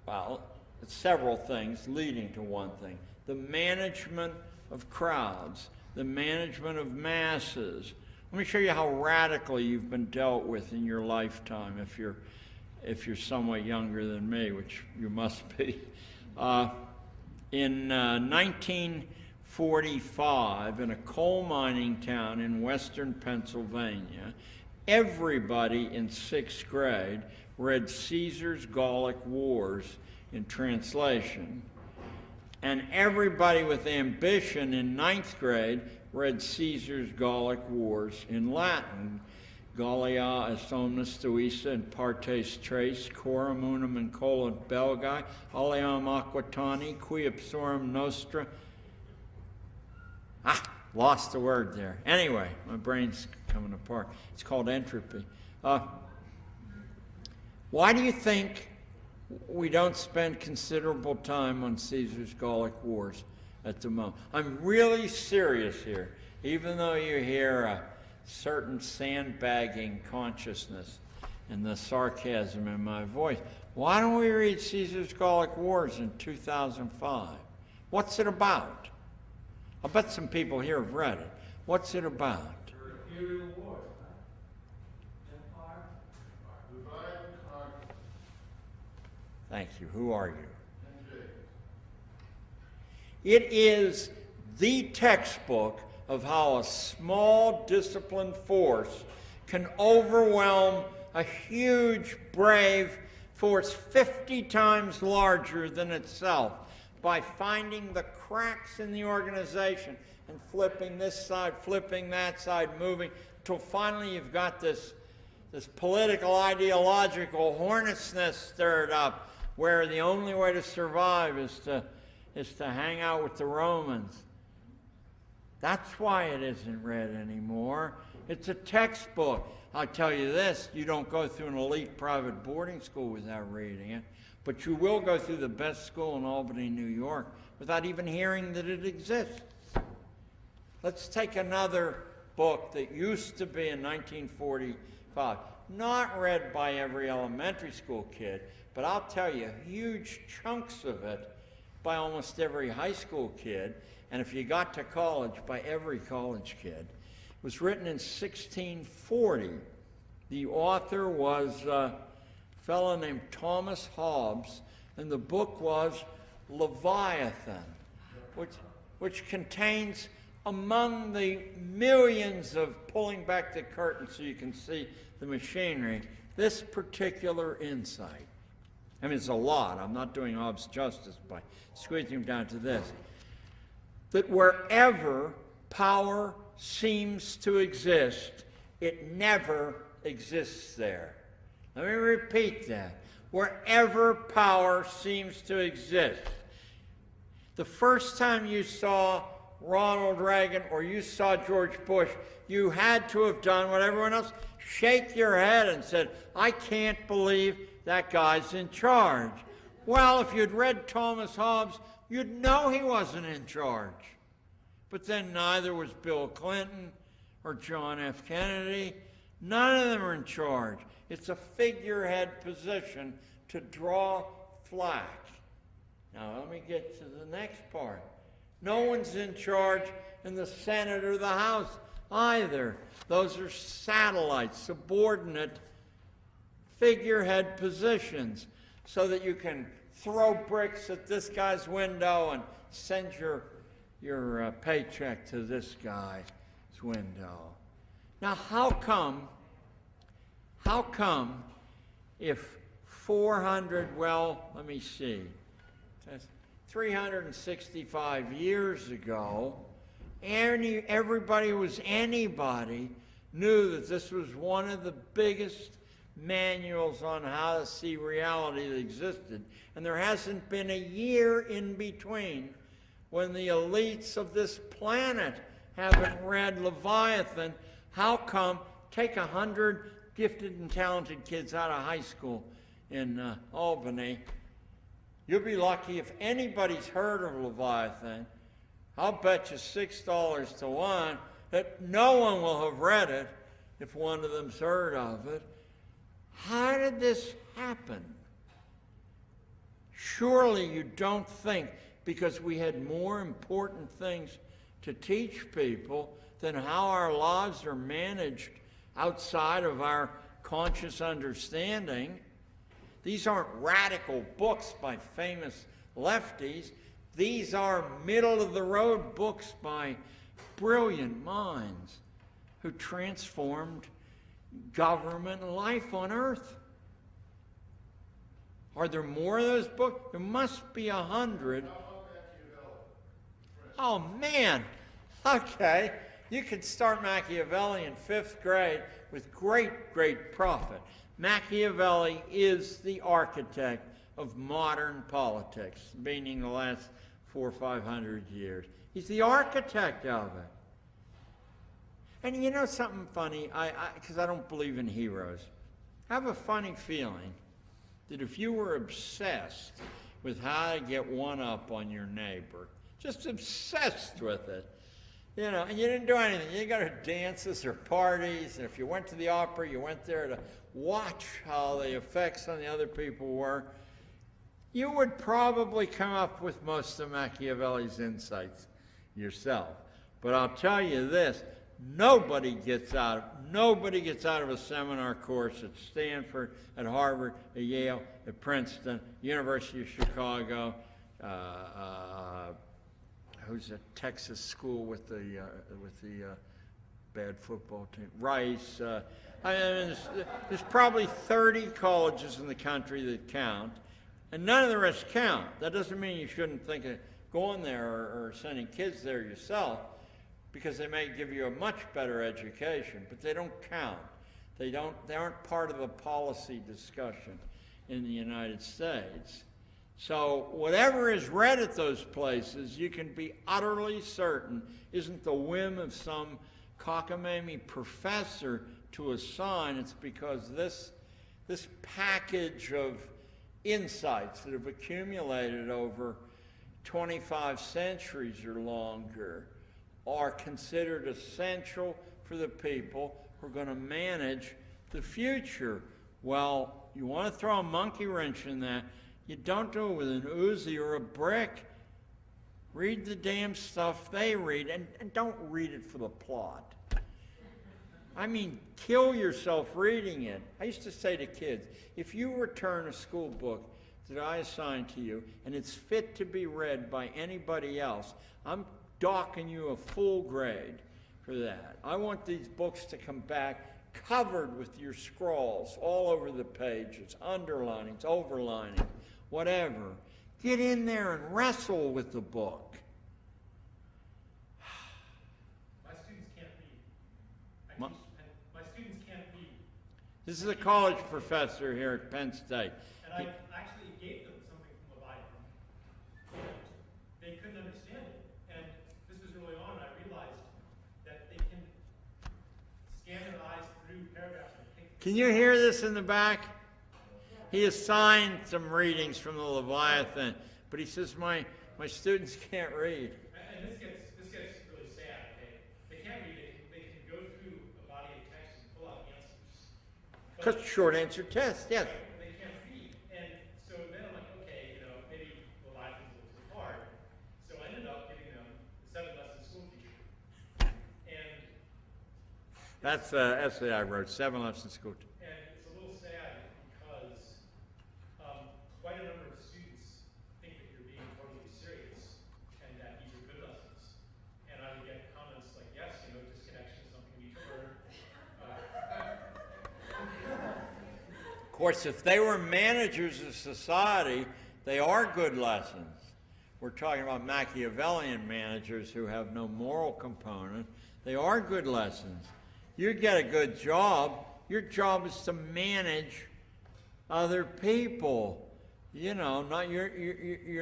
Well, it's several things leading to one thing. The management of crowds, the management of masses. Let me show you how radically you've been dealt with in your lifetime if you're somewhat younger than me, which you must be. In 1945, in a coal mining town in western Pennsylvania, everybody in 6th grade read Caesar's Gallic Wars in translation, and everybody with ambition in 9th grade read Caesar's Gallic Wars in Latin. Gallia est omnis tuissa in partes tres, coram unum in colant belgae, aliam aquitani, qui ipsorum nostra. Lost the word there. Anyway, my brain's coming apart. It's called entropy. Why do you think we don't spend considerable time on Caesar's Gallic Wars at the moment? I'm really serious here, even though you hear a certain sandbagging consciousness and the sarcasm in my voice. Why don't we read Caesar's Gallic Wars in 2005? What's it about? I'll bet some people here have read it. What's it about? Imperial Wars, Empire, divide and conquer. Thank you. Who are you? It is the textbook of how a small disciplined force can overwhelm a huge, brave force 50 times larger than itself by finding the cracks in the organization and flipping this side, flipping that side, moving, until finally you've got this political, ideological hornet's nest stirred up, where the only way to survive is to hang out with the Romans. That's why it isn't read anymore. It's a textbook. I'll tell you this, you don't go through an elite private boarding school without reading it, but you will go through the best school in Albany, New York, without even hearing that it exists. Let's take another book that used to be in 1945, not read by every elementary school kid, but I'll tell you, huge chunks of it by almost every high school kid, and if you got to college, by every college kid. It was written in 1640. The author was a fellow named Thomas Hobbes, and the book was Leviathan, which contains, among the millions of pulling back the curtain so you can see the machinery, this particular insight. I mean, it's a lot. I'm not doing Hobbes justice by squeezing him down to this. That wherever power seems to exist, it never exists there. Let me repeat that. Wherever power seems to exist. The first time you saw Ronald Reagan or you saw George Bush, you had to have done what everyone else, shake your head and said, I can't believe that guy's in charge. Well, if you'd read Thomas Hobbes, you'd know he wasn't in charge. But then neither was Bill Clinton or John F. Kennedy. None of them are in charge. It's a figurehead position to draw flack. Now let me get to the next part. No one's in charge in the Senate or the House either. Those are satellites, subordinate figurehead positions, so that you can throw bricks at this guy's window and send your paycheck to this guy's window. Now, how come if 365 years ago, everybody who was anybody knew that this was one of the biggest manuals on how to see reality that existed, and there hasn't been a year in between when the elites of this planet haven't read Leviathan? How come, take 100 gifted and talented kids out of high school in Albany. You'll be lucky if anybody's heard of Leviathan. I'll bet you $6 to 1 that no one will have read it if one of them's heard of it. How did this happen? Surely you don't think because we had more important things to teach people than how our lives are managed outside of our conscious understanding. These aren't radical books by famous lefties. These are middle-of-the-road books by brilliant minds who transformed government and life on Earth. Are there more of those books? There must be 100. Oh, man. Okay. You could start Machiavelli in 5th grade with great, great profit. Machiavelli is the architect of modern politics, meaning the last 400 or 500 years. He's the architect of it. And you know something funny? Because I don't believe in heroes. I have a funny feeling that if you were obsessed with how to get one up on your neighbor, just obsessed with it, you know, and you didn't do anything. You didn't go to dances or parties, and if you went to the opera, you went there to watch how the effects on the other people were, you would probably come up with most of Machiavelli's insights yourself. But I'll tell you this, nobody gets out of a seminar course at Stanford, at Harvard, at Yale, at Princeton, University of Chicago, who's at Texas school with the bad football team, Rice. There's probably 30 colleges in the country that count, and none of the rest count. That doesn't mean you shouldn't think of going there or sending kids there yourself, because they may give you a much better education, but they don't count. They aren't part of the policy discussion in the United States. So whatever is read at those places, you can be utterly certain isn't the whim of some cockamamie professor to assign. It's because this package of insights that have accumulated over 25 centuries or longer are considered essential for the people who are going to manage the future. Well, you want to throw a monkey wrench in that, you don't do it with an Uzi or a brick. Read the damn stuff they read, and don't read it for the plot. I mean, kill yourself reading it. I used to say to kids, if you return a school book that I assign to you, and it's fit to be read by anybody else, I'm docking you a full grade for that. I want these books to come back covered with your scrawls all over the pages, underlinings, overlining, whatever. Get in there and wrestle with the book. My students can't read. My students can't read. This is a college professor here at Penn State. And I actually gave them something from Leviathan, and they couldn't understand it. And this was early on, and I realized that they can scan their eyes through paragraphs and pick. Can you hear this in the back? He assigned some readings from the Leviathan, but he says, my students can't read. And this gets really sad, okay? They can't read it. They can go through a body of text and pull out answers. Because short answer test, yes. They can't read. And so then I'm like, okay, maybe Leviathan's a little too hard. So I ended up giving them the 7-lesson school teacher. And That's an essay I wrote, 7-lesson school teacher. And it's a little sad because quite a number of students think that you're being totally serious and that these are good lessons. And I would get comments like, yes, disconnection is something we need to learn. Of course, if they were managers of society, they are good lessons. We're talking about Machiavellian managers who have no moral component. They are good lessons. You get a good job, your job is to manage other people. You're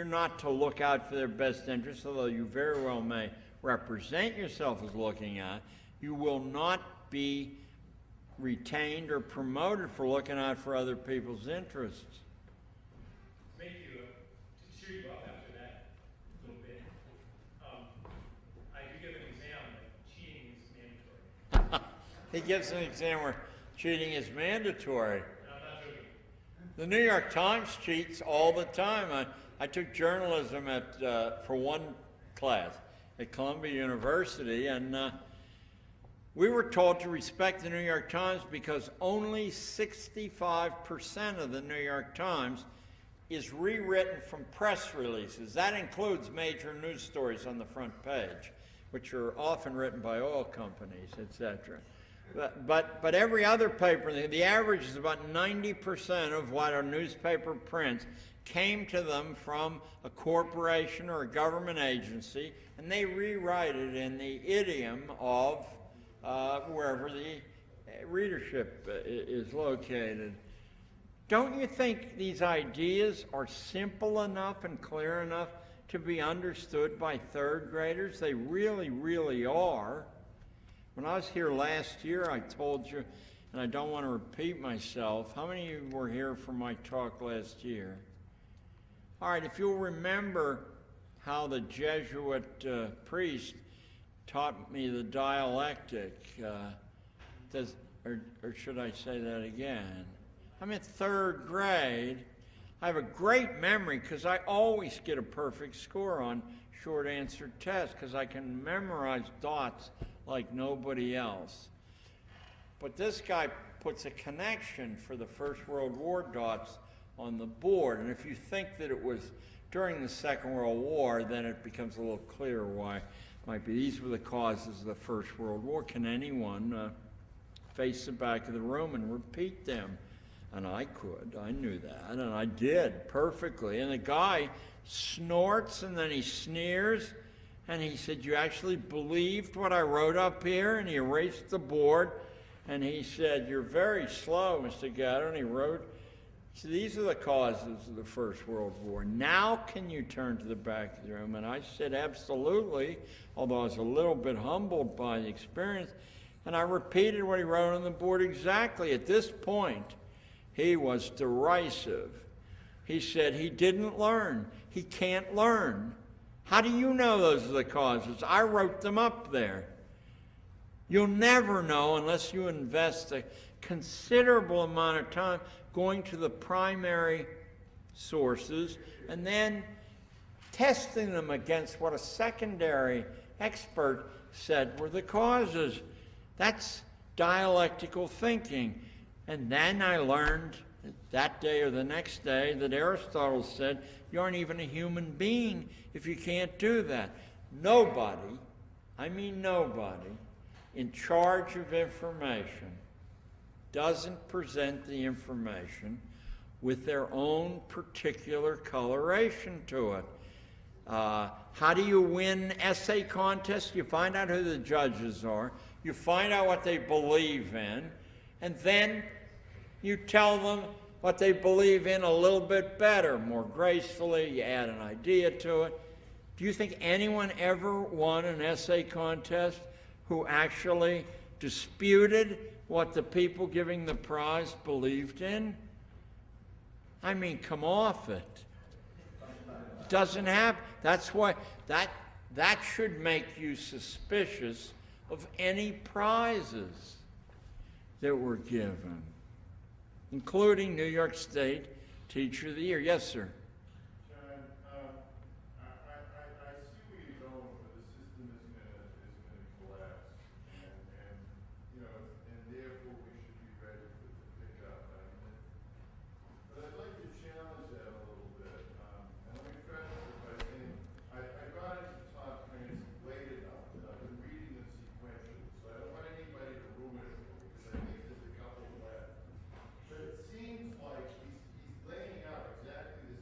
not to look out for their best interests, although you very well may represent yourself as looking at. You will not be retained or promoted for looking out for other people's interests. To make you, to cheer you up after that little bit, I do give an exam, like cheating is mandatory. He gives an exam where cheating is mandatory. And I'm not joking. The New York Times cheats all the time. I took journalism for one class at Columbia University, and we were told to respect the New York Times because only 65% of the New York Times is rewritten from press releases. That includes major news stories on the front page, which are often written by oil companies, etc. But every other paper, the average is about 90% of what a newspaper prints came to them from a corporation or a government agency, and they rewrite it in the idiom of wherever the readership is located. Don't you think these ideas are simple enough and clear enough to be understood by third graders? They really, really are. When I was here last year, I told you, and I don't want to repeat myself, how many of you were here for my talk last year? All right, if you'll remember how the Jesuit priest taught me the dialectic, or should I say that again? I'm in third grade. I have a great memory because I always get a perfect score on short answer tests because I can memorize dots like nobody else. But this guy puts a connection for the First World War dots on the board, and if you think that it was during the Second World War, then it becomes a little clearer why it might be. These were the causes of the First World War. Can anyone face the back of the room and repeat them? And I could. I knew that, and I did perfectly. And the guy snorts, and then he sneers, and he said, "You actually believed what I wrote up here?" And he erased the board, and he said, "You're very slow, Mr. Gatto." And he wrote, so these are the causes of the First World War. Now can you turn to the back of the room? And I said, absolutely, although I was a little bit humbled by the experience. And I repeated what he wrote on the board exactly. At this point, he was derisive. He said he didn't learn. He can't learn. How do you know those are the causes? I wrote them up there. You'll never know unless you invest a considerable amount of time going to the primary sources and then testing them against what a secondary expert said were the causes. That's dialectical thinking. And then I learned that day or the next day that Aristotle said, you aren't even a human being if you can't do that. Nobody, I mean nobody, in charge of information doesn't present the information with their own particular coloration to it. How do you win essay contests? You find out who the judges are, you find out what they believe in, and then you tell them what they believe in a little bit better, more gracefully, you add an idea to it. Do you think anyone ever won an essay contest who actually disputed what the people giving the prize believed in? I mean, come off it. It doesn't happen. That's why that should make you suspicious of any prizes that were given, including New York State Teacher of the Year. Yes, sir. John, I see where you're going, but the system is going to collapse, and you know, and therefore we should be ready to pick up. But I'd like to challenge that a little bit. And let me preface it by saying I got into top training late enough that I've been reading them sequentially, so I don't want anybody to ruin it for me because I think there's a couple left. But it seems like he's laying out exactly the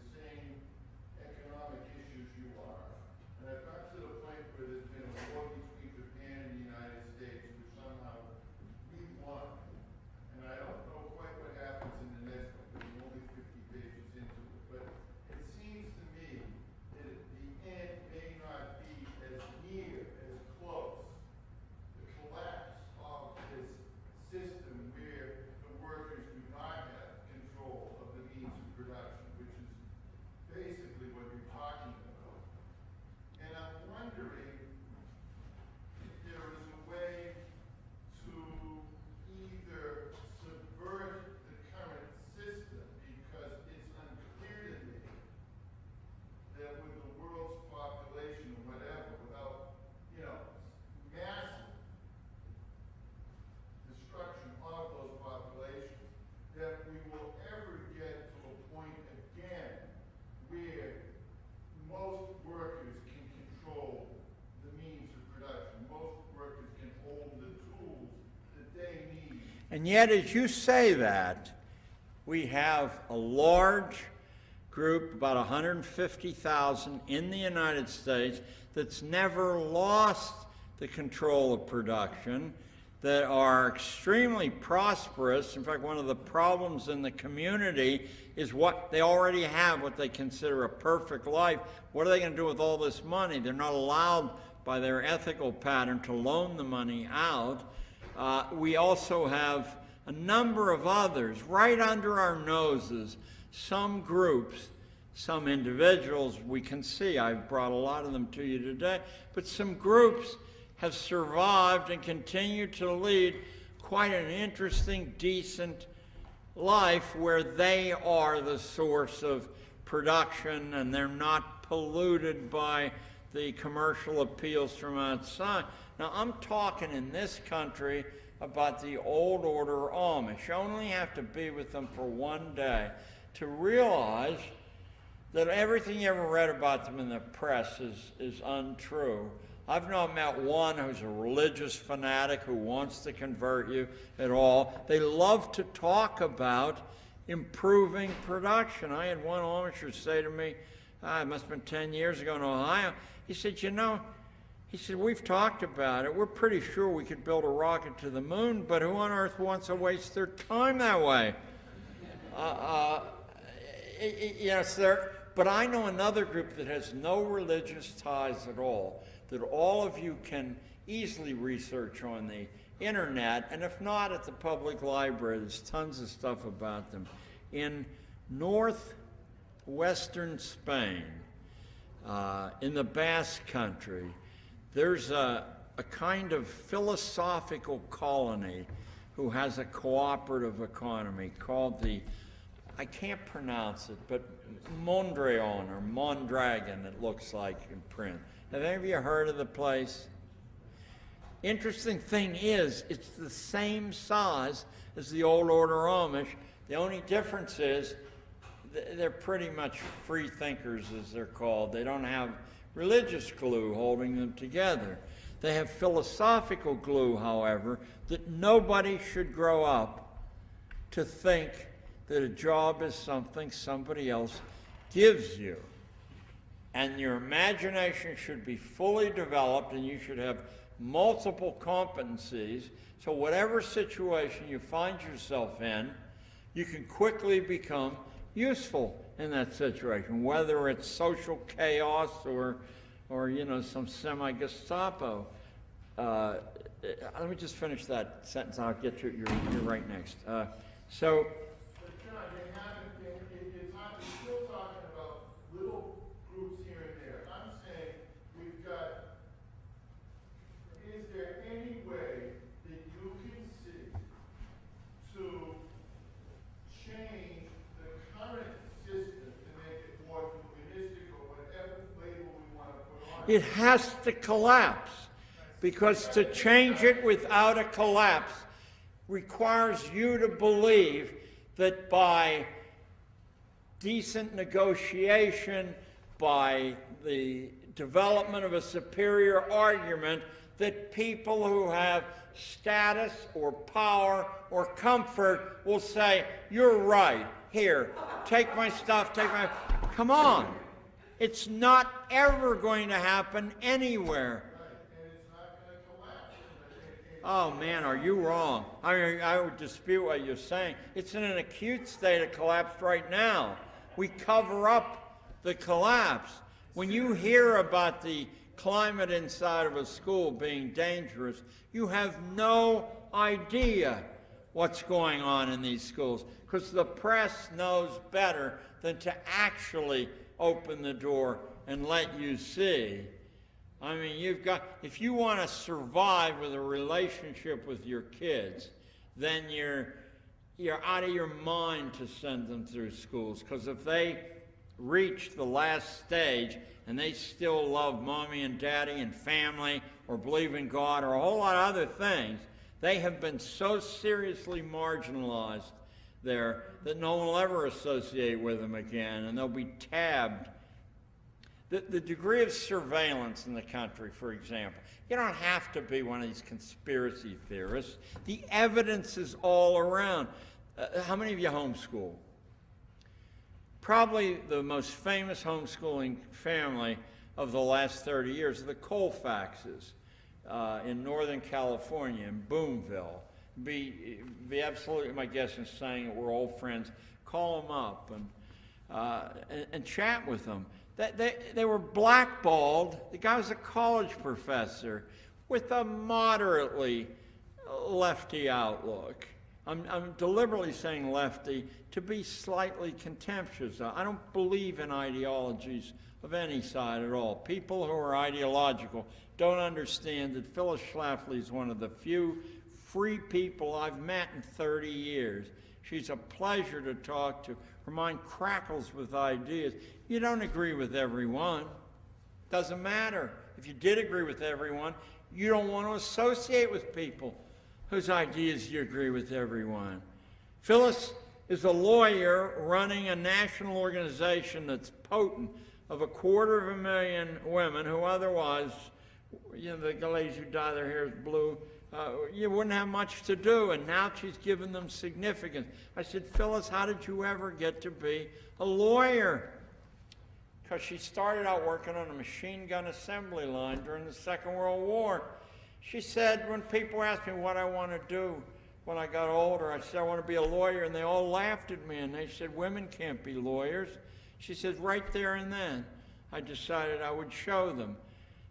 And yet, as you say that, we have a large group, about 150,000 in the United States, that's never lost the control of production, that are extremely prosperous. In fact, one of the problems in the community is what they already have, what they consider a perfect life. What are they going to do with all this money? They're not allowed by their ethical pattern to loan the money out. We also have a number of others right under our noses, some groups, some individuals we can see. I've brought a lot of them to you today, but some groups have survived and continue to lead quite an interesting, decent life where they are the source of production and they're not polluted by the commercial appeals from outside. Now, I'm talking in this country about the old order Amish. You only have to be with them for one day to realize that everything you ever read about them in the press is untrue. I've not met one who's a religious fanatic who wants to convert you at all. They love to talk about improving production. I had one Amisher say to me, it must have been 10 years ago in Ohio, he said, you know, he said, we've talked about it. We're pretty sure we could build a rocket to the moon, but who on earth wants to waste their time that way? But I know another group that has no religious ties at all, that all of you can easily research on the internet, and if not at the public library, there's tons of stuff about them. In northwestern Spain, in the Basque Country, there's a kind of philosophical colony who has a cooperative economy called the, I can't pronounce it, but Mondrian or Mondragon, it looks like in print. Have any of you heard of the place? Interesting thing is, it's the same size as the old order Amish. The only difference is they're pretty much free thinkers, as they're called. They don't have religious glue holding them together. They have philosophical glue, however, that nobody should grow up to think that a job is something somebody else gives you. And your imagination should be fully developed, and you should have multiple competencies, so whatever situation you find yourself in, you can quickly become useful in that situation, whether it's social chaos or you know, some semi-Gestapo. Let me just finish that sentence, and I'll get you, you're right next. So. But John, they haven't been, it's not, we're still talking about little groups here and there. I'm saying we've got, is there any way that you can see to change the current system to make it more humanistic or whatever label we want to put on it? It has to collapse, because to change it without a collapse requires you to believe that by decent negotiation, by the development of a superior argument, that people who have status or power or comfort will say, you're right, here, take my stuff, take my... Come on. It's not ever going to happen anywhere. Oh man, are you wrong? I mean, I would dispute what you're saying. It's in an acute state of collapse right now. We cover up the collapse. When you hear about the climate inside of a school being dangerous, you have no idea what's going on in these schools, because the press knows better than to actually open the door and let you see. I mean, you've got, if you want to survive with a relationship with your kids, then you're out of your mind to send them through schools, because if they reach the last stage and they still love mommy and daddy and family or believe in God or a whole lot of other things, they have been so seriously marginalized there that no one will ever associate with them again, and they'll be tabbed. The degree of surveillance in the country, for example. You don't have to be one of these conspiracy theorists. The evidence is all around. How many of you homeschool? Probably the most famous homeschooling family of the last 30 years are the Colfaxes in Northern California, in Boonville. Be absolutely my guess in saying that we're old friends. Call them up and chat with them. They were blackballed. The guy was a college professor with a moderately lefty outlook. I'm deliberately saying lefty to be slightly contemptuous. I don't believe in ideologies of any side at all. People who are ideological don't understand that Phyllis Schlafly is one of the few free people I've met in 30 years. She's a pleasure to talk to. Her mind crackles with ideas. You don't agree with everyone. Doesn't matter. If you did agree with everyone, you don't want to associate with people whose ideas you agree with everyone. Phyllis is a lawyer running a national organization that's potent of 250,000 women who otherwise, you know, the ladies who dye their hair blue, you wouldn't have much to do, and now she's given them significance. I said, Phyllis, how did you ever get to be a lawyer? Because she started out working on a machine gun assembly line during the Second World War. She said, when people asked me what I want to do when I got older, I said, I want to be a lawyer, and they all laughed at me, and they said, women can't be lawyers. She said, right there and then, I decided I would show them.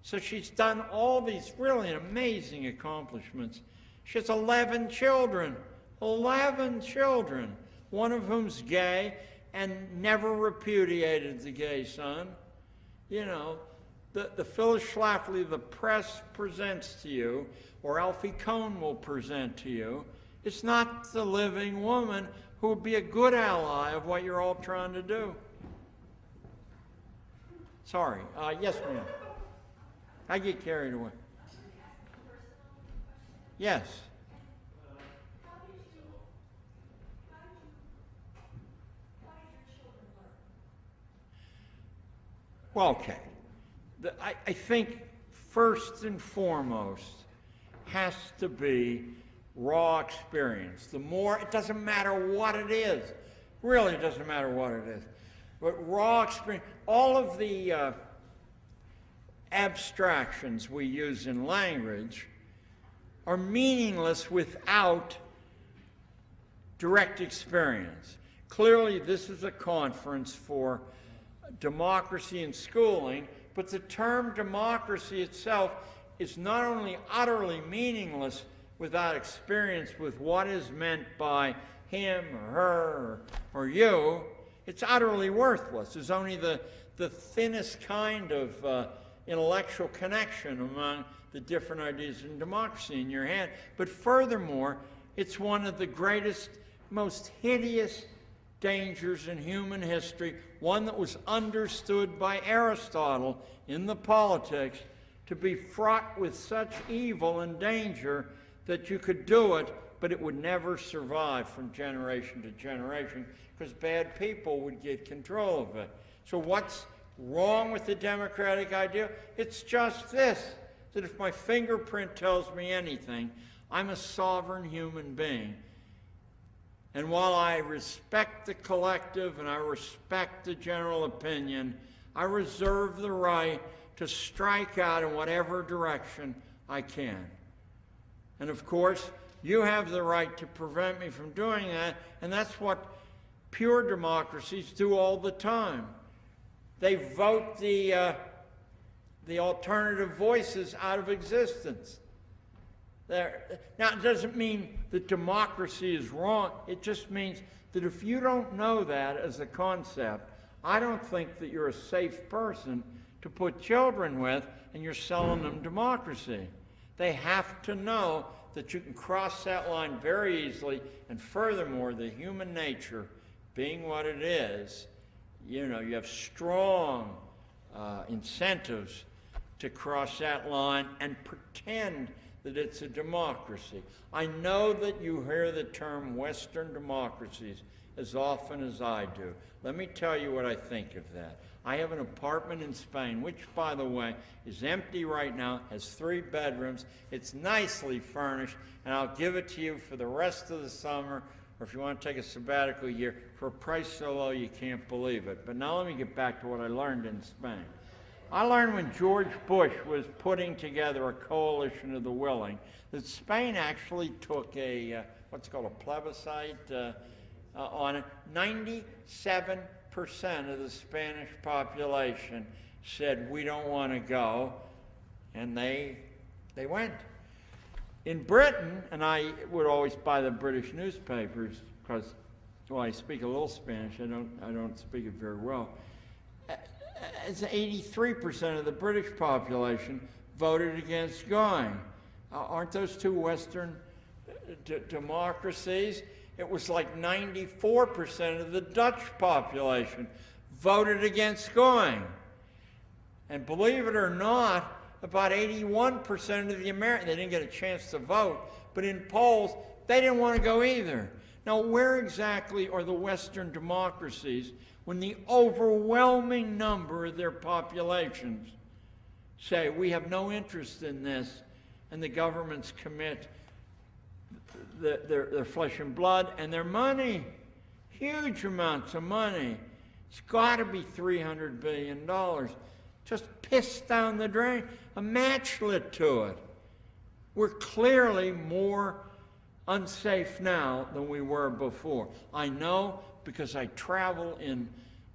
So she's done all these really amazing accomplishments. She has 11 children, 11 children, one of whom's gay and never repudiated the gay son. You know, the Phyllis Schlafly the press presents to you, or Alfie Kohn will present to you, it's not the living woman who would be a good ally of what you're all trying to do. Sorry. Yes, ma'am. I get carried away. Yes. Well, okay. I think first and foremost has to be raw experience. The more, it doesn't matter what it is. Really, it doesn't matter what it is. But raw experience, all of the abstractions we use in language are meaningless without direct experience. Clearly, this is a conference for democracy in schooling, but the term democracy itself is not only utterly meaningless without experience with what is meant by him or her or you, it's utterly worthless. There's only the thinnest kind of intellectual connection among the different ideas in democracy in your head. But furthermore, it's one of the greatest, most hideous dangers in human history, one that was understood by Aristotle in the Politics to be fraught with such evil and danger that you could do it, but it would never survive from generation to generation because bad people would get control of it. So what's wrong with the democratic ideal? It's just this, that if my fingerprint tells me anything, I'm a sovereign human being. And while I respect the collective and I respect the general opinion, I reserve the right to strike out in whatever direction I can. And of course, you have the right to prevent me from doing that, and that's what pure democracies do all the time. They vote the alternative voices out of existence. Now, it doesn't mean that democracy is wrong. It just means that if you don't know that as a concept, I don't think that you're a safe person to put children with and you're selling them democracy. They have to know that you can cross that line very easily, and furthermore, the human nature being what it is, you know, you have strong incentives to cross that line and pretend that it's a democracy. I know that you hear the term Western democracies as often as I do. Let me tell you what I think of that. I have an apartment in Spain, which, by the way, is empty right now, has 3 bedrooms. It's nicely furnished, and I'll give it to you for the rest of the summer, or if you want to take a sabbatical year, for a price so low you can't believe it. But now let me get back to what I learned in Spain. I learned when George Bush was putting together a coalition of the willing that Spain actually took a, what's called a plebiscite on it. 97% of the Spanish population said, we don't want to go, and they went. In Britain, and I would always buy the British newspapers because, well, I speak a little Spanish. I don't speak it very well. It's 83% of the British population voted against going. Aren't those 2 Western democracies? It was like 94% of the Dutch population voted against going. And believe it or not, about 81% of the Americans, they didn't get a chance to vote, but in polls, they didn't want to go either. Now, where exactly are the Western democracies when the overwhelming number of their populations say, we have no interest in this, and the governments commit their flesh and blood and their money, huge amounts of money. It's got to be $300 billion. Just pissed down the drain, a match lit to it. We're clearly more unsafe now than we were before. I know because I travel in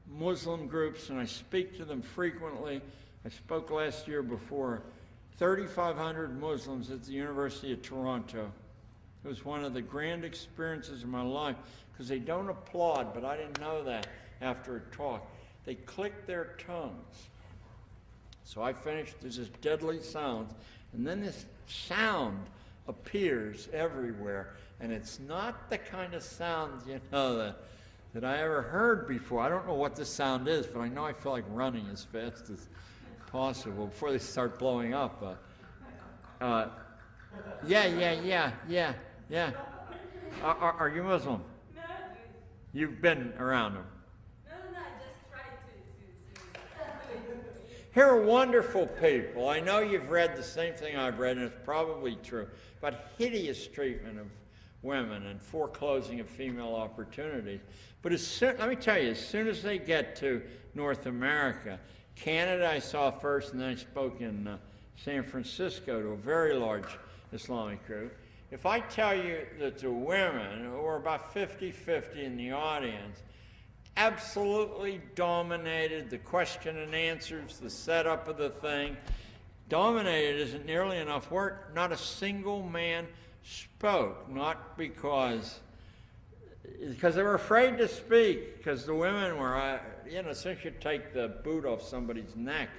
Muslim groups and I speak to them frequently. I spoke last year before 3,500 Muslims at the University of Toronto. It was one of the grand experiences of my life because they don't applaud, but I didn't know that after a talk. They click their tongues. So I finished, there's this deadly sound, and then this sound appears everywhere, and it's not the kind of sound, you know, that I ever heard before. I don't know what the sound is, but I know I feel like running as fast as possible before they start blowing up. Yeah. Are you Muslim? No. You've been around them. No, I just tried to. Here are wonderful people. I know you've read the same thing I've read, and it's probably true, but hideous treatment of women and foreclosing of female opportunities. But let me tell you, as soon as they get to North America, Canada I saw first, and then I spoke in San Francisco to a very large Islamic group. If I tell you that the women, who are about 50-50 in the audience, absolutely dominated the question and answers, the setup of the thing. Dominated isn't nearly enough word. Not a single man spoke, not because they were afraid to speak, because the women were, as soon as you take the boot off somebody's neck,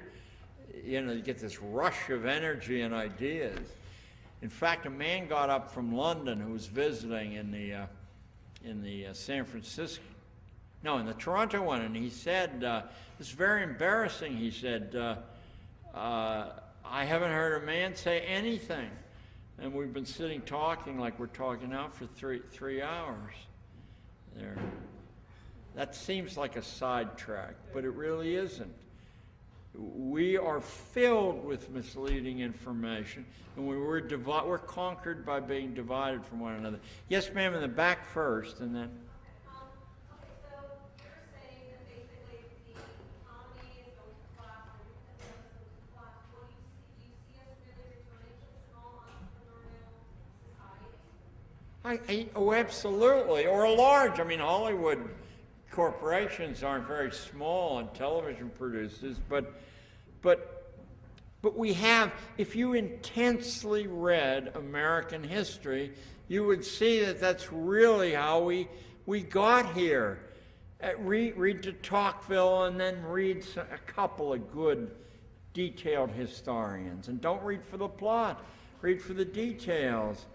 you get this rush of energy and ideas. In fact, a man got up from London who was visiting in the San Francisco, no, in the Toronto one, and he said, it's very embarrassing, he said, I haven't heard a man say anything. And we've been sitting talking like we're talking now for three hours. That seems like a sidetrack, but it really isn't. We are filled with misleading information, and we're conquered by being divided from one another. Yes, ma'am, in the back first, and then. Oh, absolutely. Or a large. Hollywood corporations aren't very small and television producers, but we have, if you intensely read American history, you would see that that's really how we got here. Read de Tocqueville and then read a couple of good detailed historians. And don't read for the plot, read for the details.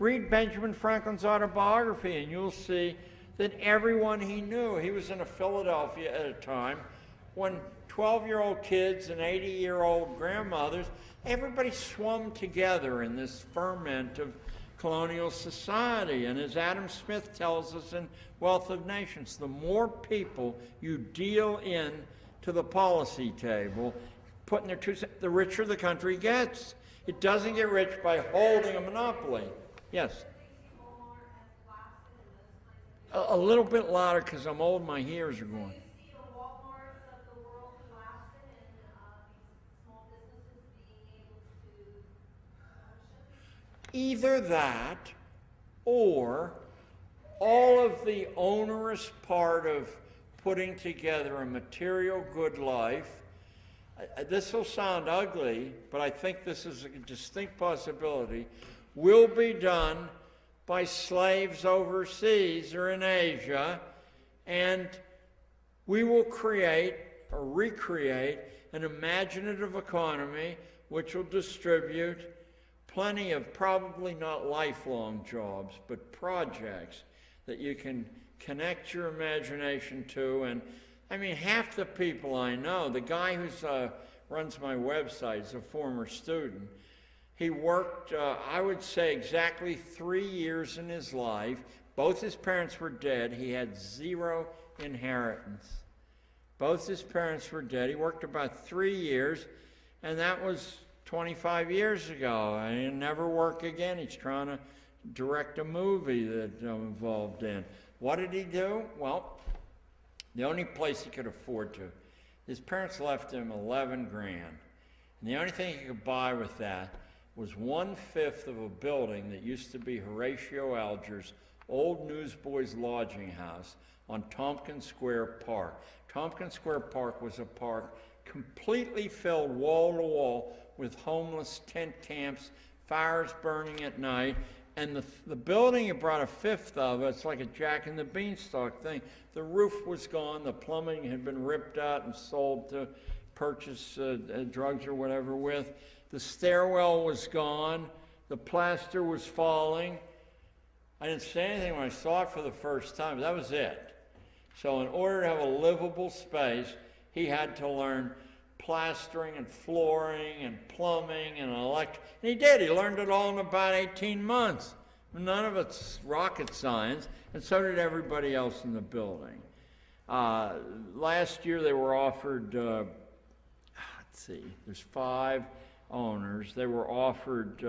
Read Benjamin Franklin's autobiography and you'll see that everyone he knew, he was in Philadelphia at a time when 12-year-old kids and 80-year-old grandmothers, everybody swum together in this ferment colonial society. And as Adam Smith tells us in Wealth of Nations, the more people you deal in to the policy table, putting their 2 cents, the richer the country gets. It doesn't get rich by holding a monopoly. Yes? A little bit louder because I'm old, my ears are going. Either that, or all of the onerous part of putting together a material good life. This will sound ugly, but I think this is a distinct possibility, will be done by slaves overseas or in Asia, and we will create or recreate an imaginative economy which will distribute plenty of probably not lifelong jobs, but projects that you can connect your imagination to. And I mean, half the people I know, the guy who runs my website is a former student. He worked, I would say, exactly 3 years in his life. Both his parents were dead. He had 0 inheritance. Both his parents were dead. He worked about 3 years, and that was 25 years ago. And he'll never work again. He's trying to direct a movie that I'm involved in. What did he do? Well, the only place he could afford to. His parents left him 11 grand. And the only thing he could buy with that was 1/5 of a building that used to be Horatio Alger's old newsboys lodging house on Tompkins Square Park. Tompkins Square Park was a park completely filled wall to wall with homeless tent camps, fires burning at night, and the building he brought 1/5 of, it's like a Jack and the Beanstalk thing. The roof was gone, the plumbing had been ripped out and sold to purchase drugs or whatever with. The stairwell was gone, the plaster was falling. I didn't say anything when I saw it for the first time, but that was it. So in order to have a livable space, he had to learn plastering and flooring and plumbing and electric. And he did. He learned it all in about 18 months. None of it's rocket science, and so did everybody else in the building. Last year they were offered, let's see, there's 5 owners. They were offered,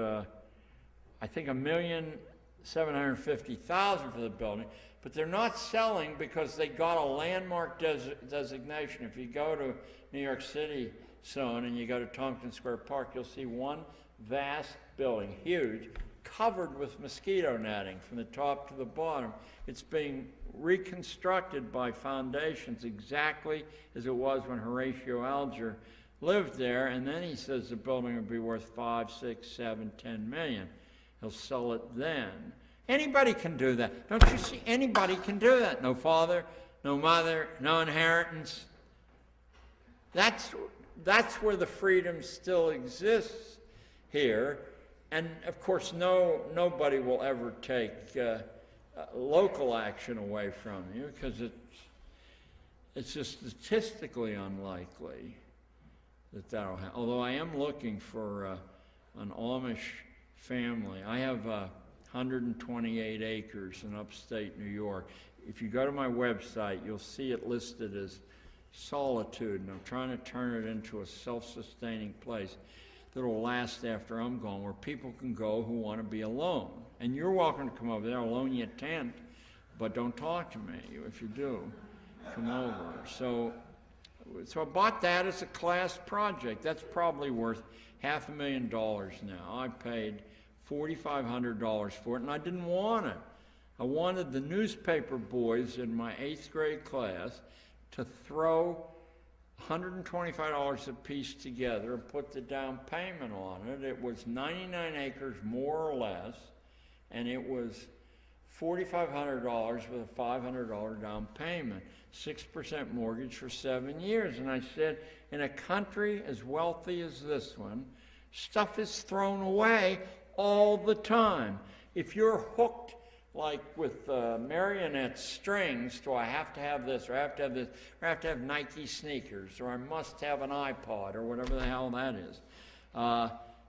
I think, $1,750,000 for the building, but they're not selling because they got a landmark designation. If you go to New York City soon and you go to Tompkins Square Park, you'll see one vast building, huge, covered with mosquito netting from the top to the bottom. It's being reconstructed by foundations exactly as it was when Horatio Alger lived there, and then he says the building will be worth 5, 6, 7, 10 million. He'll sell it then. Anybody can do that. Don't you see? Anybody can do that. No father, no mother, no inheritance. That's where the freedom still exists here. And of course, nobody will ever take local action away from you, because it's just statistically unlikely that'll happen. Although I am looking for an Amish family. I have 128 acres in upstate New York. If you go to my website, you'll see it listed as solitude, and I'm trying to turn it into a self-sustaining place that'll last after I'm gone, where people can go who want to be alone. And you're welcome to come over there. I'll loan you a tent, but don't talk to me. If you do, come over. So I bought that as a class project. That's probably worth $500,000 now. I paid $4,500 for it, and I didn't want it. I wanted the newspaper boys in my 8th grade class to throw $125 a piece together and put the down payment on it. It was 99 acres, more or less, and it was $4,500 with a $500 down payment, 6% mortgage for 7 years. And I said, in a country as wealthy as this one, stuff is thrown away all the time. If you're hooked like with marionette strings, do I have to have this, or I have to have this, or I have to have Nike sneakers, or I must have an iPod, or whatever the hell that is.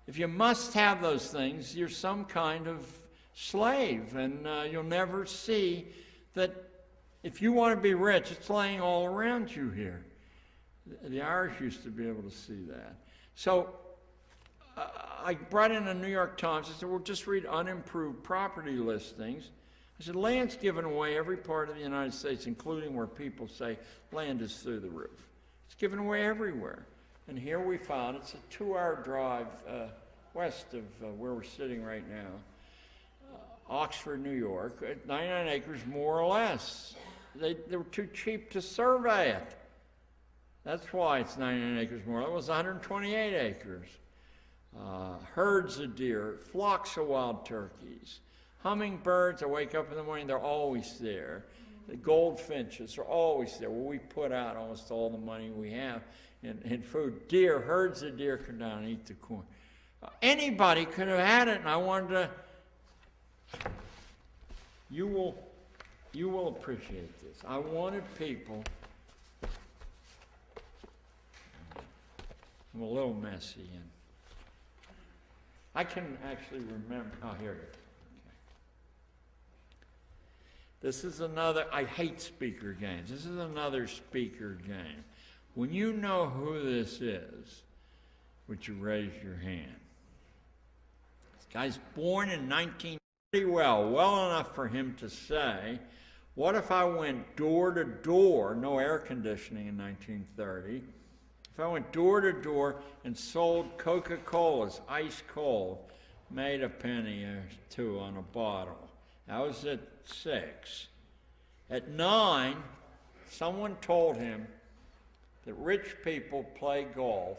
If you must have those things, you're some kind of slave, and you'll never see that if you want to be rich, it's laying all around you here. The Irish used to be able to see that. So I brought in a New York Times. I said, well, just read unimproved property listings. I said, land's given away every part of the United States, including where people say land is through the roof. It's given away everywhere. And here we found, it's a 2-hour drive west of where we're sitting right now, Oxford, New York, 99 acres more or less. They were too cheap to survey it. That's why it's 99 acres more. It was 128 acres. Herds of deer, flocks of wild turkeys, hummingbirds. I wake up in the morning, they're always there. The goldfinches are always there. Well, we put out almost all the money we have in food. Deer, herds of deer come down and eat the corn. Anybody could have had it, and I wanted to. You will appreciate this. I wanted people. I'm a little messy, and I can actually remember. Oh, here it is. Okay. This is another. I hate speaker games. This is another speaker game. When you know who this is, would you raise your hand? This guy's born in 1930. Well enough for him to say, what if I went door to door, no air conditioning in 1930, if I went door to door and sold Coca-Colas, ice cold, made a penny or two on a bottle. That was at 6. At 9, someone told him that rich people play golf,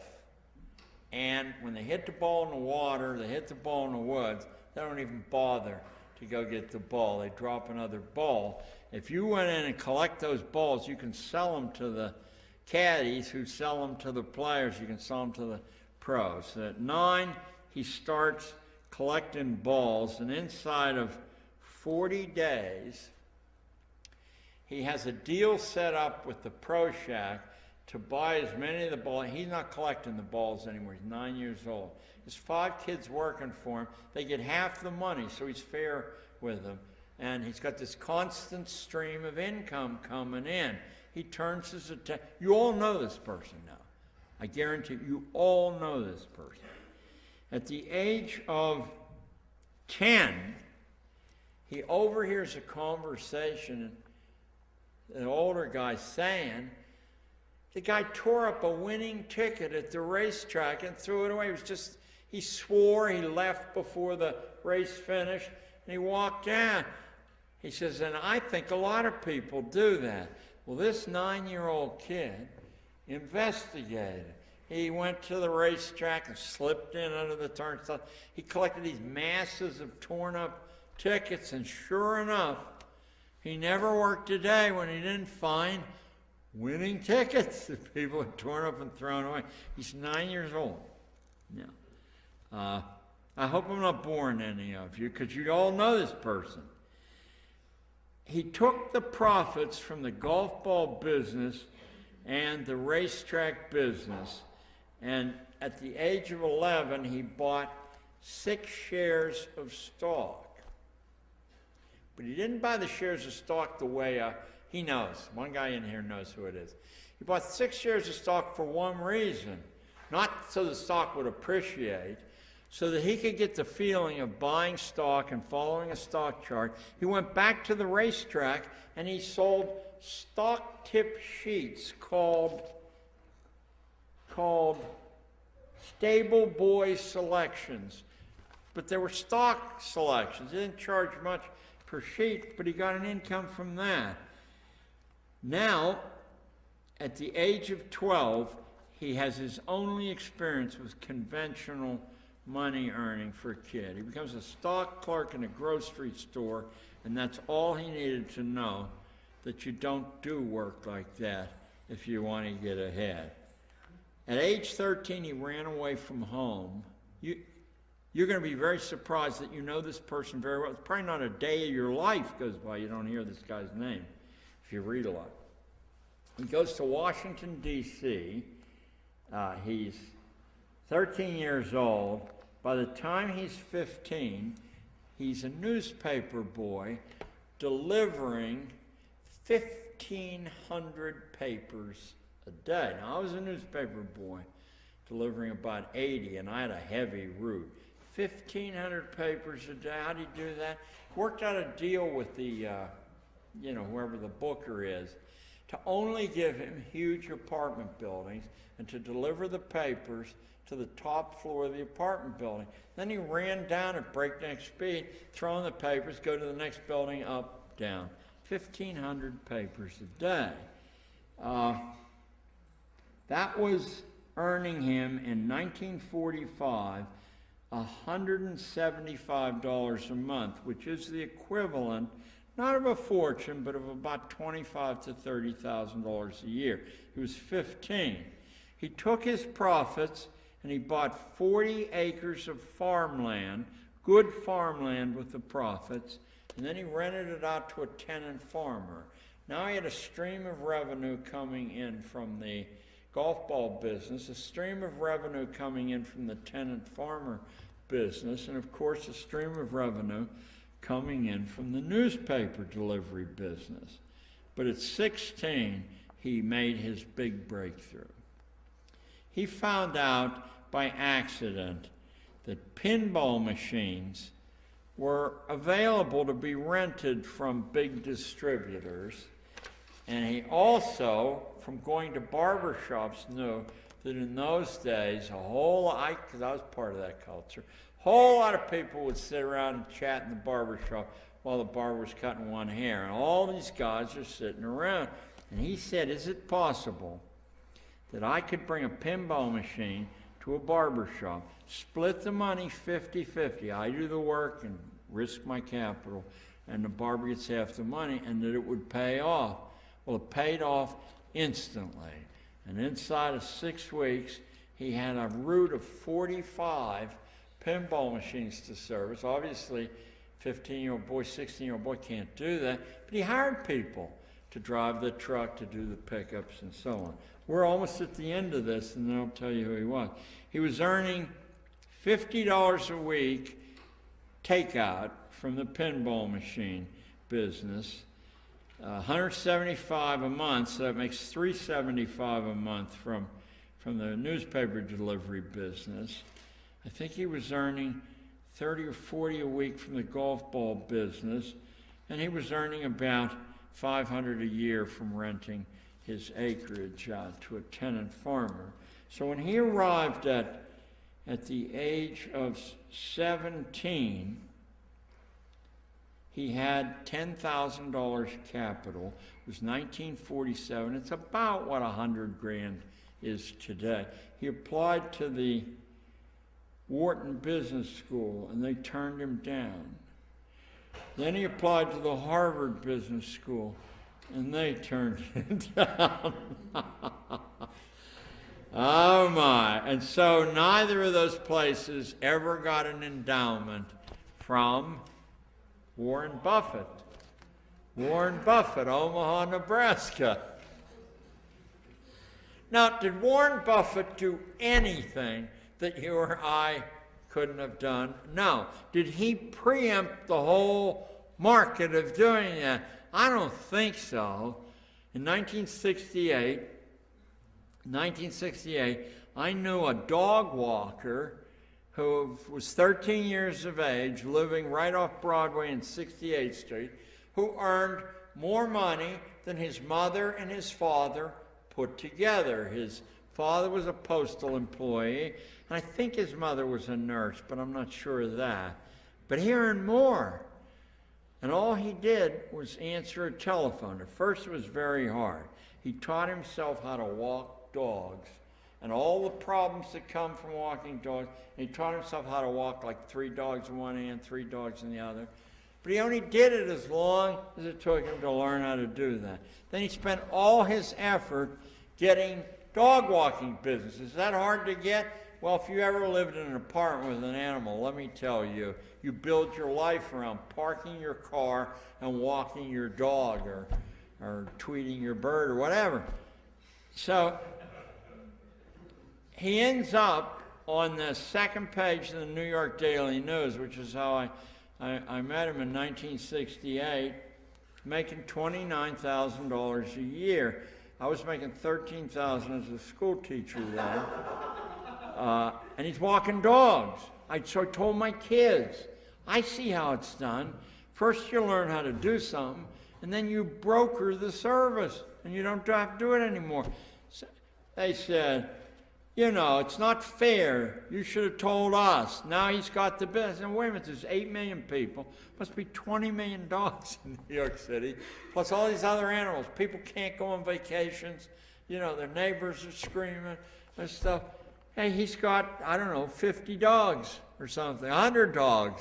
and when they hit the ball in the water, they hit the ball in the woods, they don't even bother to go get the ball. They drop another ball. If you went in and collect those balls, you can sell them to the caddies who sell them to the players. You can sell them to the pros. So at 9, he starts collecting balls, and inside of 40 days, he has a deal set up with the Pro Shack to buy as many of the balls. He's not collecting the balls anymore. He's 9 years old. There's 5 kids working for him. They get half the money, so he's fair with them. And he's got this constant stream of income coming in. He turns his attention. You all know this person now. I guarantee you all know this person. At the age of 10, he overhears a conversation, an older guy saying, the guy tore up a winning ticket at the racetrack and threw it away. He swore, he left before the race finished, and he walked out. He says, and I think a lot of people do that. Well, this 9-year-old kid investigated. He went to the racetrack and slipped in under the turnstile. He collected these masses of torn up tickets, and sure enough, he never worked a day when he didn't find winning tickets that people had torn up and thrown away. He's 9 years old. Now, I hope I'm not boring any of you, because you all know this person. He took the profits from the golf ball business and the racetrack business, and at the age of 11, he bought 6 shares of stock. But he didn't buy the shares of stock the way he knows. One guy in here knows who it is. He bought 6 shares of stock for one reason. Not so the stock would appreciate, so that he could get the feeling of buying stock and following a stock chart. He went back to the racetrack and he sold stock tip sheets called Stable Boy Selections. But they were stock selections. He didn't charge much per sheet, but he got an income from that. Now, at the age of 12, he has his only experience with conventional money earning for a kid. He becomes a stock clerk in a grocery store, and that's all he needed to know, that you don't do work like that if you want to get ahead. At age 13, he ran away from home. You're going to be very surprised that you know this person very well. It's probably not a day of your life goes by you don't hear this guy's name, if you read a lot. He goes to Washington, D.C. He's 13 years old. By the time he's 15, he's a newspaper boy delivering 1,500 papers a day. Now, I was a newspaper boy delivering about 80, and I had a heavy route. 1,500 papers a day. How do you do that? Worked out a deal with the, whoever the booker is, to only give him huge apartment buildings and to deliver the papers to the top floor of the apartment building. Then he ran down at breakneck speed, throwing the papers, go to the next building, up, down. 1,500 papers a day. That was earning him in 1945 $175 a month, which is the equivalent, not of a fortune, but of about $25,000 to $30,000 a year. He was 15. He took his profits and he bought 40 acres of farmland, good farmland with the profits, and then he rented it out to a tenant farmer. Now he had a stream of revenue coming in from the golf ball business, a stream of revenue coming in from the tenant farmer business, and of course a stream of revenue coming in from the newspaper delivery business. But at 16, he made his big breakthrough. He found out by accident that pinball machines were available to be rented from big distributors, and he also, from going to barber shops, knew that in those days, because I was part of that culture, a whole lot of people would sit around and chat in the barber shop while the barber was cutting one hair, and all these guys are sitting around. And he said, is it possible that I could bring a pinball machine to a barber shop, split the money 50-50, I do the work and risk my capital, and the barber gets half the money, and that it would pay off? Well, it paid off instantly. And inside of 6 weeks, he had a route of 45 pinball machines to service. Obviously, 15-year-old boy, 16-year-old boy can't do that, but he hired people to drive the truck, to do the pickups, and so on. We're almost at the end of this, and then I'll tell you who he was. He was earning $50 a week takeout from the pinball machine business, $175 a month, so that makes $375 a month from the newspaper delivery business. I think he was earning $30 or $40 a week from the golf ball business, and he was earning about $500 a year from renting his acreage to a tenant farmer. So when he arrived at the age of 17, he had $10,000 capital. It was 1947. It's about what $100,000 is today. He applied to the Wharton Business School, and they turned him down. Then he applied to the Harvard Business School, and they turned him down. Oh my. And so neither of those places ever got an endowment from Warren Buffett. Warren Buffett, Omaha, Nebraska. Now, did Warren Buffett do anything that you or I couldn't have done? No. Did he preempt the whole market of doing that? I don't think so. In 1968, I knew a dog walker who was 13 years of age, living right off Broadway and 68th Street, who earned more money than his mother and his father put together. His father was a postal employee, and I think his mother was a nurse, but I'm not sure of that. But he earned more. And all he did was answer a telephone. At first it was very hard. He taught himself how to walk dogs and all the problems that come from walking dogs. And he taught himself how to walk like 3 dogs in one hand, 3 dogs in the other. But he only did it as long as it took him to learn how to do that. Then he spent all his effort getting dog walking business. Is that hard to get? Well, if you ever lived in an apartment with an animal, let me tell you, you build your life around parking your car and walking your dog or tweeting your bird or whatever. So he ends up on the second page of the New York Daily News, which is how I met him in 1968, making $29,000 a year. I was making $13,000 as a school teacher then. And he's walking dogs. So I told my kids, I see how it's done. First you learn how to do something, and then you broker the service, and you don't have to do it anymore. So they said, you know, it's not fair. You should have told us. Now he's got the business. And wait a minute, there's 8 million people. Must be 20 million dogs in New York City, plus all these other animals. People can't go on vacations. You know, their neighbors are screaming and stuff. Hey, he's got, I don't know, 50 dogs or something, 100 dogs.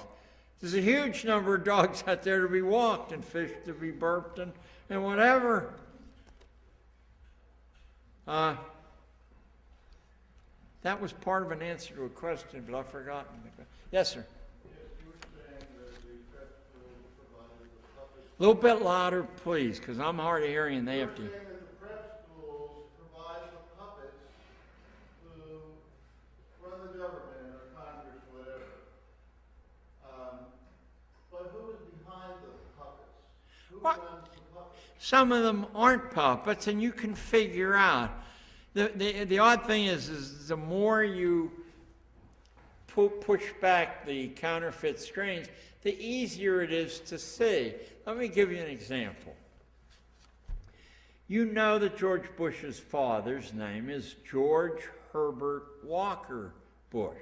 There's a huge number of dogs out there to be walked and fish to be burped and whatever. That was part of an answer to a question, but I've forgotten. Yes, sir. Yes, you were saying that the prep schools provided the puppets. A little bit louder, please, because I'm hard of hearing and they have to. You were saying that the prep schools provide the puppets who run the government or Congress, whatever. But who is behind the puppets? Who runs the puppets? Some of them aren't puppets, and you can figure out. The odd thing is the more you push back the counterfeit screens, the easier it is to see. Let me give you an example. You know that George Bush's father's name is George Herbert Walker Bush.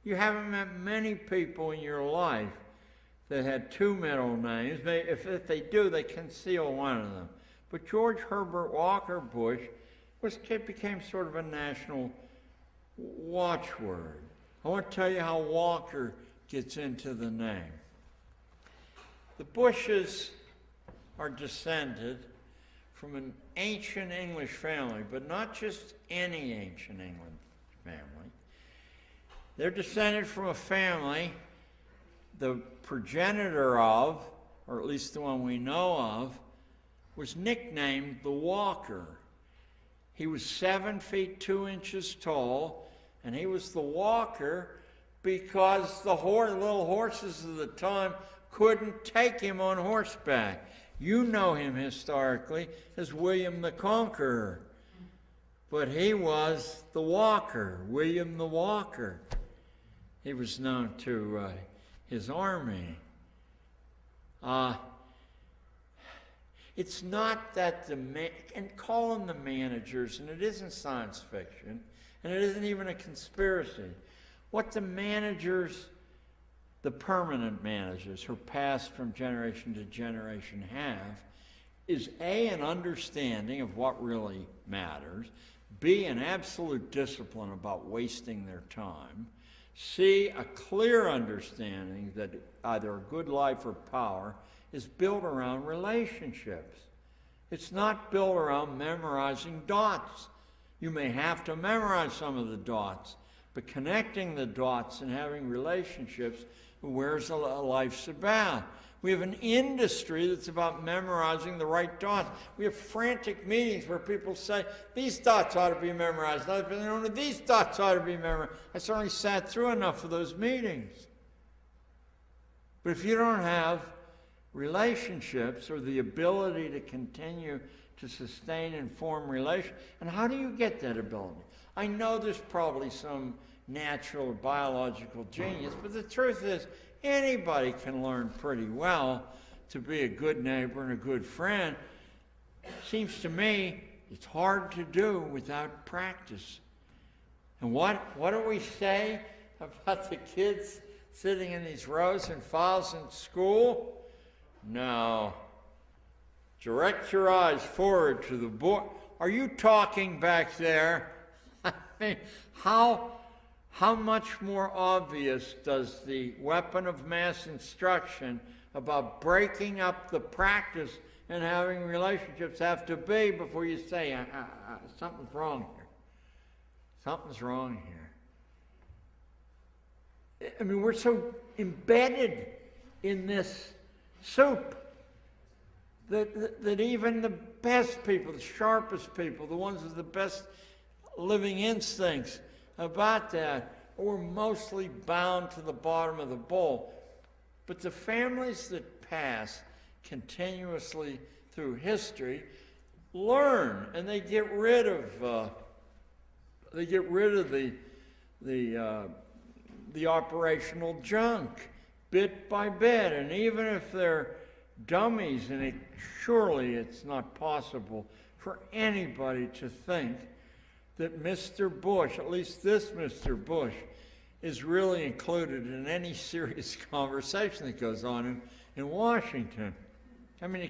You haven't met many people in your life that had 2 middle names. If they do, they conceal one of them. But George Herbert Walker Bush became sort of a national watchword. I want to tell you how Walker gets into the name. The Bushes are descended from an ancient English family, but not just any ancient England family. They're descended from a family the progenitor of, or at least the one we know of, was nicknamed the Walker. He was 7 feet 2 inches tall, and he was the Walker because the little horses of the time couldn't take him on horseback. You know him historically as William the Conqueror, but he was the Walker, William the Walker. He was known to his army. It's not that and call them the managers, and it isn't science fiction, and it isn't even a conspiracy. What the managers, the permanent managers who pass from generation to generation have, is A, an understanding of what really matters, B, an absolute discipline about wasting their time, C, a clear understanding that either a good life or power is built around relationships. It's not built around memorizing dots. You may have to memorize some of the dots, but connecting the dots and having relationships, where's life's about. We have an industry that's about memorizing the right dots. We have frantic meetings where people say, these dots ought to be memorized. These dots ought to be memorized. I certainly sat through enough of those meetings. But if you don't have relationships or the ability to continue to sustain and form relations, and how do you get that ability? I know there's probably some natural or biological genius, but the truth is anybody can learn pretty well to be a good neighbor and a good friend. Seems to me it's hard to do without practice. And what do we say about the kids sitting in these rows and files in school? No. Direct your eyes forward to the board. Are you talking back there? I mean, how much more obvious does the weapon of mass instruction about breaking up the practice and having relationships have to be before you say, something's wrong here. Something's wrong here. I mean, we're so embedded in this soup that even the best people, the sharpest people, the ones with the best living instincts about that, we're mostly bound to the bottom of the bowl. But the families that pass continuously through history learn, and they get rid of the operational junk bit by bit. And even if they're dummies, and surely it's not possible for anybody to think that Mr. Bush, at least this Mr. Bush, is really included in any serious conversation that goes on in Washington. I mean,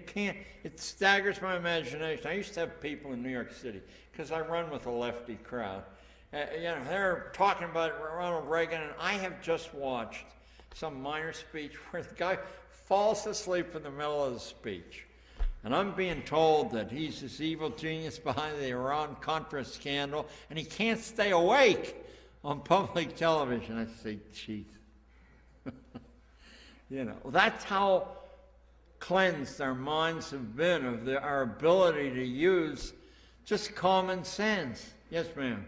it staggers my imagination. I used to have people in New York City, because I run with a lefty crowd. They're talking about Ronald Reagan, and I have just watched some minor speech where the guy falls asleep in the middle of the speech. And I'm being told that he's this evil genius behind the Iran-Contra scandal, and he can't stay awake on public television. I say, geez. That's how cleansed our minds have been of our ability to use just common sense. Yes, ma'am.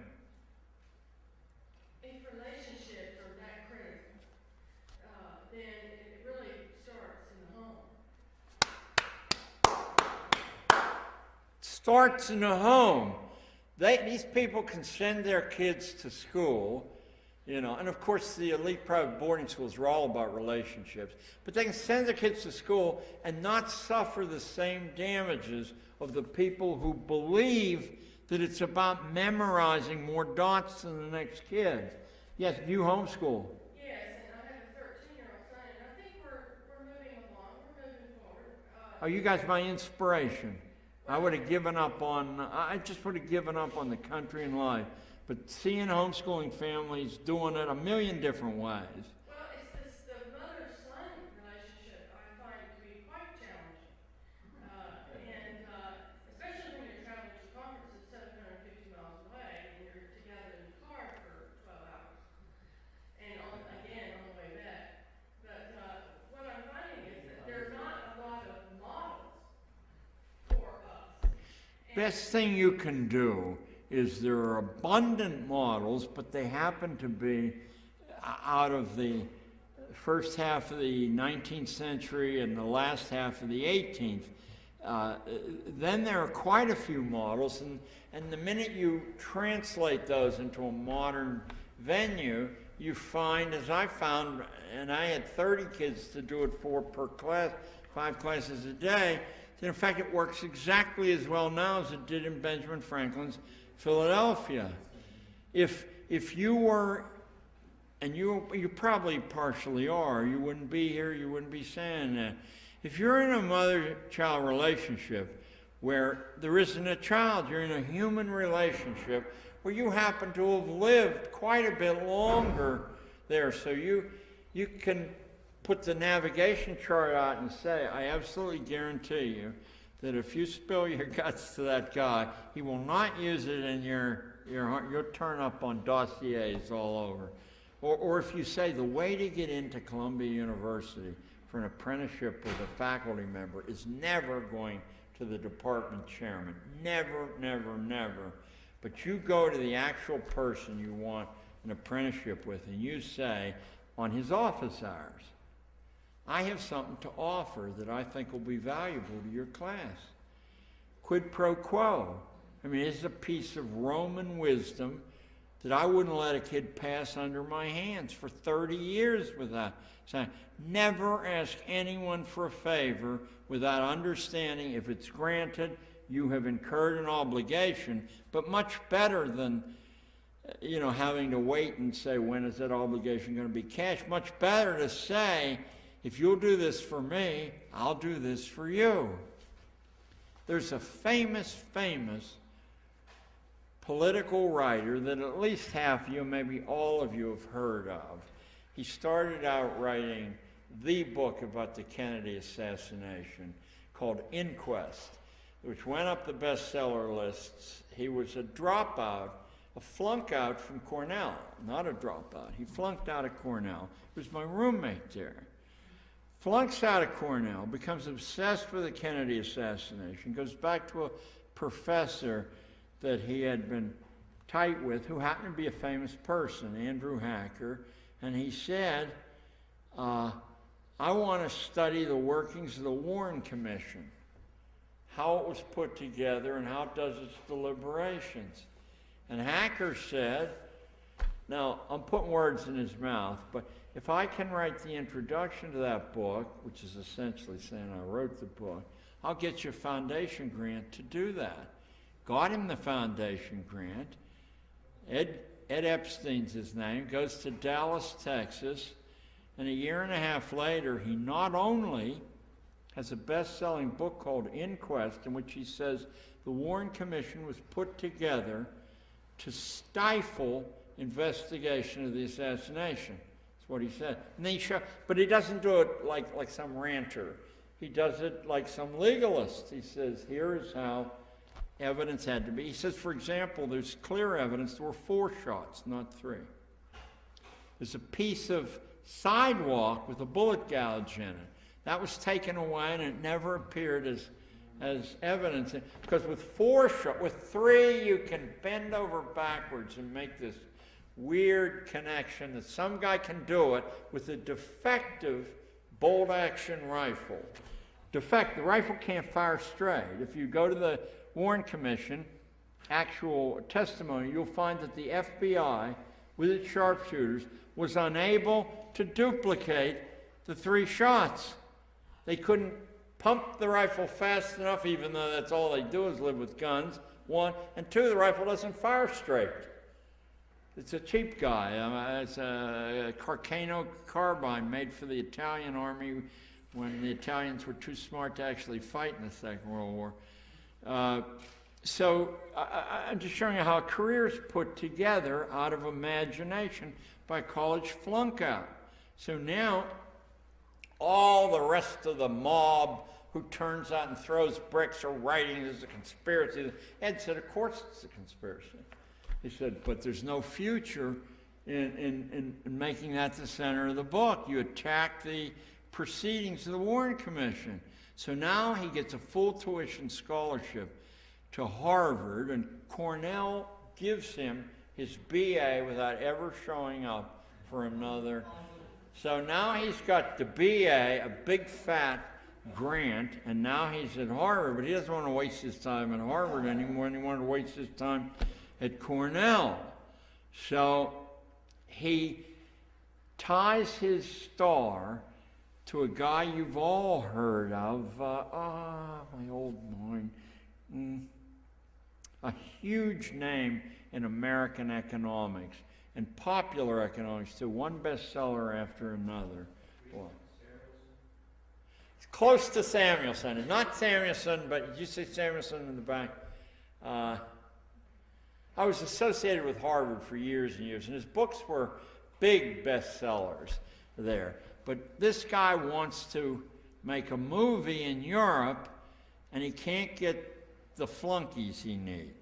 If relationships are that critical, then it really starts in the home. Starts in the home. These people can send their kids to school, and of course the elite private boarding schools are all about relationships, but they can send their kids to school and not suffer the same damages of the people who believe that it's about memorizing more dots than the next kid. Yes, you homeschool. Yes, and I have a 13-year-old son, and I think we're moving along, we're moving forward. Are you guys my inspiration? I just would have given up on the country and life. But seeing homeschooling families doing it a million different ways. Well, it's the mother-son relationship I find to be quite challenging. Especially when you're traveling to conferences 750 miles away and you're together in the car for 12 hours. And again, on the way back. But what I'm finding is that there are not a lot of models for us. Best thing you can do is there are abundant models, but they happen to be out of the first half of the 19th century and the last half of the 18th. Then there are quite a few models, and the minute you translate those into a modern venue, you find, as I found, and I had 30 kids to do it for per class, 5 classes a day, that in fact it works exactly as well now as it did in Benjamin Franklin's Philadelphia. If you were, and you probably partially are, you wouldn't be here, you wouldn't be saying that. If you're in a mother-child relationship where there isn't a child, you're in a human relationship where you happen to have lived quite a bit longer there, so you can put the navigation chart out and say, I absolutely guarantee you that if you spill your guts to that guy, he will not use it in you'll turn up on dossiers all over. Or if you say the way to get into Columbia University for an apprenticeship with a faculty member is never going to the department chairman. Never, never, never. But you go to the actual person you want an apprenticeship with and you say, on his office hours, I have something to offer that I think will be valuable to your class. Quid pro quo. I mean, it's a piece of Roman wisdom that I wouldn't let a kid pass under my hands for 30 years without saying, never ask anyone for a favor without understanding if it's granted, you have incurred an obligation, but much better than having to wait and say, when is that obligation going to be cashed? Much better to say, if you'll do this for me, I'll do this for you. There's a famous political writer that at least half of you, maybe all of you have heard of. He started out writing the book about the Kennedy assassination called Inquest, which went up the bestseller lists. He was a dropout, a flunk out from Cornell, not a dropout. He flunked out of Cornell. He was my roommate there. Flunks out of Cornell, becomes obsessed with the Kennedy assassination, goes back to a professor that he had been tight with, who happened to be a famous person, Andrew Hacker, and he said, I want to study the workings of the Warren Commission, how it was put together and how it does its deliberations. And Hacker said, now I'm putting words in his mouth, but if I can write the introduction to that book, which is essentially saying I wrote the book, I'll get you a foundation grant to do that. Got him the foundation grant. Ed Epstein's his name, goes to Dallas, Texas, and a year and a half later, he not only has a best-selling book called Inquest, in which he says the Warren Commission was put together to stifle investigation of the assassination. That's what he said. And then but he doesn't do it like some ranter. He does it like some legalist. He says, here is how evidence had to be. He says, for example, there's clear evidence there were 4 shots, not 3. There's a piece of sidewalk with a bullet gouge in it. That was taken away and it never appeared as evidence. Because with 4 shots, with 3 you can bend over backwards and make this weird connection that some guy can do it with a defective bolt action rifle. The rifle can't fire straight. If you go to the Warren Commission actual testimony, you'll find that the FBI, with its sharpshooters, was unable to duplicate the 3 shots. They couldn't pump the rifle fast enough, even though that's all they do is live with guns, 1. And 2, the rifle doesn't fire straight. It's a cheap guy. It's a Carcano carbine made for the Italian army when the Italians were too smart to actually fight in the Second World War. So I'm just showing you how a career is put together out of imagination by a college flunk out. So now all the rest of the mob who turns out and throws bricks are writing there's a conspiracy. Ed said, of course it's a conspiracy. He said, but there's no future in making that the center of the book. You attack the proceedings of the Warren Commission. So now he gets a full tuition scholarship to Harvard, and Cornell gives him his BA without ever showing up for another. So now he's got the BA, a big fat grant, and now he's at Harvard, but he doesn't want to waste his time at Harvard anymore, and he wanted to waste his time at Cornell. So he ties his star to a guy you've all heard of, my old mind, a huge name in American economics and popular economics too, one bestseller after another. Well, it's close to Samuelson. It's not Samuelson, but you say Samuelson in the back. I was associated with Harvard for years and years, and his books were big bestsellers there. But this guy wants to make a movie in Europe, and he can't get the flunkies he needs.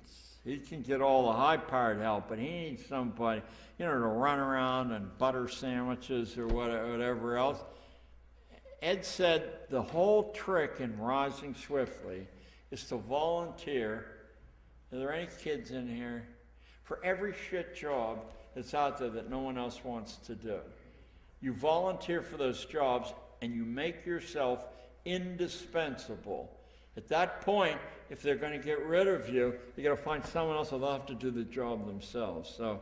He can get all the high-powered help, but he needs somebody, to run around and butter sandwiches or whatever else. Ed said the whole trick in rising swiftly is to volunteer. Are there any kids in here? For every shit job that's out there that no one else wants to do. You volunteer for those jobs and you make yourself indispensable. At that point, if they're going to get rid of you, you got to find someone else or they'll have to do the job themselves. So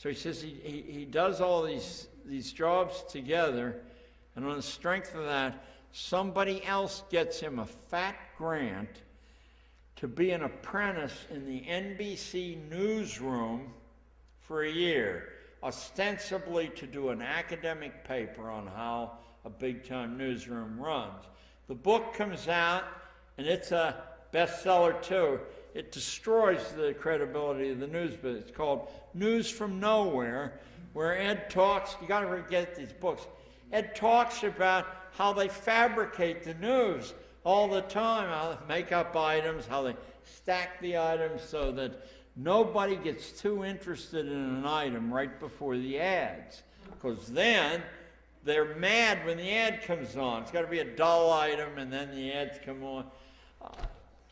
he says he does all these jobs together, and on the strength of that, somebody else gets him a fat grant to be an apprentice in the NBC newsroom for a year, ostensibly to do an academic paper on how a big-time newsroom runs. The book comes out, and it's a bestseller too. It destroys the credibility of the news business. It's called News from Nowhere, where Ed talks, you got to get these books. Ed talks about how they fabricate the news all the time, how they make up items, how they stack the items so that nobody gets too interested in an item right before the ads, because then they're mad when the ad comes on. It's got to be a dull item, and then the ads come on.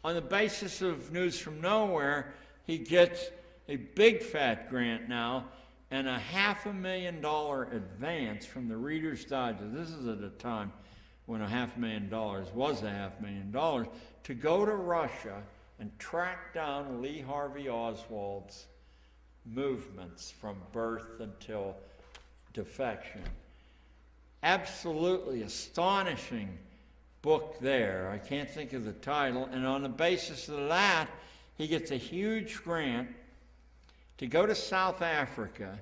On the basis of News from Nowhere, he gets a big fat grant now, and a $500,000 advance from the Reader's Digest. This is at a time when $500,000 was $500,000, to go to Russia and track down Lee Harvey Oswald's movements from birth until defection. Absolutely astonishing book there. I can't think of the title. And on the basis of that, he gets a huge grant to go to South Africa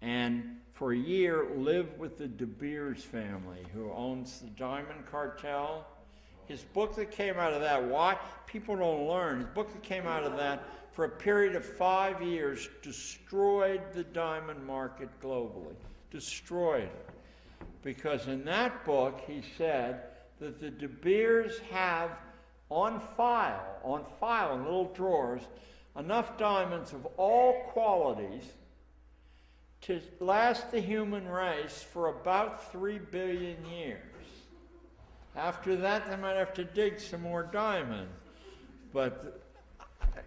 and for a year live with the De Beers family, who owns the Diamond Cartel. His book that came out of that, why people don't learn, his book that came out of that, for a period of 5 years, destroyed the diamond market globally. Destroyed it. Because in that book, he said that the De Beers have on file in little drawers, enough diamonds of all qualities to last the human race for about 3 billion years. After that, they might have to dig some more diamonds. But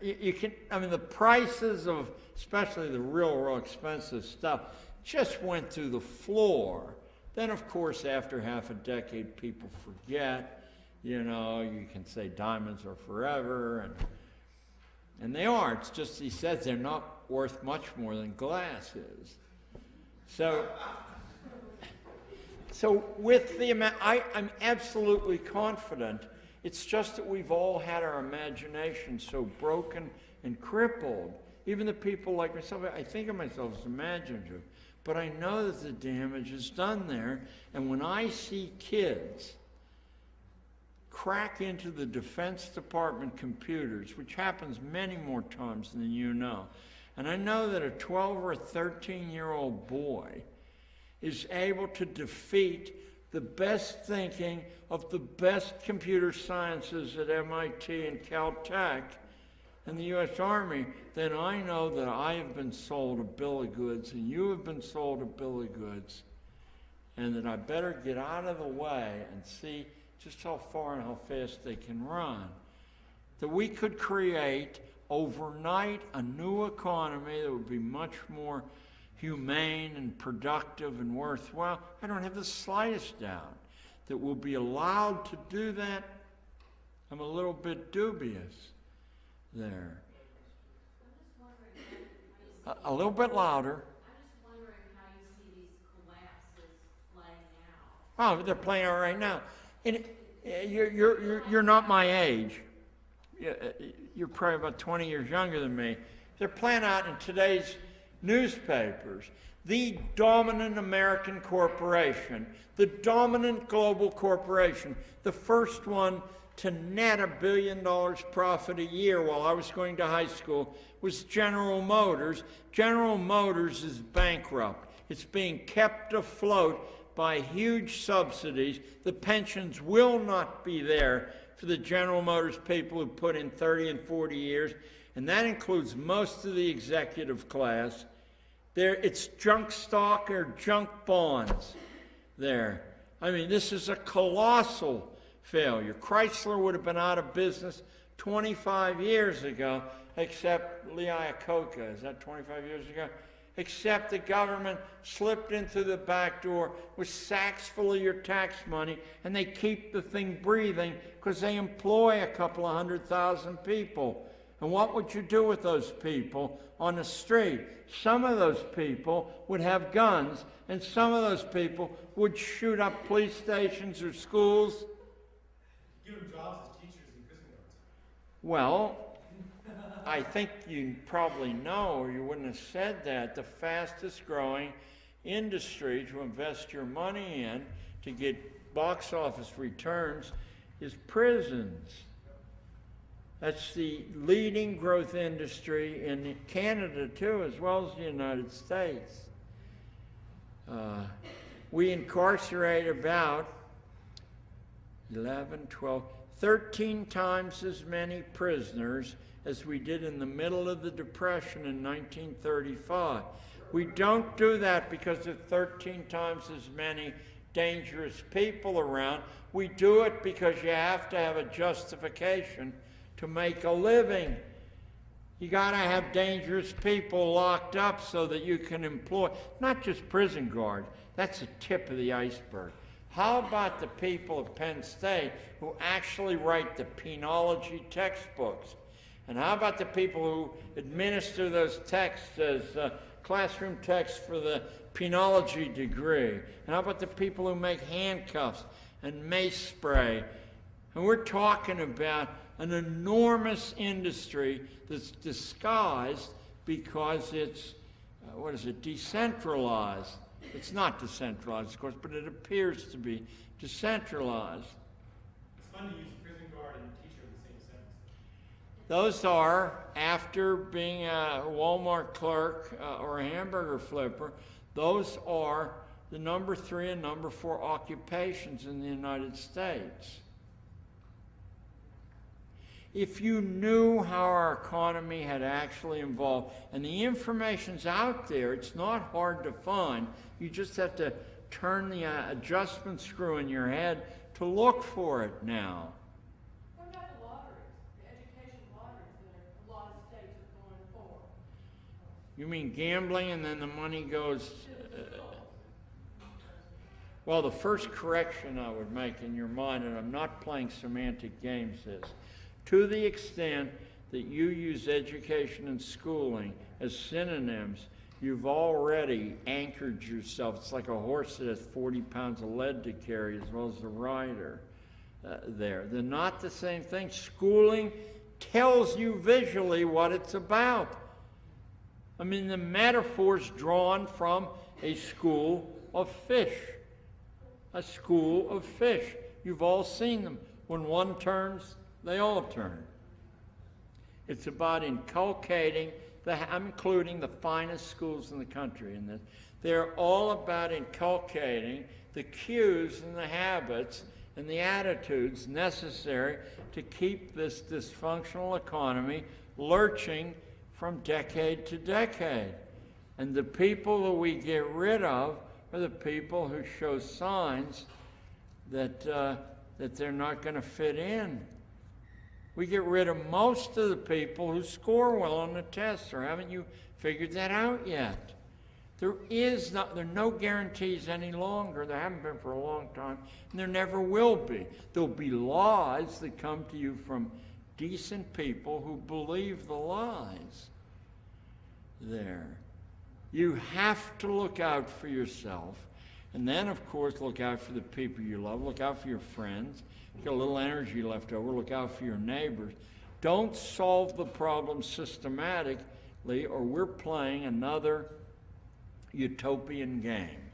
you can, I mean, the prices of, especially the real expensive stuff, just went through the floor. Then, of course, after half a decade, people forget. You know, you can say diamonds are forever, and they are. It's just, he says they're not worth much more than glass is. So with the amount, I'm absolutely confident. It's just that we've all had our imagination so broken and crippled. Even the people like myself, I think of myself as imaginative, but I know that the damage is done there. And when I see kids crack into the Defense Department computers, which happens many more times than you know, and I know that a 12 or a 13-year-old boy is able to defeat the best thinking of the best computer sciences at MIT and Caltech and the U.S. Army, then I know that I have been sold a bill of goods and you have been sold a bill of goods, and that I better get out of the way and see just how far and how fast they can run. That we could create overnight a new economy that would be much more humane and productive and worthwhile. I don't have the slightest doubt that we'll be allowed to do that. I'm a little bit dubious there. A little bit louder. I'm just wondering how you see these collapses playing out. Oh, they're playing out right now. And you're not my age. You're probably about 20 years younger than me. They're playing out in today's newspapers. The dominant American corporation, the dominant global corporation, the first one to net $1 billion profit a year while I was going to high school, was General Motors. General Motors is bankrupt. It's being kept afloat by huge subsidies. The pensions will not be there for the General Motors people who put in 30 and 40 years, and that includes most of the executive class. It's junk stock or junk bonds there. I mean, this is a colossal failure. Chrysler would have been out of business 25 years ago, except Lee Iacocca, is that 25 years ago? Except the government slipped into the back door with sacks full of your tax money, and they keep the thing breathing because they employ a couple of 100,000 people. And what would you do with those people on the street? Some of those people would have guns, and some of those people would shoot up police stations or schools. Give them jobs as teachers and prison guards. Well, I think you probably know, or you wouldn't have said that, the fastest growing industry to invest your money in to get box office returns is prisons. That's the leading growth industry in Canada too, as well as the United States. We incarcerate about 11, 12, 13 times as many prisoners as we did in the middle of the Depression in 1935. We don't do that because there are 13 times as many dangerous people around. We do it because you have to have a justification to make a living. You got to have dangerous people locked up so that you can employ, not just prison guards. That's the tip of the iceberg. How about the people of Penn State who actually write the penology textbooks? And how about the people who administer those texts as classroom texts for the penology degree? And how about the people who make handcuffs and mace spray? And we're talking about an enormous industry that's disguised because it's, decentralized. It's not decentralized, of course, but it appears to be decentralized. It's fun to use prison guard and teacher in the same sentence. Those are, after being a Walmart clerk or a hamburger flipper, those are the number 3 and number 4 occupations in the United States. If you knew how our economy had actually evolved, and the information's out there, it's not hard to find. You just have to turn the adjustment screw in your head to look for it now. What about the lotteries, the education lotteries that a lot of states are going for? You mean gambling and then the money goes... Well, the first correction I would make in your mind, and I'm not playing semantic games, is to the extent that you use education and schooling as synonyms, you've already anchored yourself. It's like a horse that has 40 pounds of lead to carry as well as the rider there. They're not the same thing. Schooling tells you visually what it's about. I mean, the metaphor's drawn from a school of fish. A school of fish. You've all seen them. When one turns, they all turn. It's about inculcating, I'm including the finest schools in the country in this. They're all about inculcating the cues and the habits and the attitudes necessary to keep this dysfunctional economy lurching from decade to decade. And the people that we get rid of are the people who show signs that they're not going to fit in. We get rid of most of the people who score well on the tests, or haven't you figured that out yet? There are no guarantees any longer. There haven't been for a long time, and there never will be. There'll be lies that come to you from decent people who believe the lies there. You have to look out for yourself, and then, of course, look out for the people you love. Look out for your friends. You've got a little energy left over. Look out for your neighbors. Don't solve the problem systematically, or we're playing another utopian game,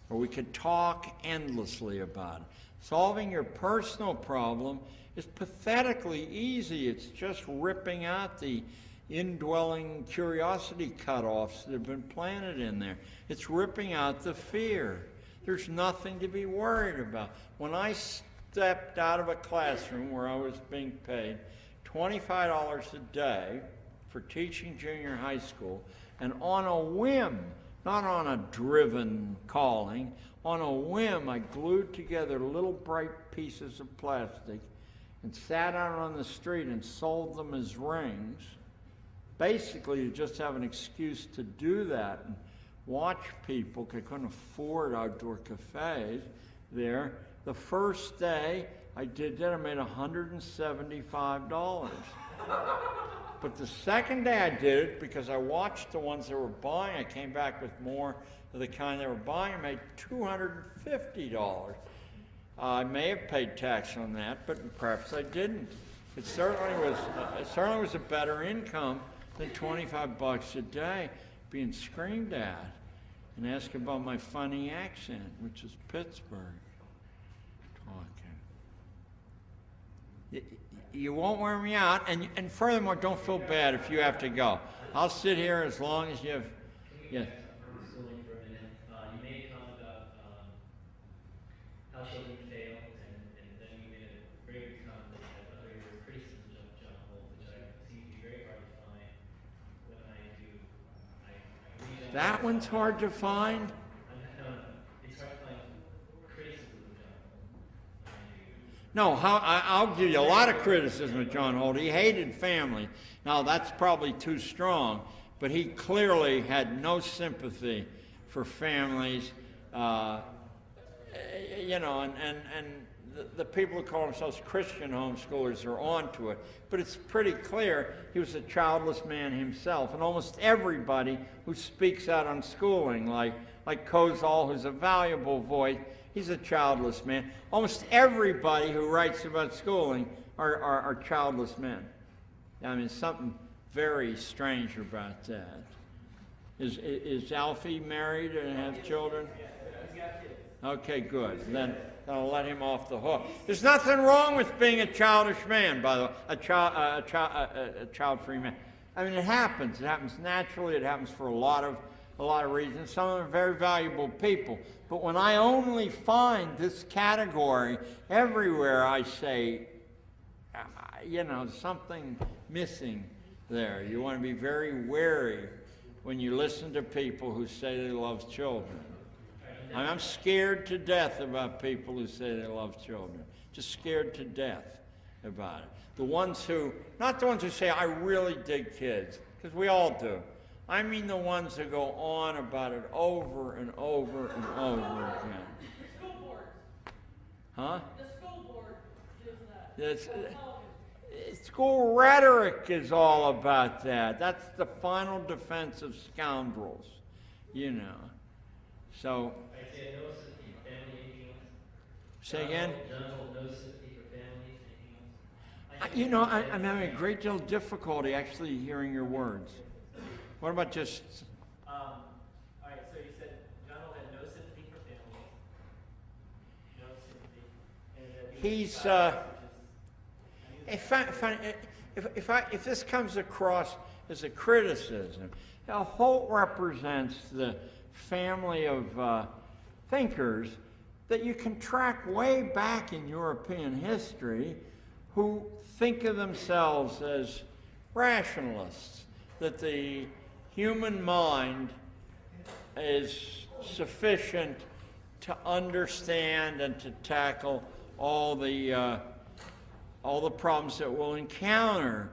or we could talk endlessly about it. Solving your personal problem is pathetically easy. It's just ripping out the indwelling curiosity cutoffs that have been planted in there. It's ripping out the fear. There's nothing to be worried about. When I stepped out of a classroom where I was being paid $25 a day for teaching junior high school, and on a whim, not on a driven calling, on a whim, I glued together little bright pieces of plastic and sat out on the street and sold them as rings. Basically, you just have an excuse to do that and watch people, because I couldn't afford outdoor cafes there. The first day I did that, I made $175. But the second day I did it, because I watched the ones that were buying, I came back with more of the kind they were buying, I made $250. I may have paid tax on that, but perhaps I didn't. It certainly was a better income than $25 a day being screamed at and asked about my funny accent, which is Pittsburgh talking. You won't wear me out, and furthermore, don't feel bad if you have to go. I'll sit here as long as you have. Yeah. Schooling for a minute. You made a comment about how children fail, and then you made a very good comment that other criticisms of John Holt, which I seem to be very hard to find. When I do, I read That one's hard to find. No, it's hard to find criticism of John Holt. No, I'll give you a lot of criticism of John Holt. He hated family. Now, that's probably too strong, but he clearly had no sympathy for families. You know, and the people who call themselves Christian homeschoolers are onto it. But it's pretty clear he was a childless man himself. And almost everybody who speaks out on schooling, like Kozol, who's a valuable voice, he's a childless man. Almost everybody who writes about schooling are childless men. I mean, something very strange about that. Is Alfie married and have children? Okay, good. Then I'll let him off the hook. There's nothing wrong with being a childish man, by the way, a child-free man. I mean, it happens. It happens naturally. It happens for a lot of reasons. Some of them are very valuable people. But when I only find this category everywhere, I say, you know, something missing there. You want to be very wary when you listen to people who say they love children. I'm scared to death about people who say they love children. Just scared to death about it. The ones who, not the ones who say, I really dig kids, because we all do. I mean the ones that go on about it over and over and over again. The school board. Huh? The school board does that. School rhetoric is all about that. That's the final defense of scoundrels, you know. So, I'd say no sympathy for family, anything else? say again? No sympathy for families, anything else? You know, I'm having a great deal of difficulty actually hearing your words. What about just... All right, so you said John Holt had no sympathy for families. No sympathy. And if this comes across as a criticism, now Holt represents the family of thinkers that you can track way back in European history who think of themselves as rationalists, that the human mind is sufficient to understand and to tackle all the problems that we'll encounter.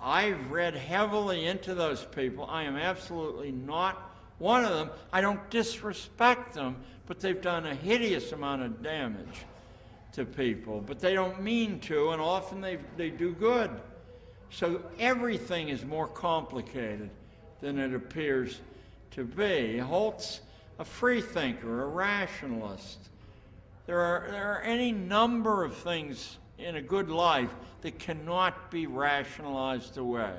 I've read heavily into those people. I am absolutely not one of them. I don't disrespect them, but they've done a hideous amount of damage to people. But they don't mean to, and often they do good. So everything is more complicated than it appears to be. Holt's a free thinker, a rationalist. There are any number of things in a good life that cannot be rationalized away,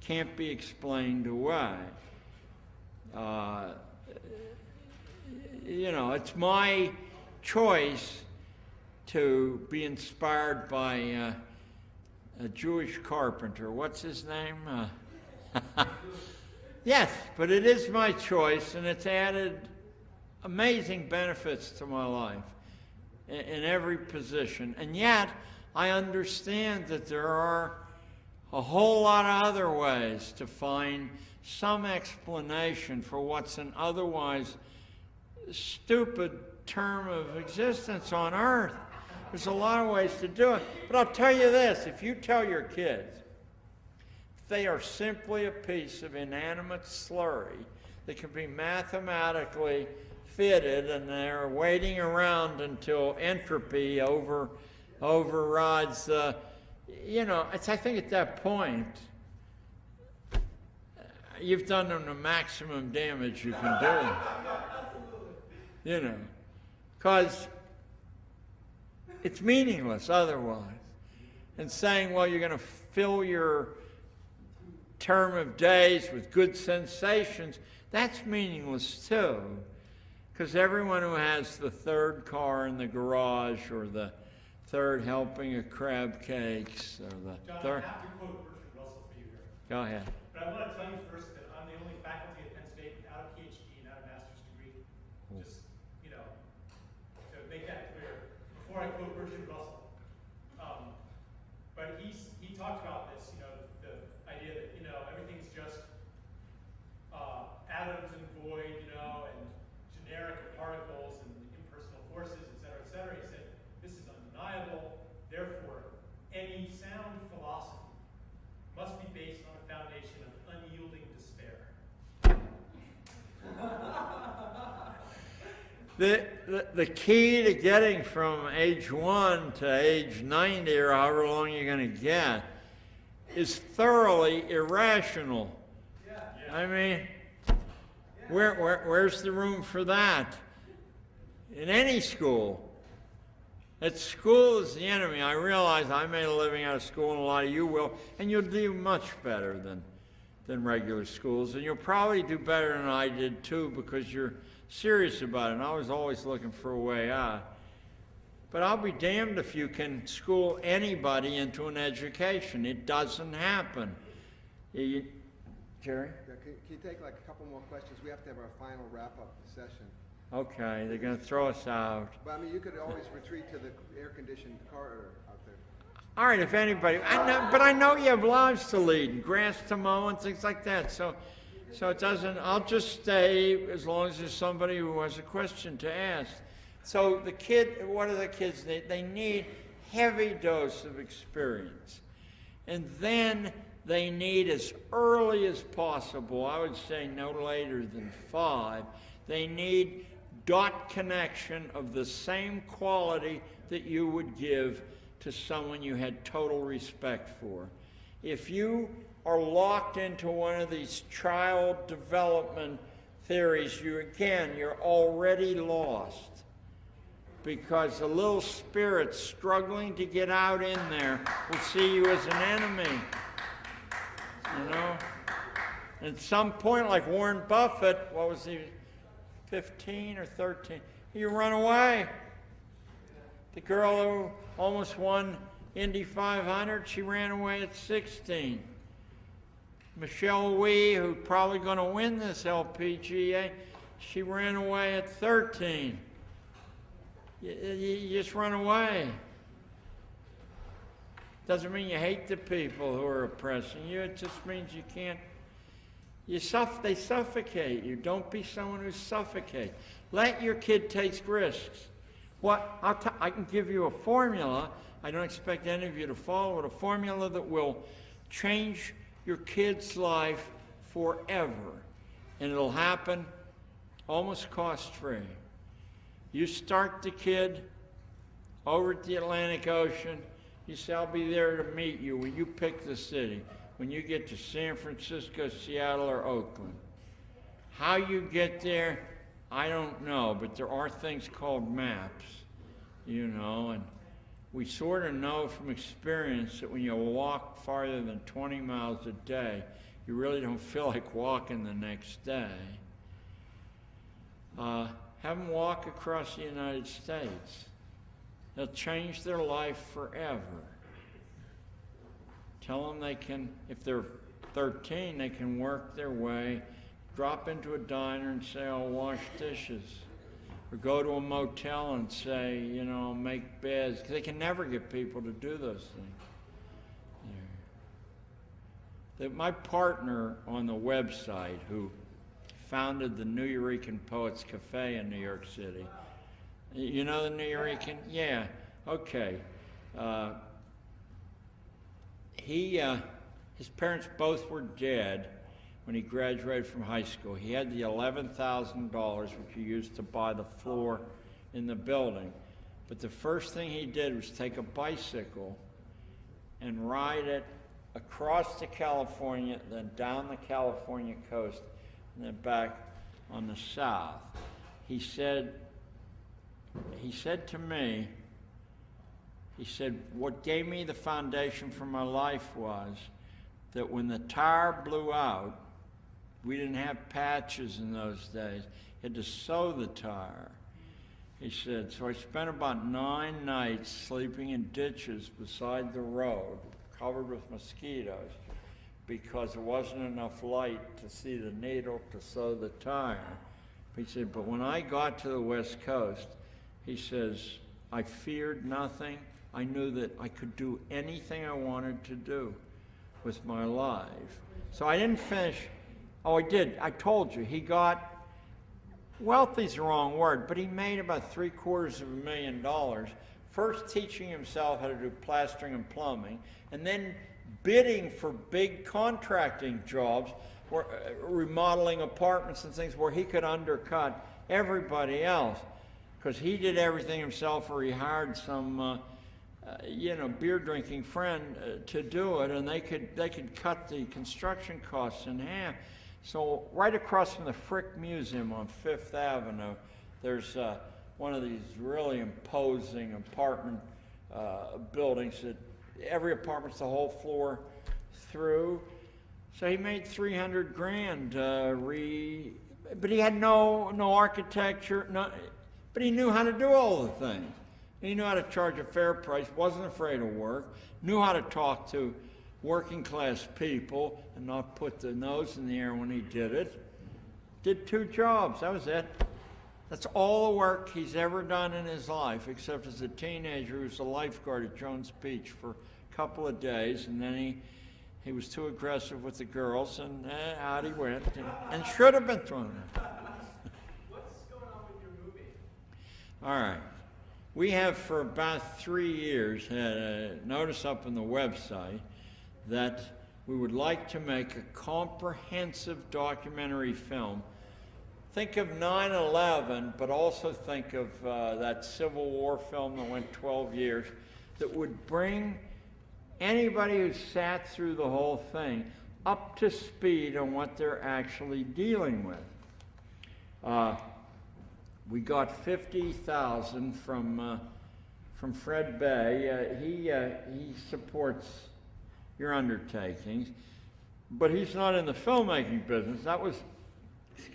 can't be explained away. You know, it's my choice to be inspired by a Jewish carpenter. What's his name? Yes, but it is my choice, and it's added amazing benefits to my life in every position. And yet, I understand that there are a whole lot of other ways to find some explanation for what's an otherwise stupid term of existence on earth. There's a lot of ways to do it. But I'll tell you this, if you tell your kids they are simply a piece of inanimate slurry that can be mathematically fitted and they're waiting around until entropy overrides the, you know, I think at that point, you've done them the maximum damage you can do. You know, because it's meaningless otherwise. And saying, well, you're going to fill your term of days with good sensations, that's meaningless too. Because everyone who has the third car in the garage or the third helping of crab cakes or the John, third... I have to quote Bertrand Russell for you here. Go ahead. But I want to tell you first that I'm the only faculty at Penn State without a PhD and not a master's degree. Just, you know, to make that clear before I quote Bertrand Russell. But he talked about this, you know, the idea that, you know, everything's just atoms and void, you know, and generic particles and impersonal forces, et cetera, et cetera. He said, this is undeniable. The key to getting from age 1 to age 90 or however long you're going to get is thoroughly irrational. I mean, where's the room for that? In any school. That school is the enemy. I realize I made a living out of school, and a lot of you will, and you'll do much better than regular schools, and you'll probably do better than I did too, because you're serious about it, and I was always looking for a way out. But I'll be damned if you can school anybody into an education. It doesn't happen. Jerry? Yeah, can you take like a couple more questions? We have to have our final wrap-up session. Okay, they're going to throw us out. But I mean, you could always retreat to the air-conditioned corridor out there. All right, if anybody, but I know you have lives to lead, and grass to mow, and things like that. So it doesn't. I'll just stay as long as there's somebody who has a question to ask. So the kid, what do the kids need? They need heavy dose of experience, and then they need, as early as possible, I would say no later than 5, they need dot connection of the same quality that you would give to someone you had total respect for. If you are locked into one of these child development theories, you're already lost, because the little spirit struggling to get out in there will see you as an enemy. You know? At some point, like Warren Buffett, what was he, 15 or 13, he run away. The girl who almost won Indy 500, she ran away at 16. Michelle Wee, who's probably going to win this LPGA, she ran away at 13. You just run away. Doesn't mean you hate the people who are oppressing you. It just means you can't. They suffocate you. Don't be someone who suffocates. Let your kid take risks. I can give you a formula. I don't expect any of you to follow it. A formula that will change your kid's life forever, and it'll happen almost cost-free. You start the kid over at the Atlantic Ocean. You say, I'll be there to meet you when you pick the city, when you get to San Francisco, Seattle, or Oakland. How you get there, I don't know, but there are things called maps, you know, and we sort of know from experience that when you walk farther than 20 miles a day, you really don't feel like walking the next day. Have them walk across the United States. They'll change their life forever. Tell them they can, if they're 13, they can work their way, drop into a diner and say, I'll wash dishes. Or go to a motel and say, you know, make beds. They can never get people to do those things. My partner on the website, who founded the Nuyorican Poets Cafe in New York City. You know the Nuyorican? Yeah, okay. His parents both were dead when he graduated from high school. He had the $11,000, which he used to buy the floor in the building. But the first thing he did was take a bicycle and ride it across to California, then down the California coast, and then back on the south. He said to me, he said, what gave me the foundation for my life was that when the tire blew out, we didn't have patches in those days. You had to sew the tire. He said, so I spent about 9 nights sleeping in ditches beside the road, covered with mosquitoes, because there wasn't enough light to see the needle to sew the tire. He said, but when I got to the West Coast, he says, I feared nothing. I knew that I could do anything I wanted to do with my life. So I didn't finish. Oh, I did. I told you. He got, wealthy's the wrong word, but he made about $750,000, first teaching himself how to do plastering and plumbing, and then bidding for big contracting jobs, remodeling apartments and things where he could undercut everybody else. because he did everything himself, or he hired some, beer drinking friend to do it, and they could cut the construction costs in half. So right across from the Frick Museum on Fifth Avenue, there's one of these really imposing apartment buildings that every apartment's the whole floor through. So he made $300 grand, but he had no architecture, but he knew how to do all the things. He knew how to charge a fair price, wasn't afraid of work, knew how to talk to working class people and not put the nose in the air when he did it. Did 2 jobs, that was it. That's all the work he's ever done in his life, except as a teenager. He was a lifeguard at Jones Beach for a couple of days, and then he was too aggressive with the girls, and out he went, and should have been thrown out. What's going on with your movie? All right. We have for about 3 years had a notice up on the website that we would like to make a comprehensive documentary film. Think of 9/11, but also think of that Civil War film that went 12 years, that would bring anybody who sat through the whole thing up to speed on what they're actually dealing with. We got $50,000 from Fred Bay. He supports your undertakings, but he's not in the filmmaking business. That was,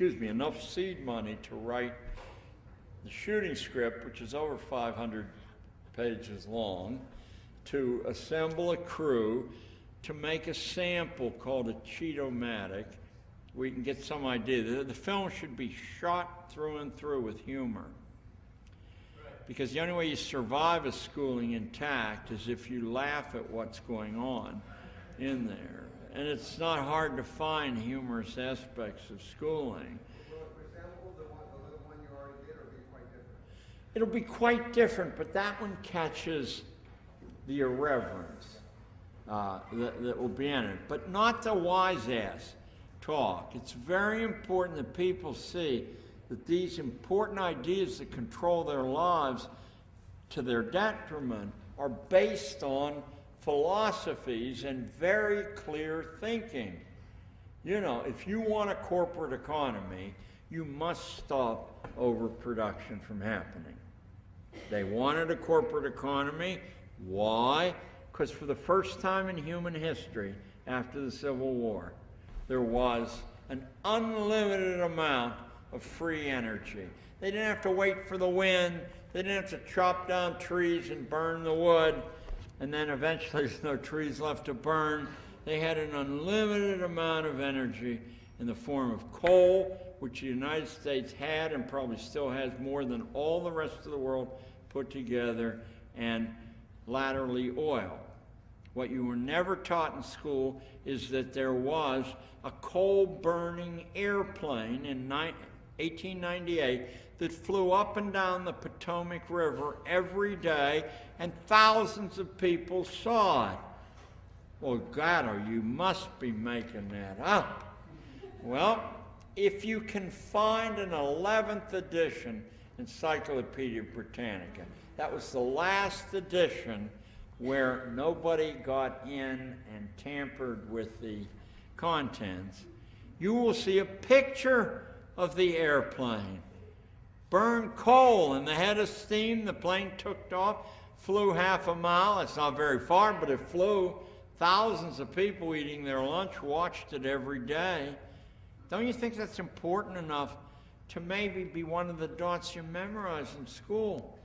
enough seed money to write the shooting script, which is over 500 pages long, to assemble a crew, to make a sample called a Cheeto-matic. We can get some idea. The film should be shot through and through with humor. Because the only way you survive a schooling intact is if you laugh at what's going on in there. And it's not hard to find humorous aspects of schooling. Will it resemble the little one you already did, or be quite different? It'll be quite different, but that one catches the irreverence that will be in it. But not the wise-ass talk. It's very important that people see that these important ideas that control their lives to their detriment are based on philosophies and very clear thinking. If you want a corporate economy, you must stop overproduction from happening. They wanted a corporate economy. Why? Because for the first time in human history, after the Civil War, there was an unlimited amount of free energy. They didn't have to wait for the wind. They didn't have to chop down trees and burn the wood, and then eventually there's no trees left to burn. They had an unlimited amount of energy in the form of coal, which the United States had and probably still has more than all the rest of the world put together, and latterly oil. What you were never taught in school is that there was a coal-burning airplane in 1898 that flew up and down the Potomac River every day, and thousands of people saw it. Well, Gatto, you must be making that up. Well, if you can find an 11th edition Encyclopedia Britannica, that was the last edition where nobody got in and tampered with the contents, you will see a picture of the airplane. Burned coal in the head of steam, the plane took off, flew half a mile. It's not very far, but it flew. Thousands of people eating their lunch watched it every day. Don't you think that's important enough to maybe be one of the dots you memorize in school?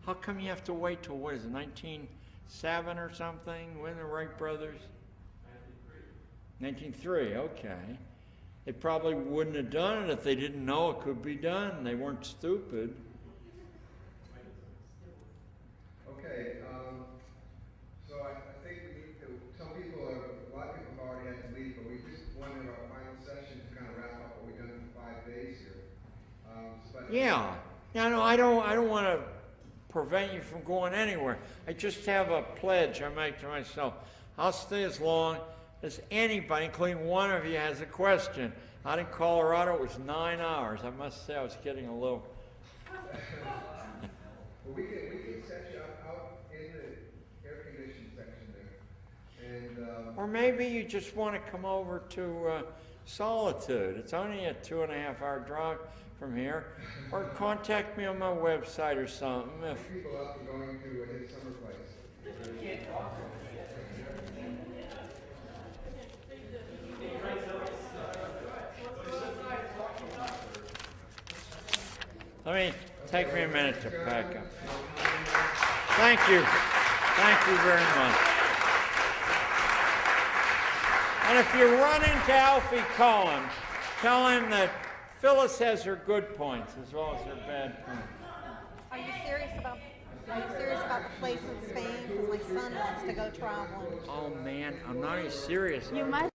How come you have to wait till, 1907 or something, when the Wright brothers? 1903, okay. They probably wouldn't have done it if they didn't know it could be done. They weren't stupid. Okay, so I think we need to, a lot of people have already had to leave, but we just wanted our final session to kind of wrap up what we've done for 5 days here. Yeah. No, I don't want to prevent you from going anywhere. I just have a pledge I make to myself. I'll stay as long as anybody, including one of you, has a question. Out in Colorado, it was 9 hours. I must say I was getting a little But we can set you up out in the air conditioned section there. And, Or maybe you just want to come over to Solitude. It's only a 2.5-hour drive from here. Or contact me on my website or something. If people up and going to his summer place. Let me take me a minute to pack up. Thank you. Thank you very much. And if you run into Alfie Cohen, tell him that Phyllis has her good points as well as her bad points. Are you serious about the place in Spain? Because my son wants to go traveling. Oh man, I'm not even serious. You must.